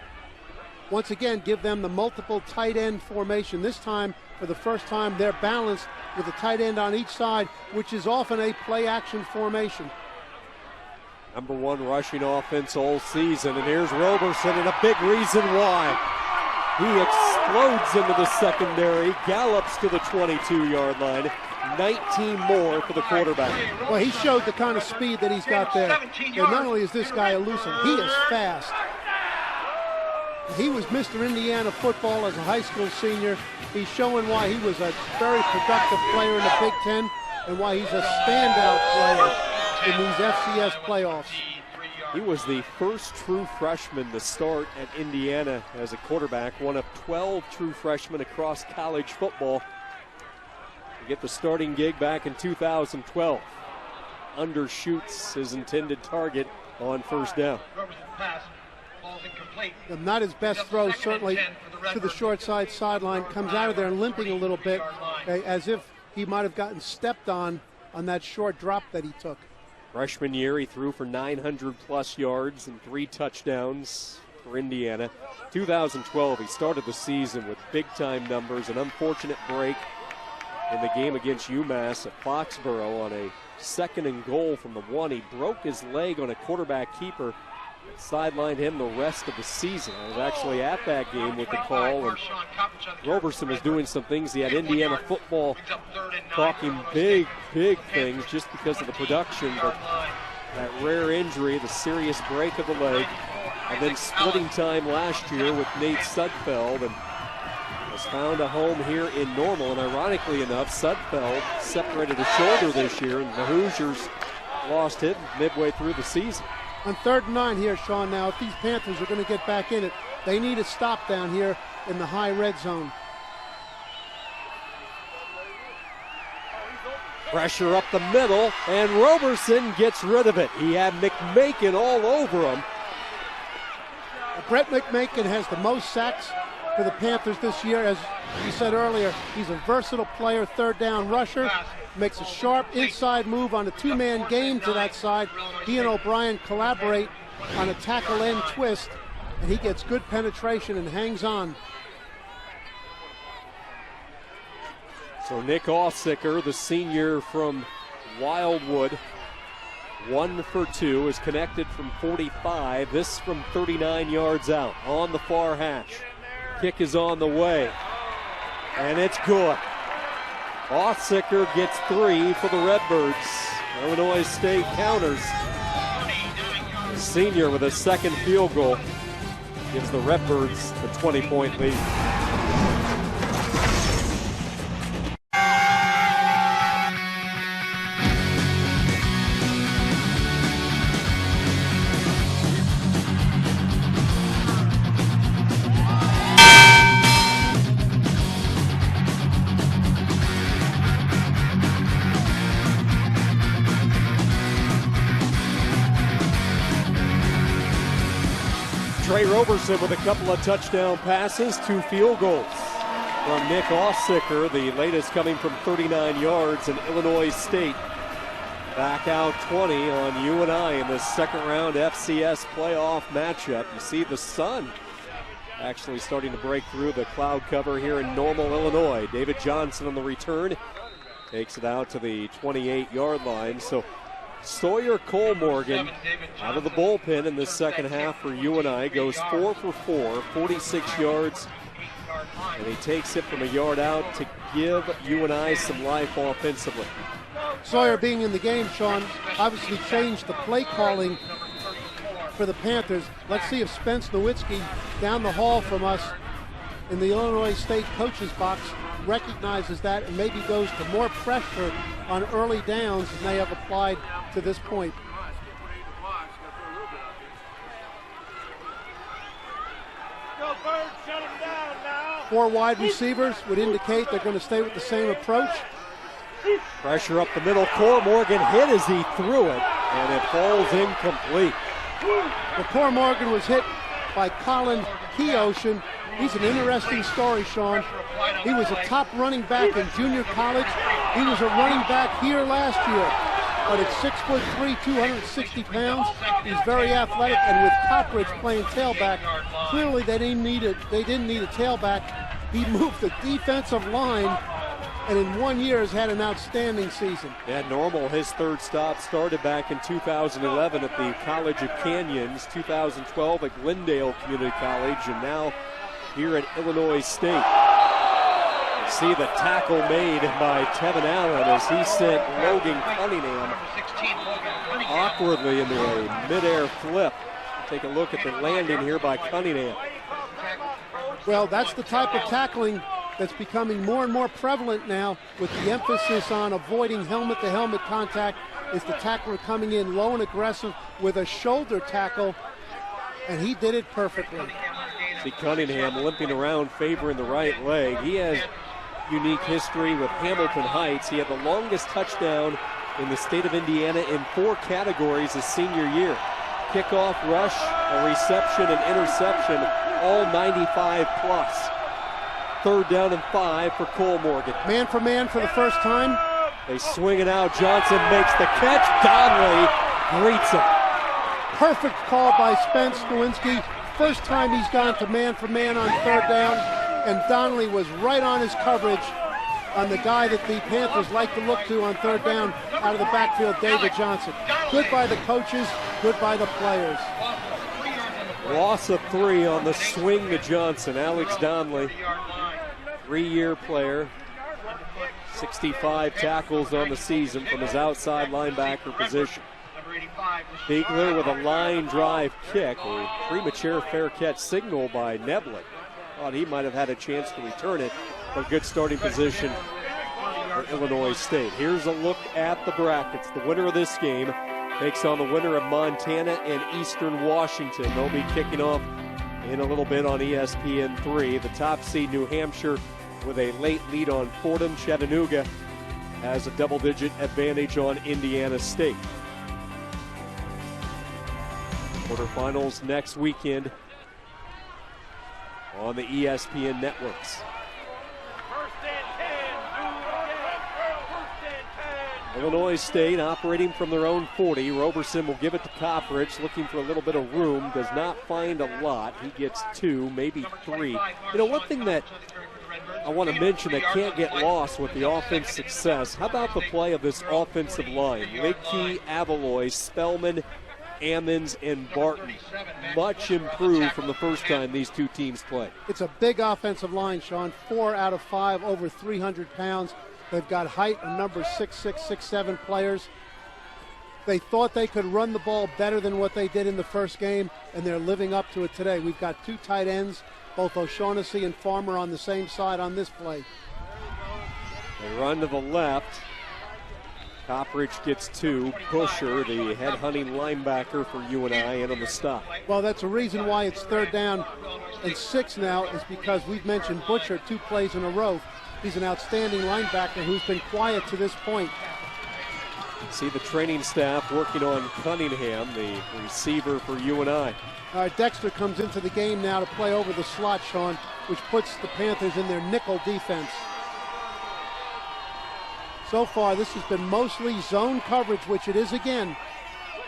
once again give them the multiple tight end formation. This time, for the first time, they're balanced with a tight end on each side, which is often a play-action formation. Number 1 rushing offense all season, and here's Roberson, and a big reason why. He explodes into the secondary, gallops to the 22-yard line. 19 more for the quarterback. Well, he showed the kind of speed that he's got there. And not only is this guy elusive, he is fast. He was Mr. Indiana football as a high school senior. He's showing why he was a very productive player in the Big Ten and why he's a standout player in these FCS playoffs. He was the first true freshman to start at Indiana as a quarterback, one of 12 true freshmen across college football. To get the starting gig back in 2012. Undershoots his intended target on first down. Not his best throw, certainly to the short side sideline. Comes out of there limping a little bit, as if he might have gotten stepped on that short drop that he took. Freshman year, he threw for 900-plus yards and 3 touchdowns for Indiana. 2012, he started the season with big-time numbers, an unfortunate break in the game against UMass at Foxborough on a 2nd and goal from the 1. He broke his leg on a quarterback keeper. Sidelined him the rest of the season. I was actually at that game with the call, and Roberson was doing some things. He had Indiana football talking big things just because of the production, but that rare injury, the serious break of the leg, and then splitting time last year with Nate Sudfeld, and has found a home here in Normal. And ironically enough, Sudfeld separated his shoulder this year, and the Hoosiers lost him midway through the season. On 3rd and 9 here, Sean, now, if these Panthers are going to get back in it, they need a stop down here in the high red zone. Pressure up the middle, and Roberson gets rid of it. He had McMakin all over him. Brett McMakin has the most sacks for the Panthers this year. As you said earlier, he's a versatile player, 3rd down rusher. Makes a sharp inside move on a 2-man game to that side. He and O'Brien collaborate on a tackle end twist, and he gets good penetration and hangs on. So Nick Ausicker, the senior from Wildwood, 1 for 2, is connected from 45. This from 39 yards out on the far hash. Kick is on the way, and it's good. Ausicker gets 3 for the Redbirds. Illinois State counters. The senior with a 2nd field goal gives the Redbirds the 20-point lead. Trey Roberson with a couple of touchdown passes, 2 field goals from Nick Ausicker, the latest coming from 39 yards, and Illinois State back out 20 on UNI in this 2nd round FCS playoff matchup. You see the sun actually starting to break through the cloud cover here in Normal, Illinois. David Johnson on the return takes it out to the 28-yard line. So Sawyer Cole-Morgan out of the bullpen in the 2nd half for UNI, goes 4 for 4, 46 yards, and he takes it from a yard out to give UNI some life offensively. Sawyer being in the game, Sean, obviously changed the play calling for the Panthers. Let's see if Spence Nowitzki down the hall from us in the Illinois State coach's box recognizes that and maybe goes to more pressure on early downs than they have applied to this point. Shut him down now. 4 wide receivers would indicate they're going to stay with the same approach. Pressure up the middle. Cor Morgan hit as he threw it, and it falls incomplete. Well, Cor Morgan was hit by Colin Keoshin. He's an interesting story, Sean. He was a top running back in junior college. He was a running back here last year. But at 6'3", 260 pounds, he's very athletic, and with Coppridge playing tailback, clearly they didn't need a tailback. He moved the defensive line, and in 1 year has had an outstanding season. Yeah, Normal, his third stop started back in 2011 at the College of Canyons, 2012 at Glendale Community College, and now here at Illinois State. See the tackle made by Tevin Allen as he sent Logan Cunningham awkwardly into a midair flip. Take a look at the landing here by Cunningham. Well, that's the type of tackling that's becoming more and more prevalent now, with the emphasis on avoiding helmet-to-helmet contact. Is the tackler coming in low and aggressive with a shoulder tackle, and he did it perfectly. See Cunningham limping around, favoring the right leg. He has unique history with Hamilton Heights. He had the longest touchdown in the state of Indiana in 4 categories his senior year. Kickoff, rush, a reception, and interception, all 95 plus. 3rd down and 5 for Cole Morgan. Man for man for the first time. They swing it out. Johnson makes the catch. Donnelly greets him. Perfect call by Spence Nowinski. First time he's gone to man for man on 3rd down, and Donnelly was right on his coverage on the guy that the Panthers like to look to on 3rd down out of the backfield, David Johnson. Good by the coaches, good by the players. Loss of 3 on the swing to Johnson. Alex Donnelly, 3-year player, 65 tackles on the season from his outside linebacker position. Biegler with a line drive kick, a premature fair catch signal by Neblett. Thought he might have had a chance to return it, but good starting position for Illinois State. Here's a look at the brackets. The winner of this game takes on the winner of Montana and Eastern Washington. They'll be kicking off in a little bit on ESPN3. The top seed, New Hampshire, with a late lead on Fordham. Chattanooga has a double-digit advantage on Indiana State. Quarterfinals next weekend on the ESPN networks. Illinois State operating from their own 40. Roberson will give it to Coppridge, looking for a little bit of room. Does not find a lot. He gets 2, maybe 3. You know, one thing that I want to mention that can't get lost with the offense success, how about the play of this offensive line? Lidkey, Avaloy, Spellman, Ammons, and Barton. Much improved from the first time these two teams play. It's a big offensive line, Sean. 4 out of 5 over 300 pounds. They've got height, a number 6'6", 6'7" players. They thought they could run the ball better than what they did in the first game, and they're living up to it today. We've got 2 tight ends, both O'Shaughnessy and Farmer on the same side on this play. They run to the left. Coppridge gets 2. Busher, the head-hunting linebacker for UNI, in on the stop. Well, that's a reason why it's 3rd down and 6 now, is because we've mentioned Butcher 2 plays in a row. He's an outstanding linebacker who's been quiet to this point. See the training staff working on Cunningham, the receiver for UNI. Dexter comes into the game now to play over the slot, Sean, which puts the Panthers in their nickel defense. So far, this has been mostly zone coverage, which it is again.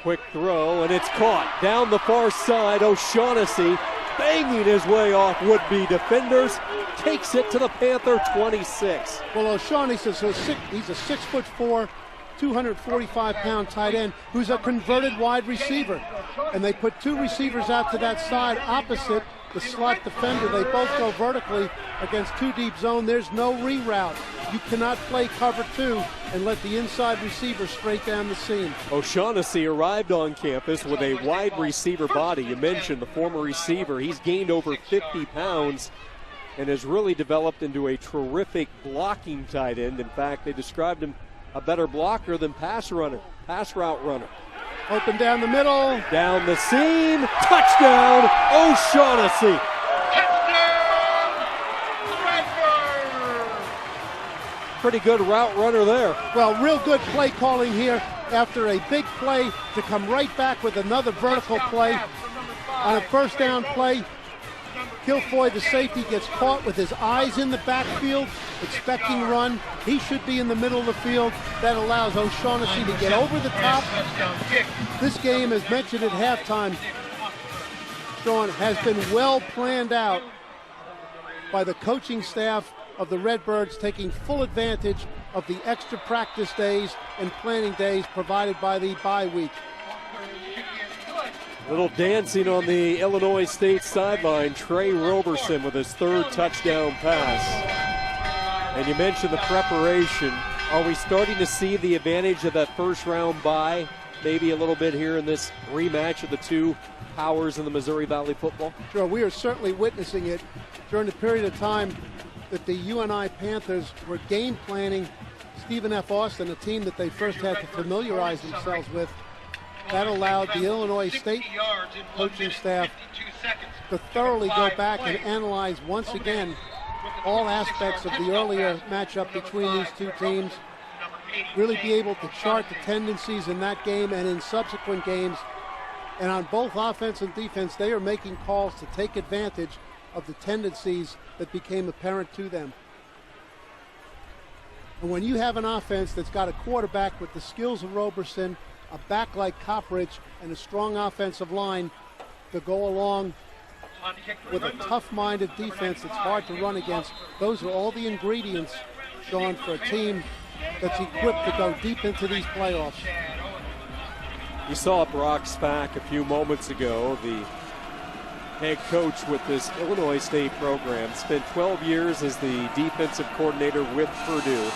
Quick throw, and it's caught. Down the far side, O'Shaughnessy banging his way off would-be defenders. Takes it to the Panther 26. Well, O'Shaughnessy, he's a 6'4", 245-pound tight end who's a converted wide receiver. And they put 2 receivers out to that side opposite the slot defender. They both go vertically against 2 deep zone. There's no reroute. You cannot play cover 2 and let the inside receiver straight down the seam. O'Shaughnessy arrived on campus with a wide receiver body. You mentioned the former receiver. He's gained over 50 pounds and has really developed into a terrific blocking tight end. In fact, they described him a better blocker than pass route runner. Open down the middle. Down the seam. Touchdown, O'Shaughnessy. Pretty good route runner there. Well, real good play calling here after a big play to come right back with another vertical play. On a first down play, Kilfoy, the safety, gets caught with his eyes in the backfield, expecting run. He should be in the middle of the field. That allows O'Shaughnessy to get over the top. This game, as mentioned at halftime, Sean, has been well planned out by the coaching staff of the Redbirds, taking full advantage of the extra practice days and planning days provided by the bye week. Little dancing on the Illinois State sideline. Trey Roberson with his third touchdown pass. And you mentioned the preparation. Are we starting to see the advantage of that first round bye maybe a little bit here in this rematch of the two powers in the Missouri Valley football? Sure, we are certainly witnessing it during the period of time that the UNI Panthers were game planning Stephen F. Austin, a team that they first had to familiarize themselves with. That allowed the Illinois State coaching staff to thoroughly go back and analyze once again all aspects of the earlier matchup between these two teams, really be able to chart the tendencies in that game and in subsequent games. And on both offense and defense, they are making calls to take advantage of the tendencies that became apparent to them. And when you have an offense that's got a quarterback with the skills of Roberson, a back like Coppridge, and a strong offensive line to go along with a tough-minded defense that's hard to run against, those are all the ingredients, Sean, for a team that's equipped to go deep into these playoffs. You saw Brock Spack a few moments ago, the head coach with this Illinois State program. Spent 12 years as the defensive coordinator with Purdue.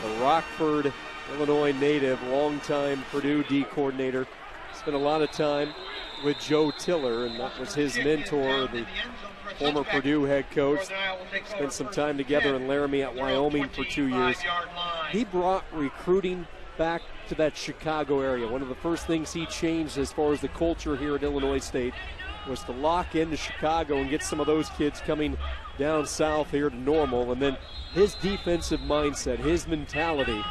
A Rockford, Illinois native, longtime Purdue D coordinator. Spent a lot of time with Joe Tiller, and that was his mentor, the former Purdue head coach. Spent some time together in Laramie at Wyoming for 2 years. He brought recruiting back to that Chicago area. One of the first things he changed as far as the culture here at Illinois State was to lock into Chicago and get some of those kids coming down south here to Normal. And then his defensive mindset, his mentality,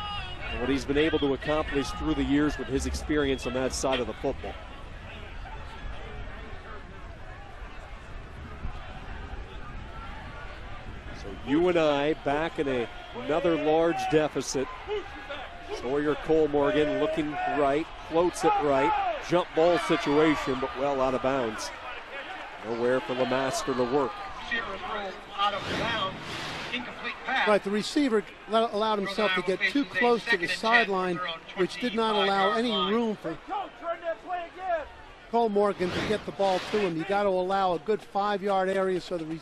and what he's been able to accomplish through the years with his experience on that side of the football. So UNI back in another large deficit. Sawyer Cole Morgan looking right, floats it right, jump ball situation, but well out of bounds. Nowhere for LeMaster to work. Right, the receiver allowed himself to get too close to the sideline, which did not allow any room for Cole Morgan to get the ball to him. You got to allow a good 5-yard area so the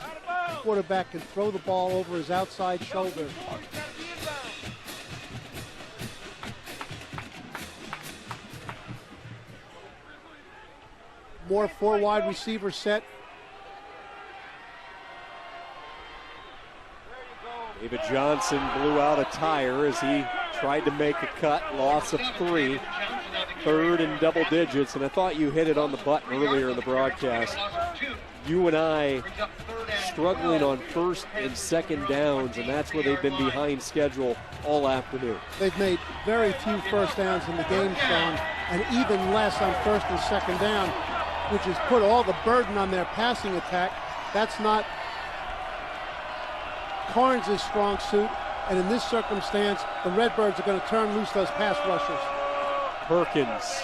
quarterback can throw the ball over his outside shoulder. More 4-wide receiver set. David Johnson blew out a tire as he tried to make a cut. Loss of 3. Third and double digits. And I thought you hit it on the button earlier in the broadcast. UNI struggling on first and second downs, and that's where they've been behind schedule all afternoon. They've made very few first downs in the game, Sean, and even less on first and second down, which has put all the burden on their passing attack. That's not Carnes' strong suit, and in this circumstance, the Redbirds are going to turn loose those pass rushers. Perkins,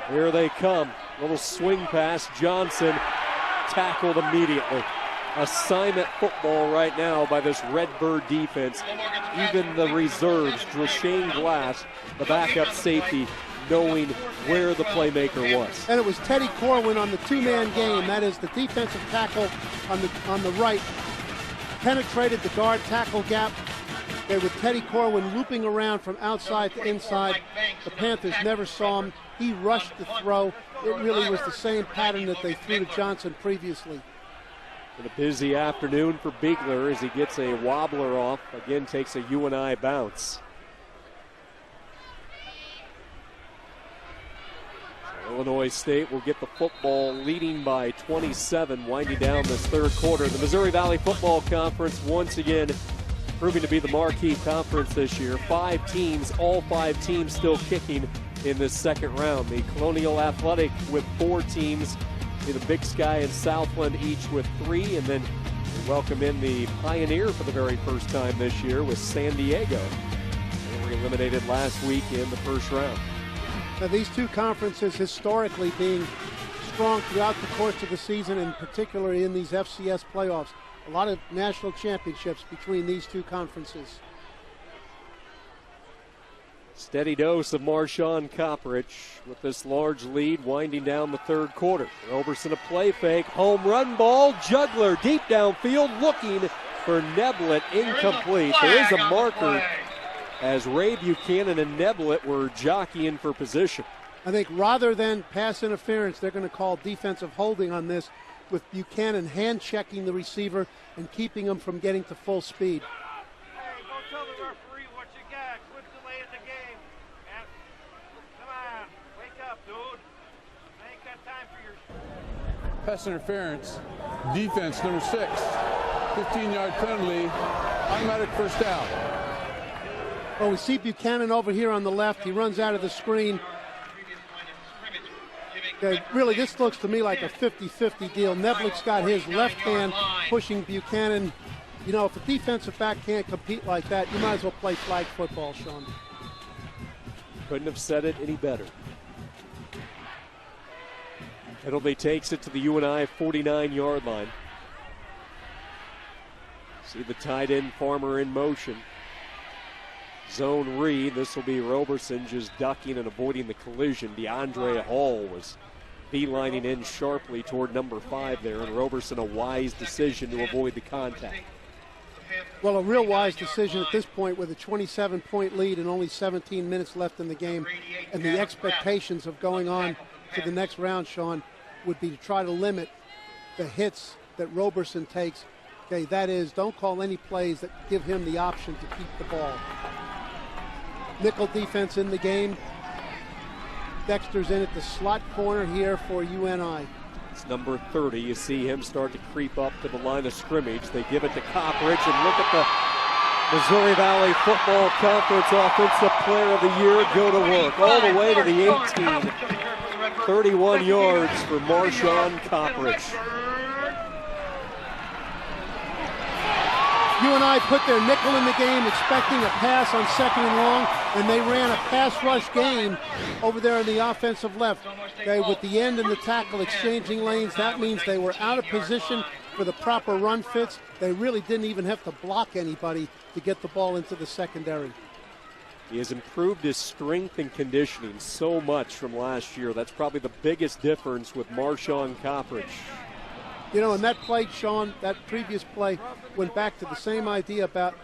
here they come. Little swing pass, Johnson tackled immediately. Assignment football right now by this Redbird defense. Even the reserves, Dreshane Glass, the backup safety, knowing where the playmaker was. And it was Teddy Corwin on the two-man game. That is the defensive tackle on the right. Penetrated the guard tackle gap. There with Teddy Corwin looping around from outside to inside. The Panthers never saw him. He rushed the throw. It really was the same pattern that they threw to Johnson previously. And a busy afternoon for Biegler as he gets a wobbler off. Again, takes a UNI bounce. So Illinois State will get the football leading by 27, winding down this third quarter. The Missouri Valley Football Conference once again proving to be the marquee conference this year. 5 teams, all 5 teams still kicking in this second round. The Colonial Athletic with 4 teams, the Big Sky and Southland each with 3, and then we welcome in the Pioneer for the very first time this year with San Diego. They were eliminated last week in the first round. Now, these two conferences historically being strong throughout the course of the season, and particularly in these FCS playoffs. A lot of national championships between these two conferences. Steady dose of Marshawn Copperidge with this large lead winding down the third quarter. Roberson a play fake, home run ball, juggler deep downfield looking for Neblett, incomplete. There is a marker as Ray Buchanan and Neblett were jockeying for position. I think rather than pass interference, they're going to call defensive holding on this, with Buchanan hand-checking the receiver and keeping him from getting to full speed. Hey, go tell the referee what you got. Quit delaying the game. Come on, wake up, dude. I ain't got time for your... Pass interference. Defense, number 6. 15-yard penalty. Automatic first down. Well, we see Buchanan over here on the left. He runs out of the screen. Okay, really, this looks to me like a 50-50 deal. Neblett's got his left hand pushing Buchanan. You know, if a defensive back can't compete like that, you might as well play flag football, Sean. Couldn't have said it any better. Penalty takes it to the UNI 49-yard line. See the tight end Farmer in motion. Zone read. This will be Roberson just ducking and avoiding the collision. DeAndre Hall was beelining in sharply toward number 5 there, and Roberson a wise decision to avoid the contact. Well, a real wise decision at this point with a 27-point lead and only 17 minutes left in the game. And the expectations of going on to the next round, Sean, would be to try to limit the hits that Roberson takes. Okay, that is, don't call any plays that give him the option to keep the ball. Nickel defense in the game. Dexter's in at the slot corner here for UNI. It's number 30. You see him start to creep up to the line of scrimmage. They give it to Copperidge, and look at the Missouri Valley Football Conference Offensive Player of the Year go to work. All the way to the 18. 31 yards for Marshawn Copperidge. UNI put their nickel in the game, expecting a pass on 2nd and long, and they ran a pass rush game over there on the offensive left. Okay, with the end and the tackle exchanging lanes, that means they were out of position for the proper run fits. They really didn't even have to block anybody to get the ball into the secondary. He has improved his strength and conditioning so much from last year. That's probably the biggest difference with Marshawn Copperidge. You know, and that play, Sean, that previous play went back to the same idea about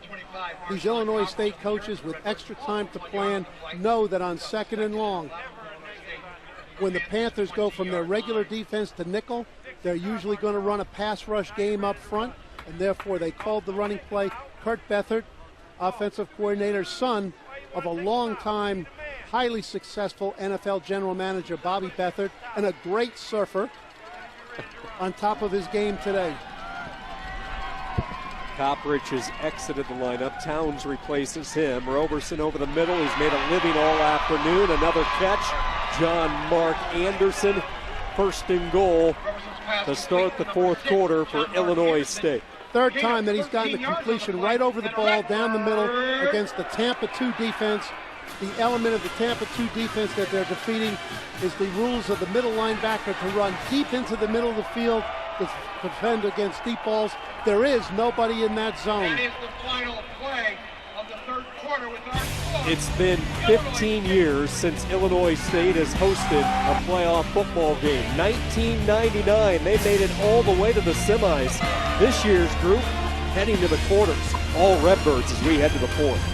these Illinois State coaches with extra time to plan know that on 2nd and long, when the Panthers go from their regular defense to nickel, they're usually going to run a pass rush game up front, and therefore they called the running play. Kurt Beathard, offensive coordinator, son of a long-time, highly successful NFL general manager, Bobby Beathard, and a great surfer, on top of his game today. Copperidge has exited the lineup. Towns replaces him. Roberson over the middle. He's made a living all afternoon. Another catch. John Mark Anderson, 1st and goal to start the 4th quarter for Illinois State. 3rd time that he's gotten the completion right over the ball down the middle against the Tampa 2 defense. The element of the Tampa 2 defense that they're defeating is the rules of the middle linebacker to run deep into the middle of the field to defend against deep balls. There is nobody in that zone. That is the final play of the 3rd quarter with our score. It's been 15 years since Illinois State has hosted a playoff football game. 1999, they made it all the way to the semis. This year's group heading to the quarters. All Redbirds as we head to the 4th.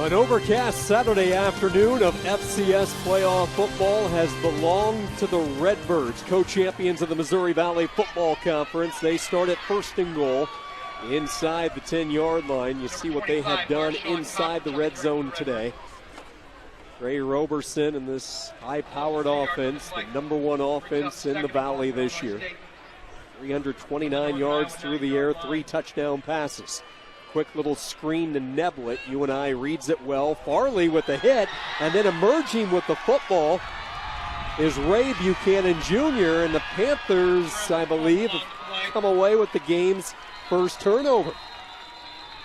An overcast Saturday afternoon of FCS playoff football has belonged to the Redbirds, co-champions of the Missouri Valley Football Conference. They start at 1st and goal inside the 10-yard line. You see what they have done inside the red zone today. Ray Roberson and this high-powered offense, the number 1 offense in the Valley this year. 329 yards through the air, 3 touchdown passes. Quick little screen to Neblett. UNI reads it well. Farley with the hit, and then emerging with the football is Ray Buchanan Jr., and the Panthers, I believe, have come away with the game's first turnover.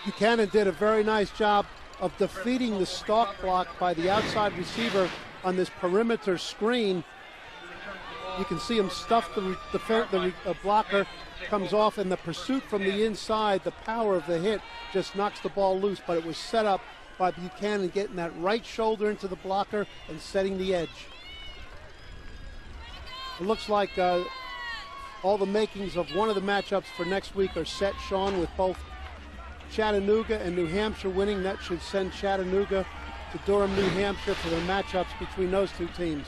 Buchanan did a very nice job of defeating the stalk block by the outside receiver on this perimeter screen. You can see him stuff the blocker, comes off, and the pursuit from the inside, the power of the hit just knocks the ball loose, but it was set up by Buchanan getting that right shoulder into the blocker and setting the edge. It looks like all the makings of one of the matchups for next week are set, Sean, with both Chattanooga and New Hampshire winning. That should send Chattanooga to Durham, New Hampshire for the matchups between those two teams.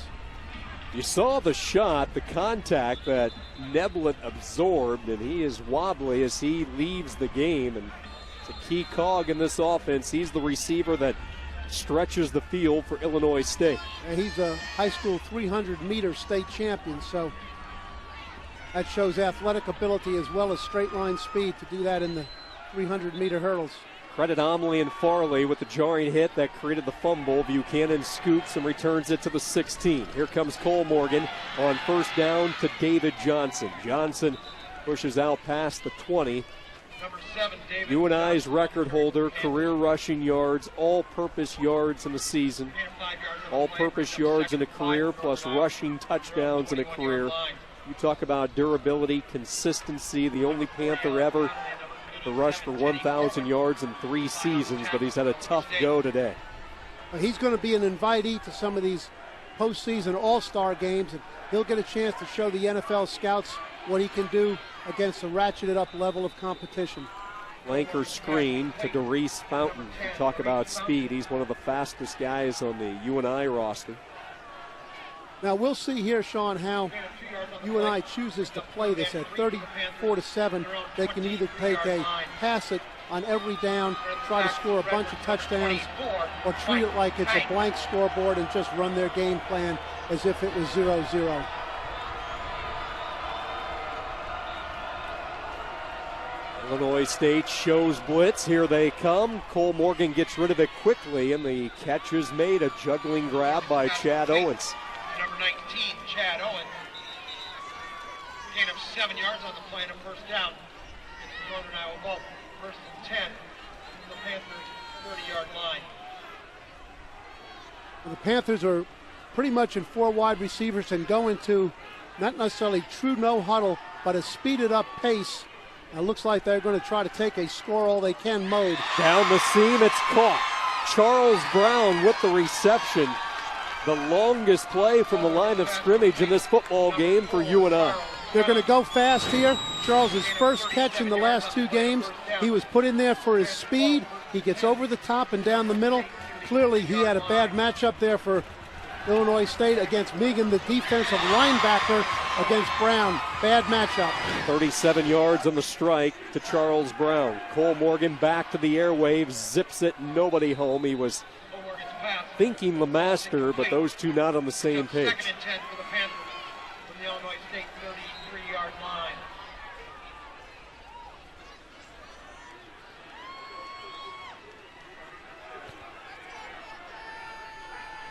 You saw the shot, the contact that Neblett absorbed, and he is wobbly as he leaves the game. And it's a key cog in this offense. He's the receiver that stretches the field for Illinois State. And he's a high school 300-meter state champion, so that shows athletic ability as well as straight line speed to do that in the 300-meter hurdles. Credit Omley and Farley with the jarring hit that created the fumble. Buchanan scoops and returns it to the 16. Here comes Cole Morgan on first down to David Johnson. Johnson pushes out past the 20. UNI's record holder, career rushing yards, all-purpose yards in the season. All-purpose yards in a career plus rushing touchdowns in a career. You talk about durability, consistency, the only Panther ever to rush for 1,000 yards in 3 seasons, but he's had a tough go today. He's going to be an invitee to some of these postseason all-star games, and he'll get a chance to show the NFL scouts what he can do against a ratcheted-up level of competition. Flanker screen to Doris Fountain. You talk about speed. He's one of the fastest guys on the UNI roster. Now we'll see here, Sean, how UNI chooses to play this. At 34-7, they can either take a pass it on every down, try to score a bunch of touchdowns, or treat it like it's a blank scoreboard and just run their game plan as if it was 0-0. Illinois State shows blitz. Here they come. Cole Morgan gets rid of it quickly, and the catch is made. A juggling grab by Chad Owens. Number 19, Chad Owens. Gain of 7 yards on the play and a first down. It's the Northern Iowa ball. First and 10 from the Panthers' 30-yard line. The Panthers are pretty much in 4 wide receivers and go into not necessarily true no huddle, but a speeded up pace. It looks like they're going to try to take a score all they can mode. Down the seam, it's caught. Charles Brown with the reception. The longest play from the line of scrimmage in this football game for UNI. They're going to go fast here. Charles' first catch in the last 2 games. He was put in there for his speed. He gets over the top and down the middle. Clearly he had a bad matchup there for Illinois State against Megan, the defensive linebacker, against Brown. Bad matchup. 37 yards on the strike to Charles Brown. Cole Morgan back to the airwaves, zips it, nobody home. He was thinking LeMaster, but those two not on the same page. Second and 10 for the Panthers from the Illinois State 33-yard line.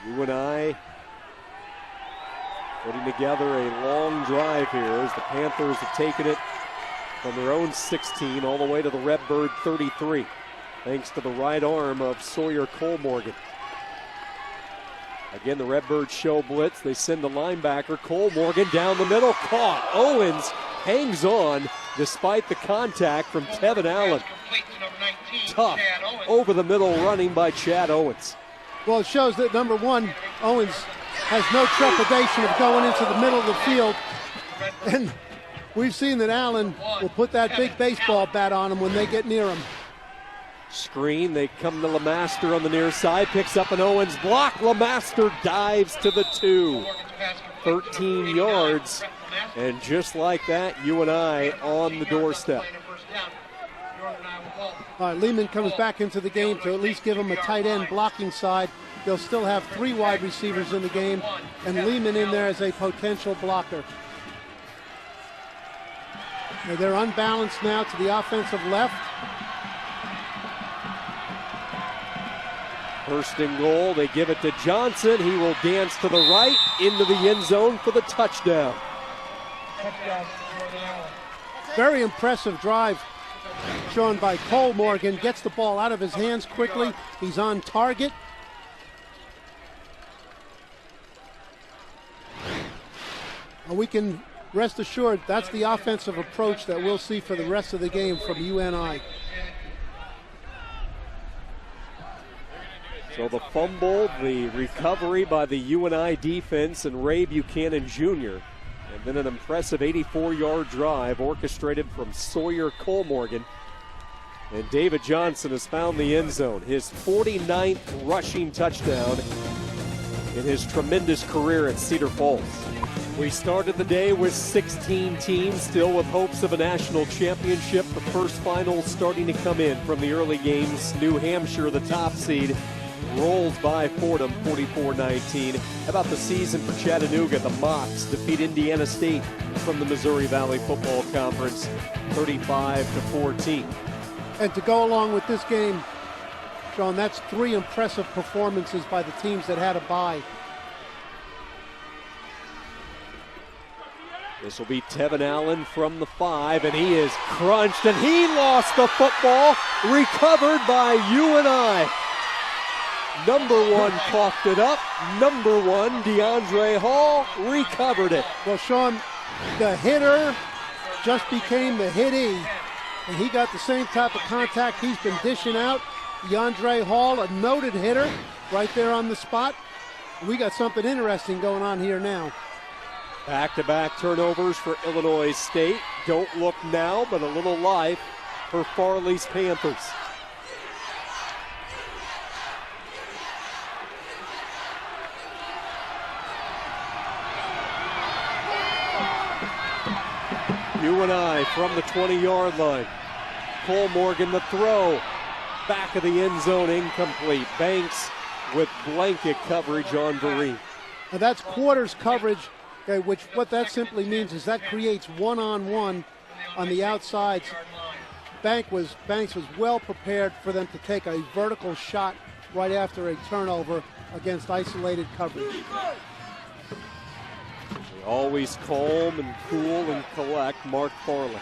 UNI putting together a long drive here as the Panthers have taken it from their own 16 all the way to the Redbird 33, thanks to the right arm of Sawyer Cole Morgan. Again, the Redbirds show blitz. They send the linebacker, Cole Morgan, down the middle, caught. Owens hangs on despite the contact from Tevin Allen. Tough, over the middle running by Chad Owens. Well, it shows that, number one, Owens has no trepidation of going into the middle of the field. And we've seen that Allen will put that big baseball bat on him when they get near him. Screen, they come to LeMaster on the near side, picks up an Owens block. LeMaster dives to the 2. 13 yards, and just like that, UNI on the doorstep. All right, Lehman comes back into the game to at least give him a tight end blocking side. They'll still have 3 wide receivers in the game, and Lehman in there as a potential blocker. They're unbalanced now to the offensive left. First and goal, they give it to Johnson. He will dance to the right into the end zone for the touchdown. Very impressive drive shown by Cole Morgan. Gets the ball out of his hands quickly. He's on target. And we can rest assured that's the offensive approach that we'll see for the rest of the game from UNI. So the fumble, the recovery by the UNI defense and Ray Buchanan Jr. And then an impressive 84-yard drive orchestrated from Sawyer Cole-Morgan. And David Johnson has found the end zone. His 49th rushing touchdown in his tremendous career at Cedar Falls. We started the day with 16 teams, still with hopes of a national championship. The first finals starting to come in from the early games. New Hampshire, the top seed, rolls by Fordham 44-19. How about the season for Chattanooga? The Mocs defeat Indiana State from the Missouri Valley Football Conference 35-14. And to go along with this game, John, that's 3 impressive performances by the teams that had a bye. This will be Tevin Allen from the 5, and he is crunched, and he lost the football, recovered by UNI. Number 1 coughed it up. Number 1, DeAndre Hall, recovered it. Well, Sean, the hitter just became the hittee, and he got the same type of contact he's been dishing out. DeAndre Hall, a noted hitter, right there on the spot. We got something interesting going on here now. Back-to-back turnovers for Illinois State. Don't look now, but a little life for Farley's Panthers. UNI from the 20-yard line. Cole Morgan the throw. Back of the end zone, incomplete. Banks with blanket coverage on Vereen. Now that's quarters coverage. Okay, which what that simply means is that creates one-on-one on the outsides. Banks was well prepared for them to take a vertical shot right after a turnover against isolated coverage. They always calm and cool and collect Mark Farley.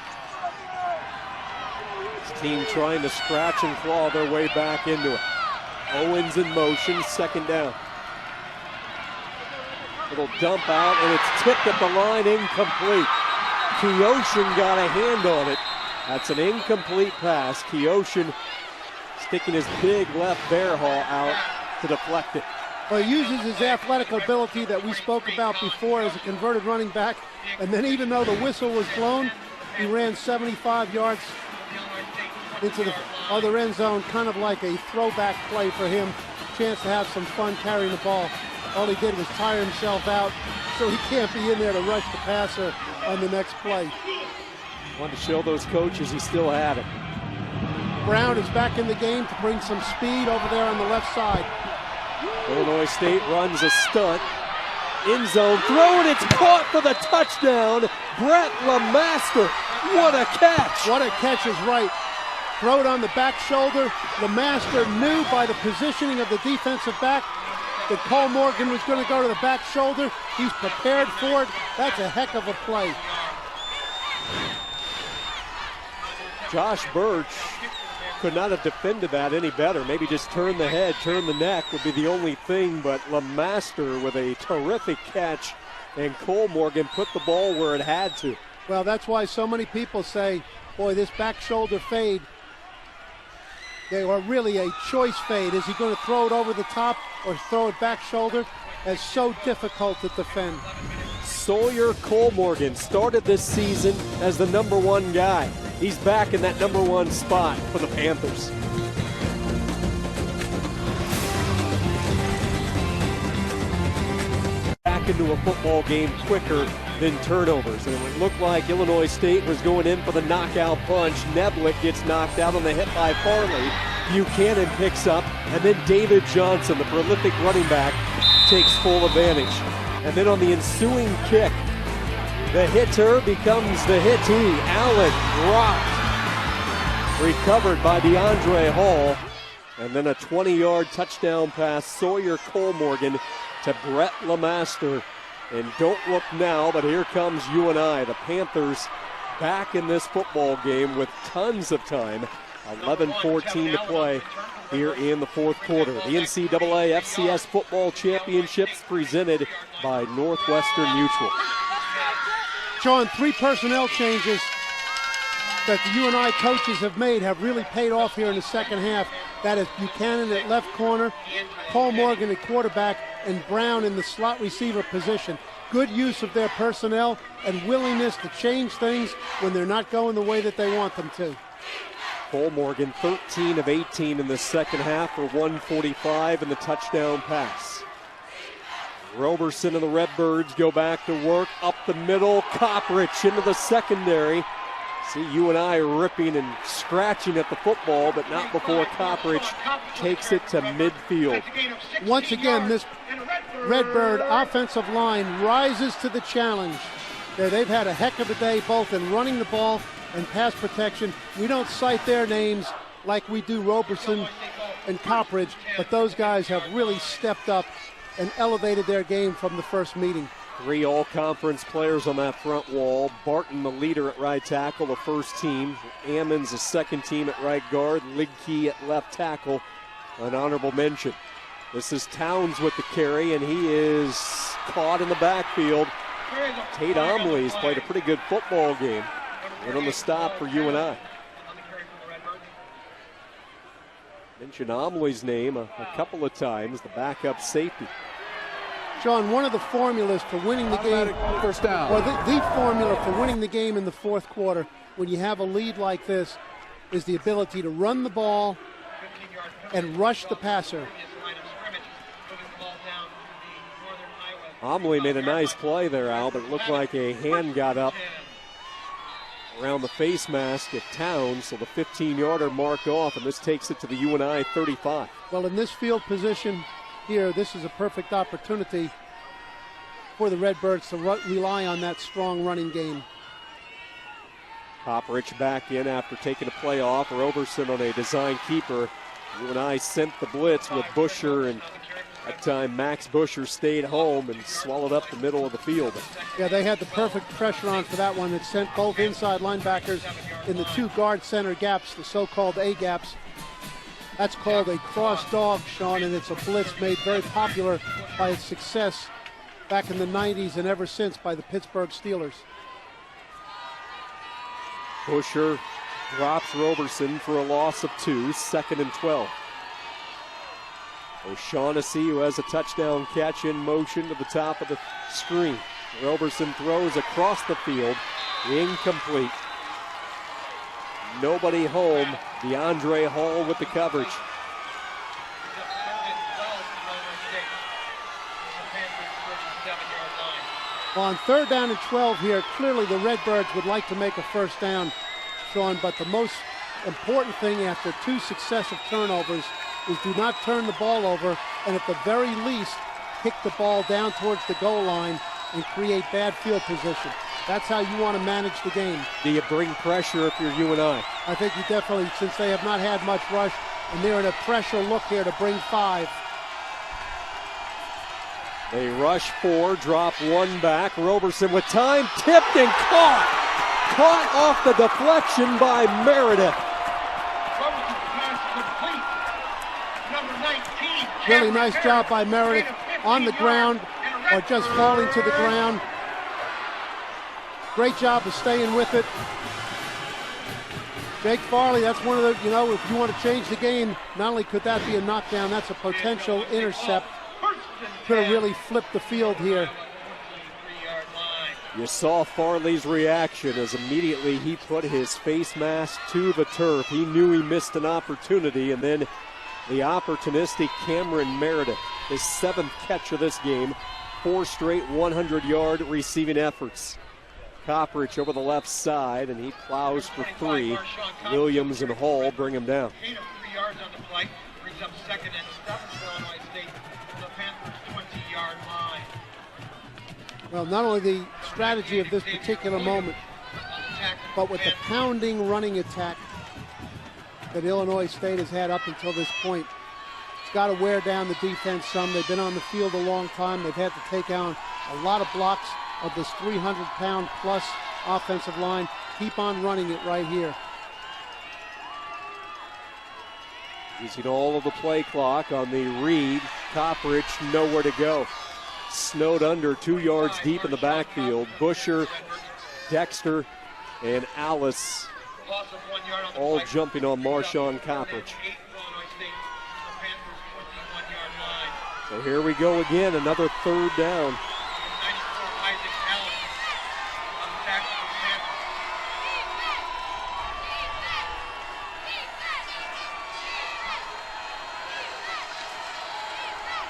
His team trying to scratch and claw their way back into it. Owens in motion, second down. Little dump out, and it's tipped at the line, incomplete. Keoshin got a hand on it. That's an incomplete pass. Keoshin sticking his big left bear haul out to deflect it. Well, he uses his athletic ability that we spoke about before as a converted running back, and then even though the whistle was blown, he ran 75 yards into the other end zone, kind of like a throwback play for him. Chance to have some fun carrying the ball. All he did was tire himself out, so he can't be in there to rush the passer on the next play. Wanted to show those coaches he still had it. Brown is back in the game to bring some speed over there on the left side. Illinois State runs a stunt. End zone throw, and it's caught for the touchdown. Brett LeMaster. What a catch. What a catch is right. Throw it on the back shoulder. LeMaster knew by the positioning of the defensive back that Cole Morgan was going to go to the back shoulder. He's prepared for it. That's a heck of a play. Josh Birch could not have defended that any better. Maybe just turn the head, turn the neck would be the only thing, but LeMaster with a terrific catch, and Cole Morgan put the ball where it had to. Well, that's why so many people say, boy, this back shoulder fade, they are really a choice fade. Is he going to throw it over the top or throw it back shoulder? It's so difficult to defend. Sawyer Cole Morgan started this season as the number 1 guy. He's back in that number 1 spot for the Panthers. Back into a football game quicker than turnovers. And it looked like Illinois State was going in for the knockout punch. Neblick gets knocked out on the hit by Farley. Buchanan picks up, and then David Johnson, the prolific running back, takes full advantage. And then on the ensuing kick, The hitter becomes the hittee. Allen dropped. Recovered by DeAndre Hall. And then a 20-yard touchdown pass, Sawyer Colmorgan to Brett LeMaster. And don't look now, but here comes UNI. The Panthers back in this football game with tons of time. 11:14 to play here in the fourth quarter. The NCAA FCS Football Championships presented by Northwestern Mutual. Jon, 3 personnel changes that the UNI coaches have made have really paid off here in the second half. That is Buchanan at left corner, Paul Morgan at quarterback, and Brown in the slot receiver position. Good use of their personnel and willingness to change things when they're not going the way that they want them to. Paul Morgan, 13 of 18 in the second half for 145 and the touchdown pass. Roberson and the Redbirds go back to work up the middle. Coppridge into the secondary. See UNI ripping and scratching at the football, but not before Coppridge takes it to midfield. Once again, this Redbird offensive line rises to the challenge. They've had a heck of a day both in running the ball and pass protection. We don't cite their names like we do Roberson and Coppridge, but those guys have really stepped up and elevated their game from the first meeting. 3 all-conference players on that front wall. Barton, the leader at right tackle, the first team. Ammons, the second team at right guard. Ligkey at left tackle, an honorable mention. This is Towns with the carry, and he is caught in the backfield. Tate Omley's played a pretty good football game. And on the stop for UNI. Mention Omley's name a couple of times, the backup safety. Jon, one of the formulas for winning the game, First down. or the formula for winning the game in the fourth quarter, when you have a lead like this, is the ability to run the ball and rush the passer. Omley made a nice play there, Al, but it looked like a hand got up around the face mask at Towns, so the 15-yarder marked off, and this takes it to the UNI 35. Well, in this field position here, this is a perfect opportunity for the Redbirds to rely on that strong running game. Coppridge back in after taking a play off. Roberson on a design keeper. UNI sent the blitz with Busher, and that time Max Busher stayed home and swallowed up the middle of the field. Yeah, they had the perfect pressure on for that one. It sent both inside linebackers in the 2 guard center gaps, the so-called A gaps. That's called a cross dog, Sean, and it's a blitz made very popular by its success back in the 90s and ever since by the Pittsburgh Steelers. Busher drops Roberson for a loss of 2, 2nd and 12. O'Shaughnessy, who has a touchdown catch in motion to the top of the screen. Roberson throws across the field, incomplete. Nobody home. DeAndre Hall with the coverage. Well, on 3rd down and 12 here, clearly the Redbirds would like to make a first down, Sean, but the most important thing after 2 successive turnovers is do not turn the ball over, and at the very least, kick the ball down towards the goal line and create bad field position. That's how you want to manage the game. Do you bring pressure if you're UNI? I think you definitely, since they have not had much rush, and they're in a pressure look here to bring 5. They rush 4, drop 1 back. Roberson with time, tipped and caught. Caught off the deflection by Meredith. Really nice job by Meredith on the ground or just falling to the ground. Great job of staying with it. Jake Farley, that's one of the, if you want to change the game, not only could that be a knockdown, that's a potential intercept. Could have really flipped the field here. You saw Farley's reaction as immediately he put his face mask to the turf. He knew he missed an opportunity, and then the opportunistic Cameron Meredith, his 7th catch of this game, 4 straight 100-yard receiving efforts. Coppridge over the left side, and he plows for 3. Williams and Hall bring him down. 3 yards on the play, brings up 2nd and 7 for Illinois State from the Panthers' 20-yard line. Well, not only the strategy of this particular moment. But with the pounding running attack that Illinois State has had up until this point, it's got to wear down the defense some. They've been on the field a long time. They've had to take on a lot of blocks of this 300-pound plus offensive line. Keep on running it right here. Using all of the play clock on the read. Coppridge nowhere to go. Snowed under 2 yards deep in the backfield. Busher, Dexter, and Alice all jumping on Marshawn Coppridge. So here we go again, another third down.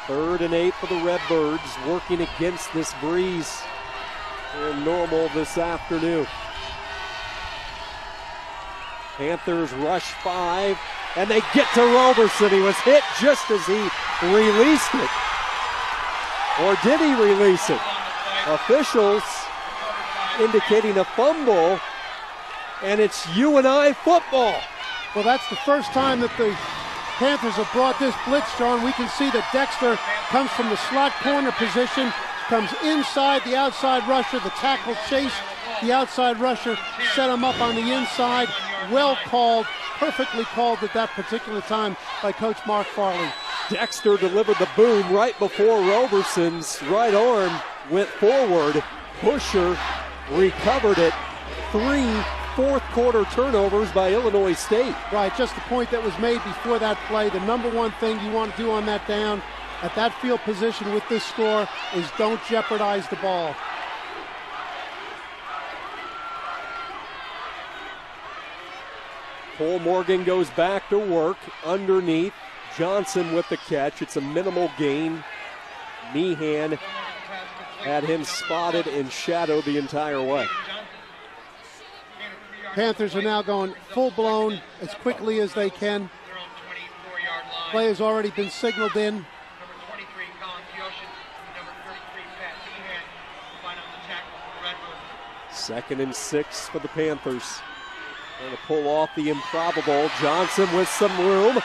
Third and 8 for the Redbirds, working against this breeze. They're normal this afternoon. Panthers rush 5, and they get to Roberson. He was hit just as he released it. Or did he release it? Officials indicating a fumble, and it's UNI football. Well, that's the first time that the Panthers have brought this blitz, John. We can see that Dexter comes from the slot corner position, comes inside the outside rusher. The tackle chased the outside rusher, set him up on the inside. Well called, perfectly called at that particular time by Coach Mark Farley. Dexter delivered the boom right before Roberson's right arm went forward. Busher recovered it. 3 fourth-quarter turnovers by Illinois State. Right, just the point that was made before that play. The number one thing you want to do on that down at that field position with this score is don't jeopardize the ball. Cole Morgan goes back to work underneath. Johnson with the catch. It's a minimal gain. Meehan had him spotted and shadowed the entire way. Panthers are now going full-blown as quickly as they can. Play has already been signaled in. Second and 6 for the Panthers. Trying to pull off the improbable. Johnson with some room.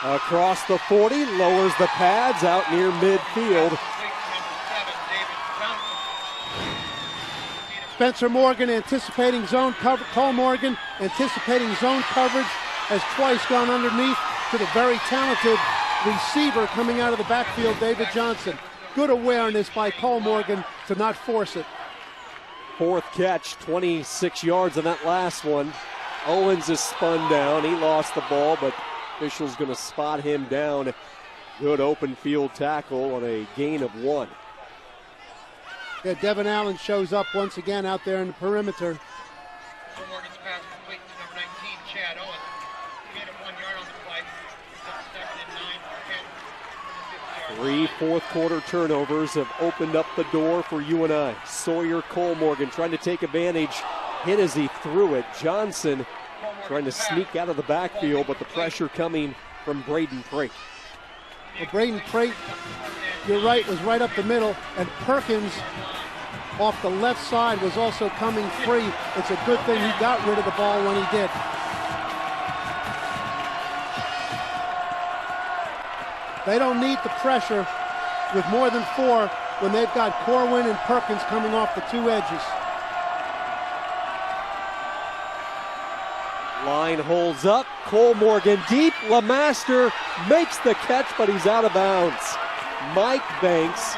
Across the 40, lowers the pads out near midfield. Spencer Morgan anticipating zone cover. Cole Morgan anticipating zone coverage, has twice gone underneath to the very talented receiver coming out of the backfield, David Johnson. Good awareness by Cole Morgan to not force it. Fourth catch, 26 yards on that last one. Owens is spun down. He lost the ball, but official's going to spot him down. Good open field tackle on a gain of 1. Yeah, Devin Allen shows up once again out there in the perimeter. Morgan's pass complete to number 19, Chad Owens. He made him 1 yard on the play. Second and 9 for 10. 3 fourth-quarter turnovers have opened up the door for UNI. Sawyer, Cole Morgan trying to take advantage. Hit as he threw it. Johnson trying to sneak out of the backfield, but the pressure coming from Braden Prate. Well, Braden Prate, you're right, was right up the middle, and Perkins off the left side was also coming free. It's a good thing he got rid of the ball when he did. They don't need the pressure with more than 4 when they've got Corwin and Perkins coming off the 2 edges. Line holds up. Cole Morgan deep. LeMaster makes the catch, but he's out of bounds. Mike Banks,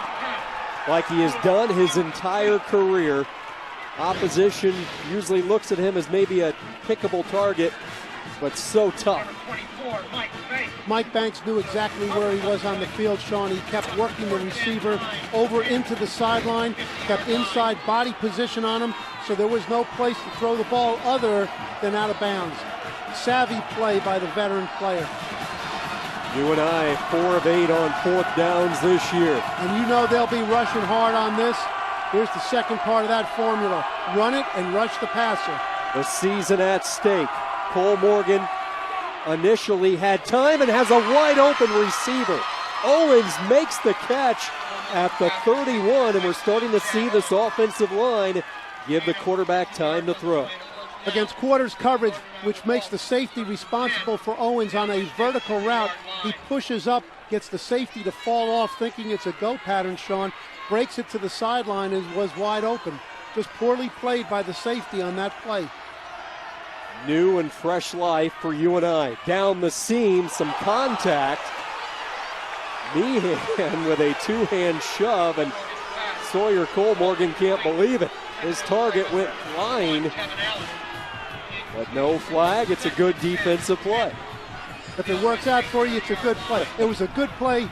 like he has done his entire career. Opposition usually looks at him as maybe a pickable target, but so tough. Mike Banks knew exactly where he was on the field, Sean. He kept working the receiver over into the sideline, kept inside body position on him, so there was no place to throw the ball other than out of bounds. Savvy play by the veteran player. UNI 4 of 8 on 4th downs this year. And you know they'll be rushing hard on this. Here's the second part of that formula. Run it and rush the passer. The season at stake. Cole Morgan initially had time and has a wide open receiver. Owens makes the catch at the 31, and we're starting to see this offensive line give the quarterback time to throw. Against quarters coverage, which makes the safety responsible for Owens on a vertical route, he pushes up, gets the safety to fall off, thinking it's a go pattern, Sean, breaks it to the sideline and was wide open. Just poorly played by the safety on that play. New and fresh life for UNI. Down the seam, some contact. Meehan with a two-hand shove, and Sawyer Cole-Morgan can't believe it. His target went flying, but no flag. It's a good defensive play. If it works out for you, it's a good play. It was a good play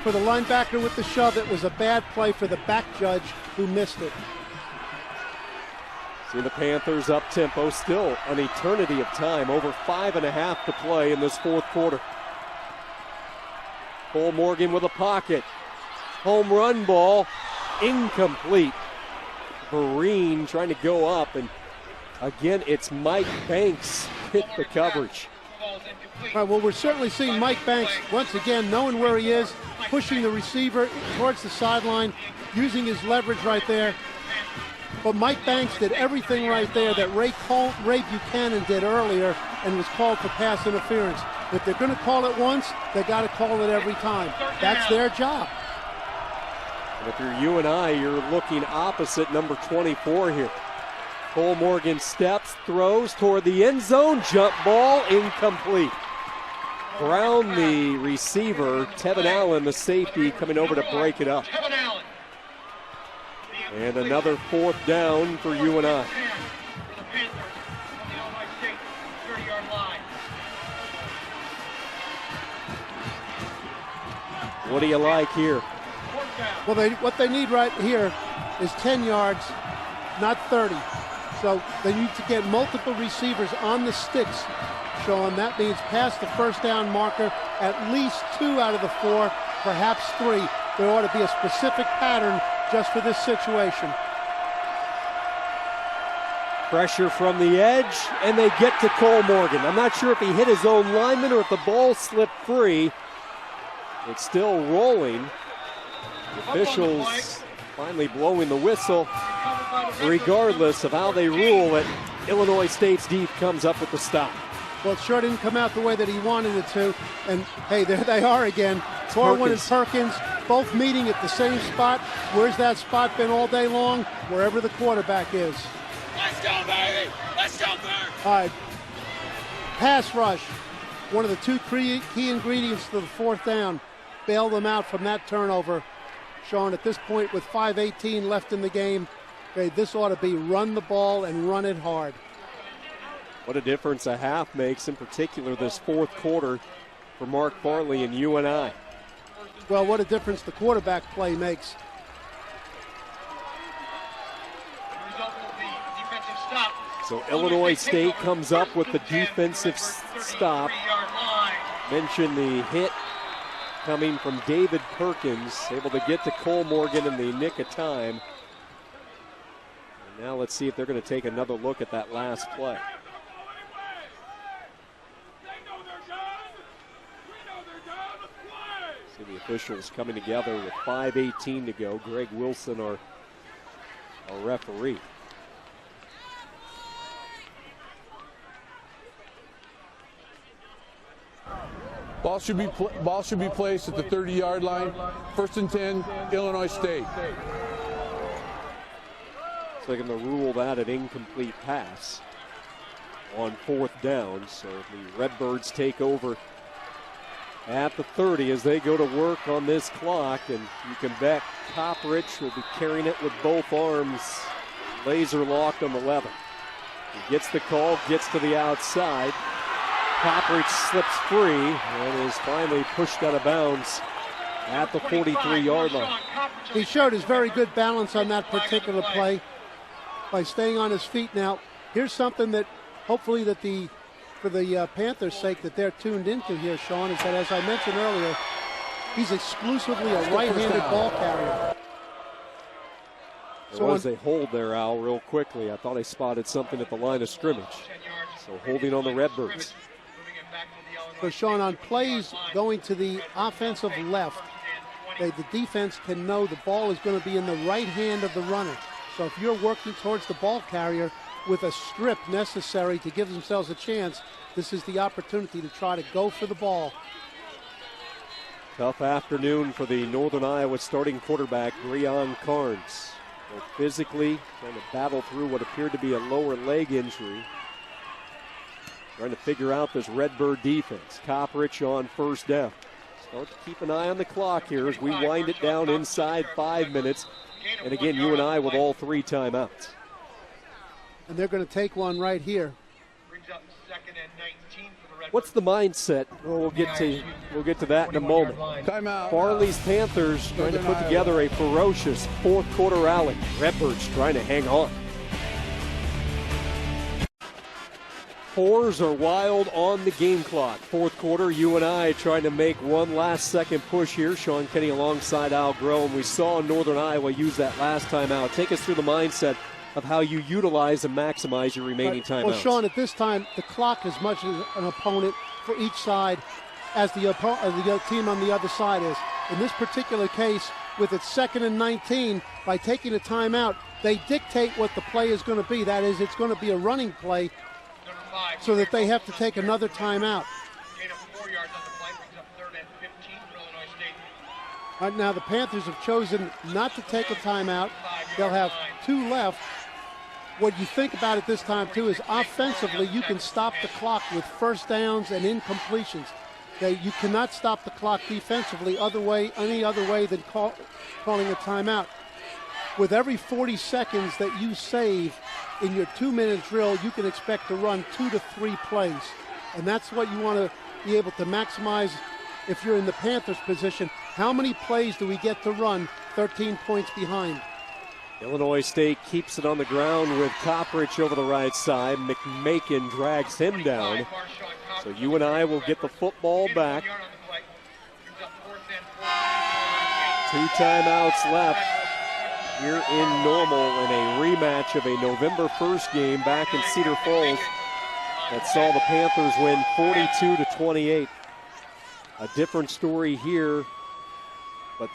for the linebacker with the shove. It was a bad play for the back judge who missed it. See the Panthers up tempo, still an eternity of time, over 5.5 to play in this fourth quarter. Cole-Morgan with a pocket. Home run ball, incomplete. Vereen trying to go up, and again, it's Mike Banks hit the coverage. All right, well, we're certainly seeing Mike Banks, once again, knowing where he is, pushing the receiver towards the sideline, using his leverage right there. But Mike Banks did everything right there that Ray Buchanan did earlier and was called for pass interference. If they're going to call it once, they got to call it every time. That's their job. And if you're UNI, you're looking opposite number 24 here. Cole-Morgan steps, throws toward the end zone, jump ball, incomplete. Brown, the receiver, Tevin Allen, the safety, coming over to break it up. And another fourth down for UNI. What do you like here? Well, what they need right here is 10 yards, not 30. So they need to get multiple receivers on the sticks, Sean. That means past the first down marker, at least 2 out of the 4, perhaps 3. There ought to be a specific pattern just for this situation. Pressure from the edge, and they get to Cole-Morgan. I'm not sure if he hit his own lineman or if the ball slipped free. It's still rolling. The officials finally blowing the whistle. Regardless of how they rule it, Illinois State's deep comes up with the stop. Well, it sure didn't come out the way that he wanted it to. And, hey, there they are again. Corwin and Perkins both meeting at the same spot. Where's that spot been all day long? Wherever the quarterback is. Let's go, baby! Let's go, Bird! All right. Pass rush. One of the 2 key ingredients to the fourth down. Bail them out from that turnover. Sean, at this point with 5:18 left in the game, okay, this ought to be run the ball and run it hard. What a difference a half makes, in particular this fourth quarter for Mark Farley and UNI. Well, what a difference the quarterback play makes. So Illinois State comes up with the defensive stop. Mention the hit coming from David Perkins, able to get to Cole-Morgan in the nick of time. And now let's see if they're going to take another look at that last play. See the officials coming together with 5:18 to go. Greg Wilson, our referee. Ball should be placed at the 30-yard line. 1st and 10, Illinois State. So they're going to rule that an incomplete pass on 4th down. So the Redbirds take over at the 30 as they go to work on this clock. And you can bet Coprich will be carrying it with both arms laser locked on the leather. He gets the call, gets to the outside. Coprich slips free and is finally pushed out of bounds at the 43-yard line. He showed his very good balance on that particular play by staying on his feet. Now, here's something that hopefully that for the Panthers' sake that they're tuned into here, Sean, is that, as I mentioned earlier, he's exclusively a right-handed ball carrier. There was a hold there, Al, real quickly. I thought I spotted something at the line of scrimmage. So holding on the Redbirds. So, Sean, on plays going to the offensive left, the defense can know the ball is going to be in the right hand of the runner. So if you're working towards the ball carrier with a strip necessary to give themselves a chance, this is the opportunity to try to go for the ball. Tough afternoon for the Northern Iowa starting quarterback, Breon Carnes. Physically trying to battle through what appeared to be a lower leg injury. Trying to figure out this Redbird defense. Koprich on first down. Start to keep an eye on the clock here as we wind it down inside 5 minutes. And again, UNI with all 3 timeouts. And they're going to take one right here. What's the mindset? Well, we'll get to that in a moment. Timeout. Farley's Panthers trying to put together a ferocious fourth quarter rally. Redbirds trying to hang on. Fours are wild on the game clock. Fourth quarter, UNI trying to make one last second push here. Sean Kenny alongside Al Groh. We saw Northern Iowa use that last timeout. Take us through the mindset of how you utilize and maximize your remaining timeouts. Well, Sean, at this time, the clock is much as an opponent for each side as the team on the other side is. In this particular case, with its 2nd and 19, by taking a timeout, they dictate what the play is going to be. That is, it's going to be a running play so that they have to take another timeout. Right now, the Panthers have chosen not to take a timeout. They'll have 2 left. What you think about at this time, too, is offensively, you can stop the clock with first downs and incompletions. You cannot stop the clock defensively any other way than calling a timeout. With every 40 seconds that you save in your 2-minute drill, you can expect to run 2 to 3 plays. And that's what you want to be able to maximize if you're in the Panthers' position. How many plays do we get to run 13 points behind? Illinois State keeps it on the ground with Koprich over the right side. McMakin drags him down. So UNI will get the football back. 2 timeouts left here in Normal in a rematch of a November 1st game back in Cedar Falls that saw the Panthers win 42-28. A different story here, but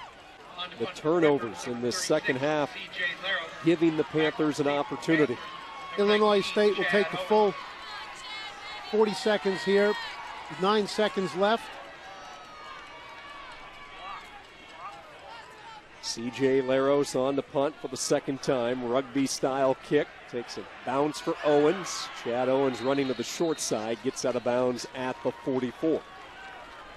the turnovers in this second half giving the Panthers an opportunity. Illinois State will take the full 40 seconds here. 9 seconds left. C.J. Laros on the punt for the second time. Rugby-style kick. Takes a bounce for Owens. Chad Owens running to the short side. Gets out of bounds at the 44.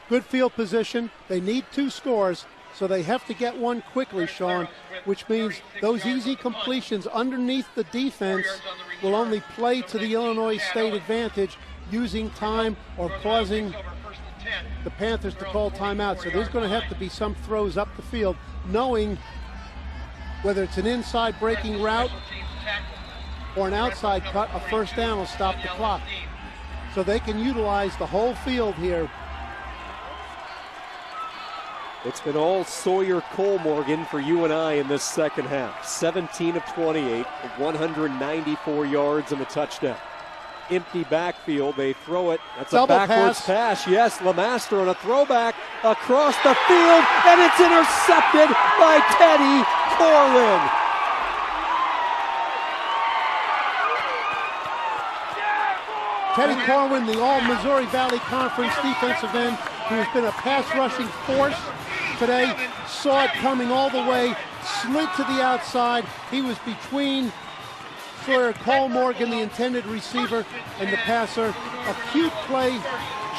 Good field position. They need 2 scores, so they have to get one quickly, Sean, which means those easy completions underneath the defense will only play to the Illinois State advantage, using time or causing the Panthers to call timeout. So there's going to have to be some throws up the field, knowing whether it's an inside breaking route or an outside cut, a first down will stop the clock. So they can utilize the whole field here. It's been all Sawyer Cole-Morgan for UNI in this second half. 17 of 28, 194 yards and a touchdown. Empty backfield, they throw it. That's double a backwards pass. Yes, Lemaster on a throwback across the field, and it's intercepted by Teddy Corwin. Teddy Corwin, the All-Missouri Valley Conference defensive end, who has been a pass-rushing force today, saw it coming all the way, slid to the outside. He was between Sawyer Cole-Morgan, the intended receiver, and the passer. A cute play,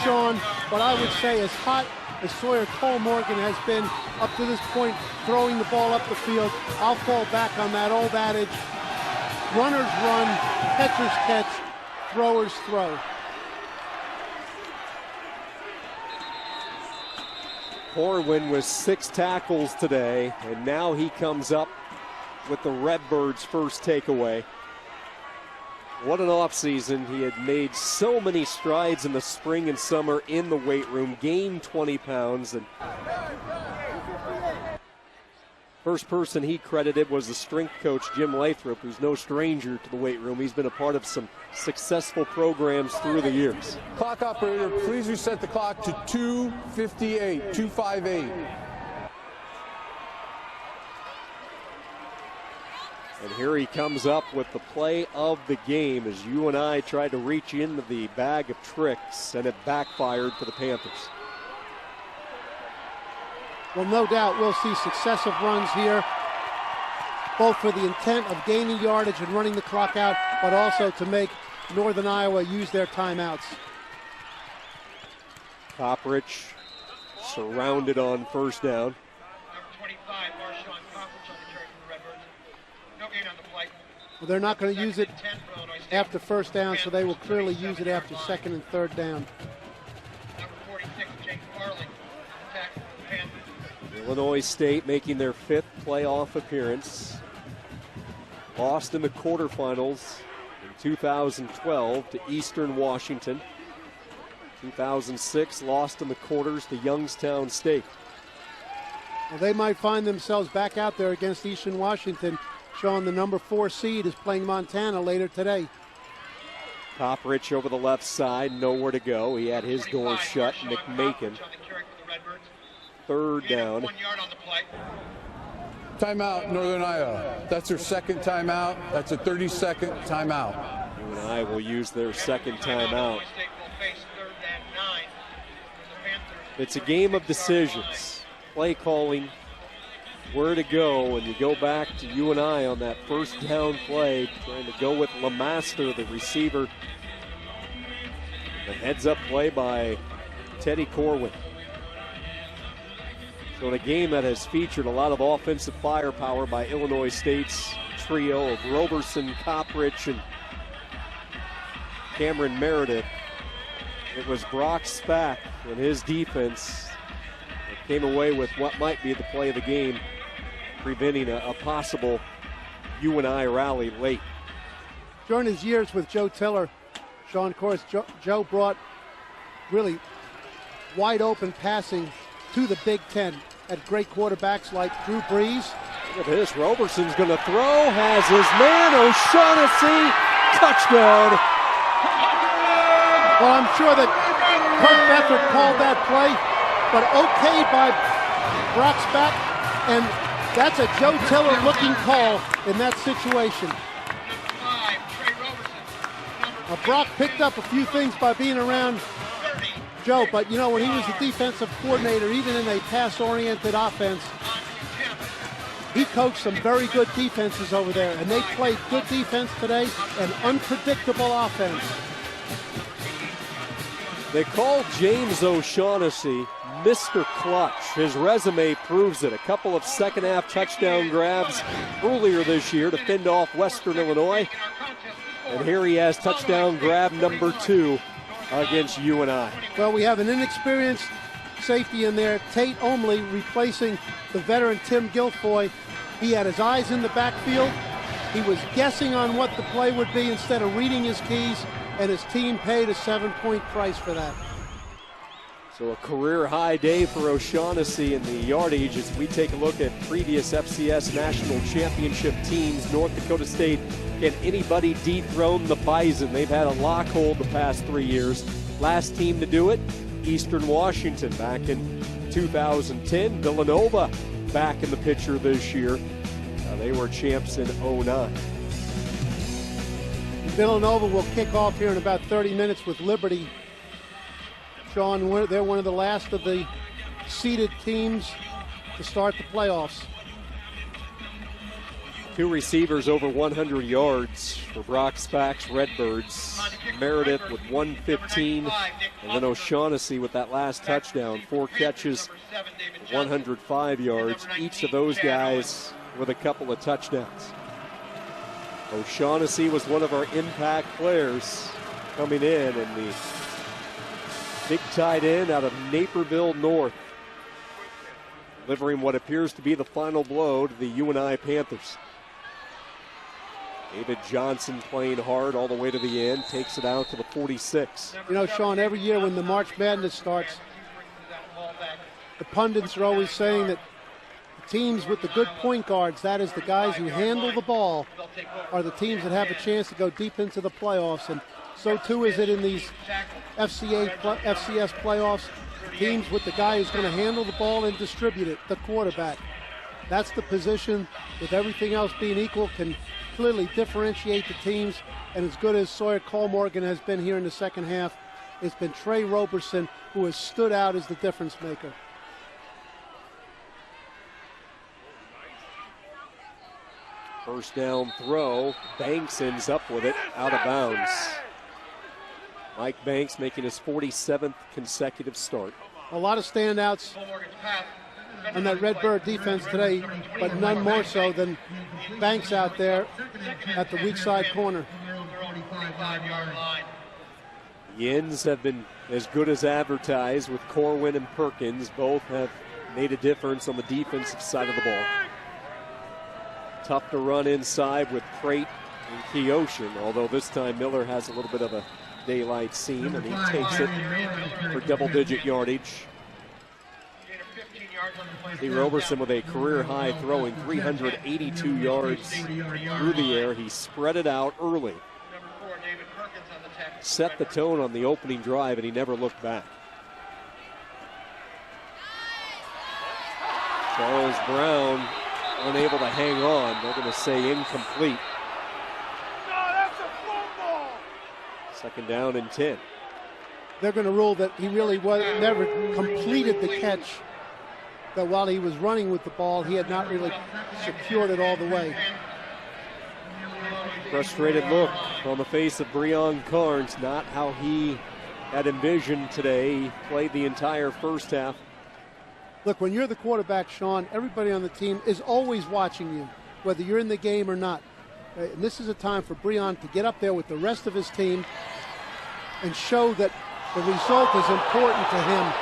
Sean, but I would say as hot as Sawyer Cole-Morgan has been up to this point, throwing the ball up the field, I'll fall back on that old adage, runners run, catchers catch, throwers throw. Corwin with 6 tackles today, and now he comes up with the Redbirds' first takeaway. What an offseason. He had made so many strides in the spring and summer in the weight room, gained 20 pounds. And First person he credited was the strength coach, Jim Lathrop, who's no stranger to the weight room. He's been a part of some successful programs through the years. Clock operator, please reset the clock to 2:58, 2:58. And here he comes up with the play of the game as UNI tried to reach into the bag of tricks, and it backfired for the Panthers. Well, no doubt we'll see successive runs here, both for the intent of gaining yardage and running the clock out, but also to make Northern Iowa use their timeouts. Koprich surrounded on first down. Number 25, Marshawn Coppers on the carry for the Redbirds. No gain on the play. Well, they're not going to use it 10 for Illinois State. after first down, so they will clearly use it after second and third down. Number 46, Jake Farley, attack for the Panthers. Illinois State making their 5th playoff appearance. Lost in the quarterfinals in 2012 to Eastern Washington. 2006 lost in the quarters to Youngstown State. Well, they might find themselves back out there against Eastern Washington, showing the number 4 seed is playing Montana later today. Koprich over the left side, nowhere to go. He had his door shut. Nick Macon. Third down. 1 yard on the play. Timeout, Northern Iowa. That's their second timeout. That's a 30-second timeout. UNI will use their second timeout. It's a game of decisions. Play calling, where to go, and you go back to UNI on that first down play, trying to go with LeMaster, the receiver. The heads-up play by Teddy Corwin. So in a game that has featured a lot of offensive firepower by Illinois State's trio of Roberson, Koprich, and Cameron Meredith, it was Brock Spack and his defense that came away with what might be the play of the game, preventing a possible UNI rally late. During his years with Joe Tiller, Sean, of course, Joe brought really wide open passing to the Big Ten. Had great quarterbacks like Drew Brees. Look at this. Roberson's going to throw. Has his man. O'Shaughnessy. Touchdown. Well, I'm sure that Kurt Beathard called that play, but okayed by Brock Spack, and that's a Joe Tiller looking call in that situation. Brock picked up a few things by being around Joe, but you know, when he was the defensive coordinator, even in a pass-oriented offense, he coached some very good defenses over there, and they played good defense today and unpredictable offense. They call James O'Shaughnessy Mr. Clutch. His resume proves it. A couple of second-half touchdown grabs earlier this year to fend off Western Illinois. And here he has touchdown grab number 2 against UNI. Well, we have an inexperienced safety in there, Thate Omley, replacing the veteran Tim Guilfoy. He had his eyes in the backfield. He was guessing on what the play would be instead of reading his keys, and his team paid a 7-point price for that. So a career-high day for O'Shaughnessy in the yardage as we take a look at previous FCS national championship teams. North Dakota State, can anybody dethrone the Bison? They've had a lockhold the past 3 years. Last team to do it, Eastern Washington back in 2010. Villanova back in the picture this year. They were champs in 09. Villanova will kick off here in about 30 minutes with Liberty. Sean, they're one of the last of the seeded teams to start the playoffs. 2 receivers over 100 yards for Brock Spack's Redbirds. Meredith with 115, and then O'Shaughnessy with that last touchdown. 4 catches, 105 yards. Each of those guys with a couple of touchdowns. O'Shaughnessy was one of our impact players coming in, and the big tight end out of Naperville North, delivering what appears to be the final blow to the UNI Panthers. David Johnson playing hard all the way to the end, takes it out to the 46. You know, Sean, every year when the March Madness starts, the pundits are always saying that the teams with the good point guards, that is the guys who handle the ball, are the teams that have a chance to go deep into the playoffs. And so too is it in these FCS playoffs. Teams with the guy who's going to handle the ball and distribute it, the quarterback. That's the position, with everything else being equal, can clearly differentiate the teams. And as good as Sawyer Cole-Morgan has been here in the second half, it's been Trey Roberson who has stood out as the difference maker. First down throw. Banks ends up with it out of bounds. Mike Banks making his 47th consecutive start. A lot of standouts on that Redbird defense today, but none more so than Banks out there at the weak side corner. The ends have been as good as advertised with Corwin and Perkins. Both have made a difference on the defensive side of the ball. Tough to run inside with Crate and Keoshin, although this time Miller has a little bit of a daylight seam, and he takes it for double-digit yardage. Lee Roberson with a career-high throwing 382 yards through the air. He spread it out early. Set the tone on the opening drive, and he never looked back. Charles Brown unable to hang on. They're going to say incomplete. Second down and 10. They're going to rule that he really never completed the catch, that while he was running with the ball, he had not really secured it all the way. Frustrated look on the face of Breon Carnes, not how he had envisioned today. He played the entire first half. Look, when you're the quarterback, Sean, everybody on the team is always watching you, whether you're in the game or not. And this is a time for Breon to get up there with the rest of his team and show that the result is important to him.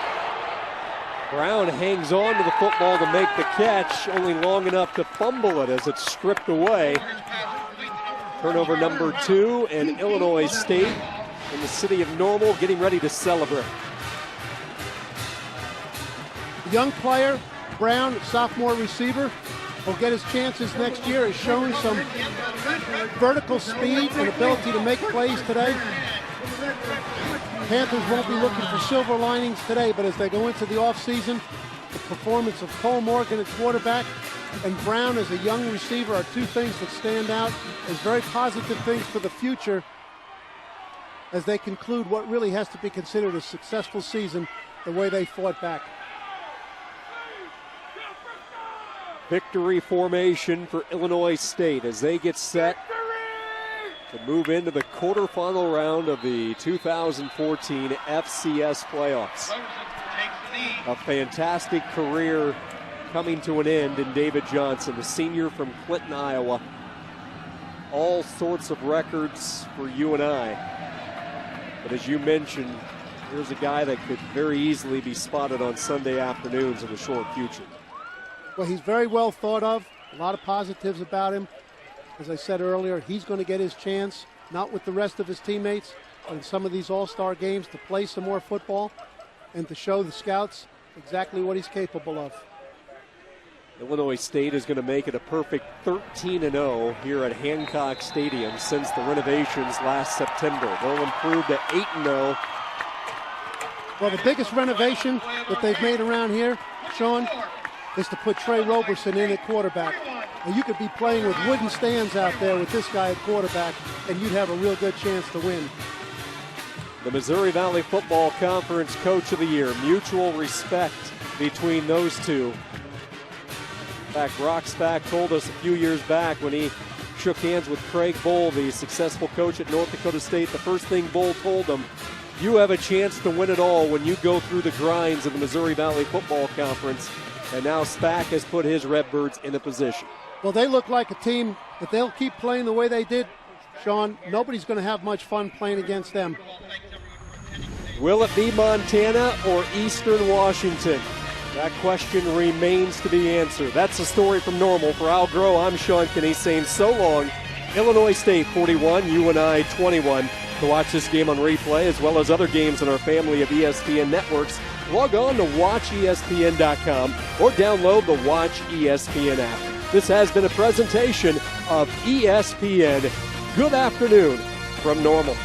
Brown hangs on to the football to make the catch, only long enough to fumble it as it's stripped away. Turnover number 2, and Illinois State in the city of Normal getting ready to celebrate. The young player, Brown, sophomore receiver, will get his chances next year. Has shown some vertical speed and ability to make plays today. Panthers won't be looking for silver linings today, but as they go into the offseason, the performance of Cole Morgan at quarterback and Brown as a young receiver are two things that stand out as very positive things for the future as they conclude what really has to be considered a successful season, the way they fought back. Victory formation for Illinois State as they get set to move into the quarterfinal round of the 2014 FCS playoffs. A fantastic career coming to an end in David Johnson, the senior from Clinton, Iowa. All sorts of records for you and I. But as you mentioned, here's a guy that could very easily be spotted on Sunday afternoons in the short future. Well, he's very well thought of. A lot of positives about him. As I said earlier, he's going to get his chance, not with the rest of his teammates, but in some of these all-star games to play some more football and to show the scouts exactly what he's capable of. Illinois State is going to make it a perfect 13-0 here at Hancock Stadium since the renovations last September. They'll improve to 8-0. Well, the biggest renovation that they've made around here, Sean, is to put Trey Roberson in at quarterback. And you could be playing with wooden stands out there with this guy at quarterback, and you'd have a real good chance to win. The Missouri Valley Football Conference Coach of the Year. Mutual respect between those two. In fact, Brock Spack told us a few years back when he shook hands with Craig Bohl, the successful coach at North Dakota State, the first thing Bohl told him, you have a chance to win it all when you go through the grinds of the Missouri Valley Football Conference. And now Spack has put his Redbirds in a position. Well, they look like a team that they'll keep playing the way they did, Sean. Nobody's going to have much fun playing against them. Will it be Montana or Eastern Washington? That question remains to be answered. That's the story from Normal. For Al Groh, I'm Sean Kinney saying so long. Illinois State 41, UNI 21. To watch this game on replay as well as other games on our family of ESPN networks, log on to WatchESPN.com or download the Watch ESPN app. This has been a presentation of ESPN. Good afternoon from Normal.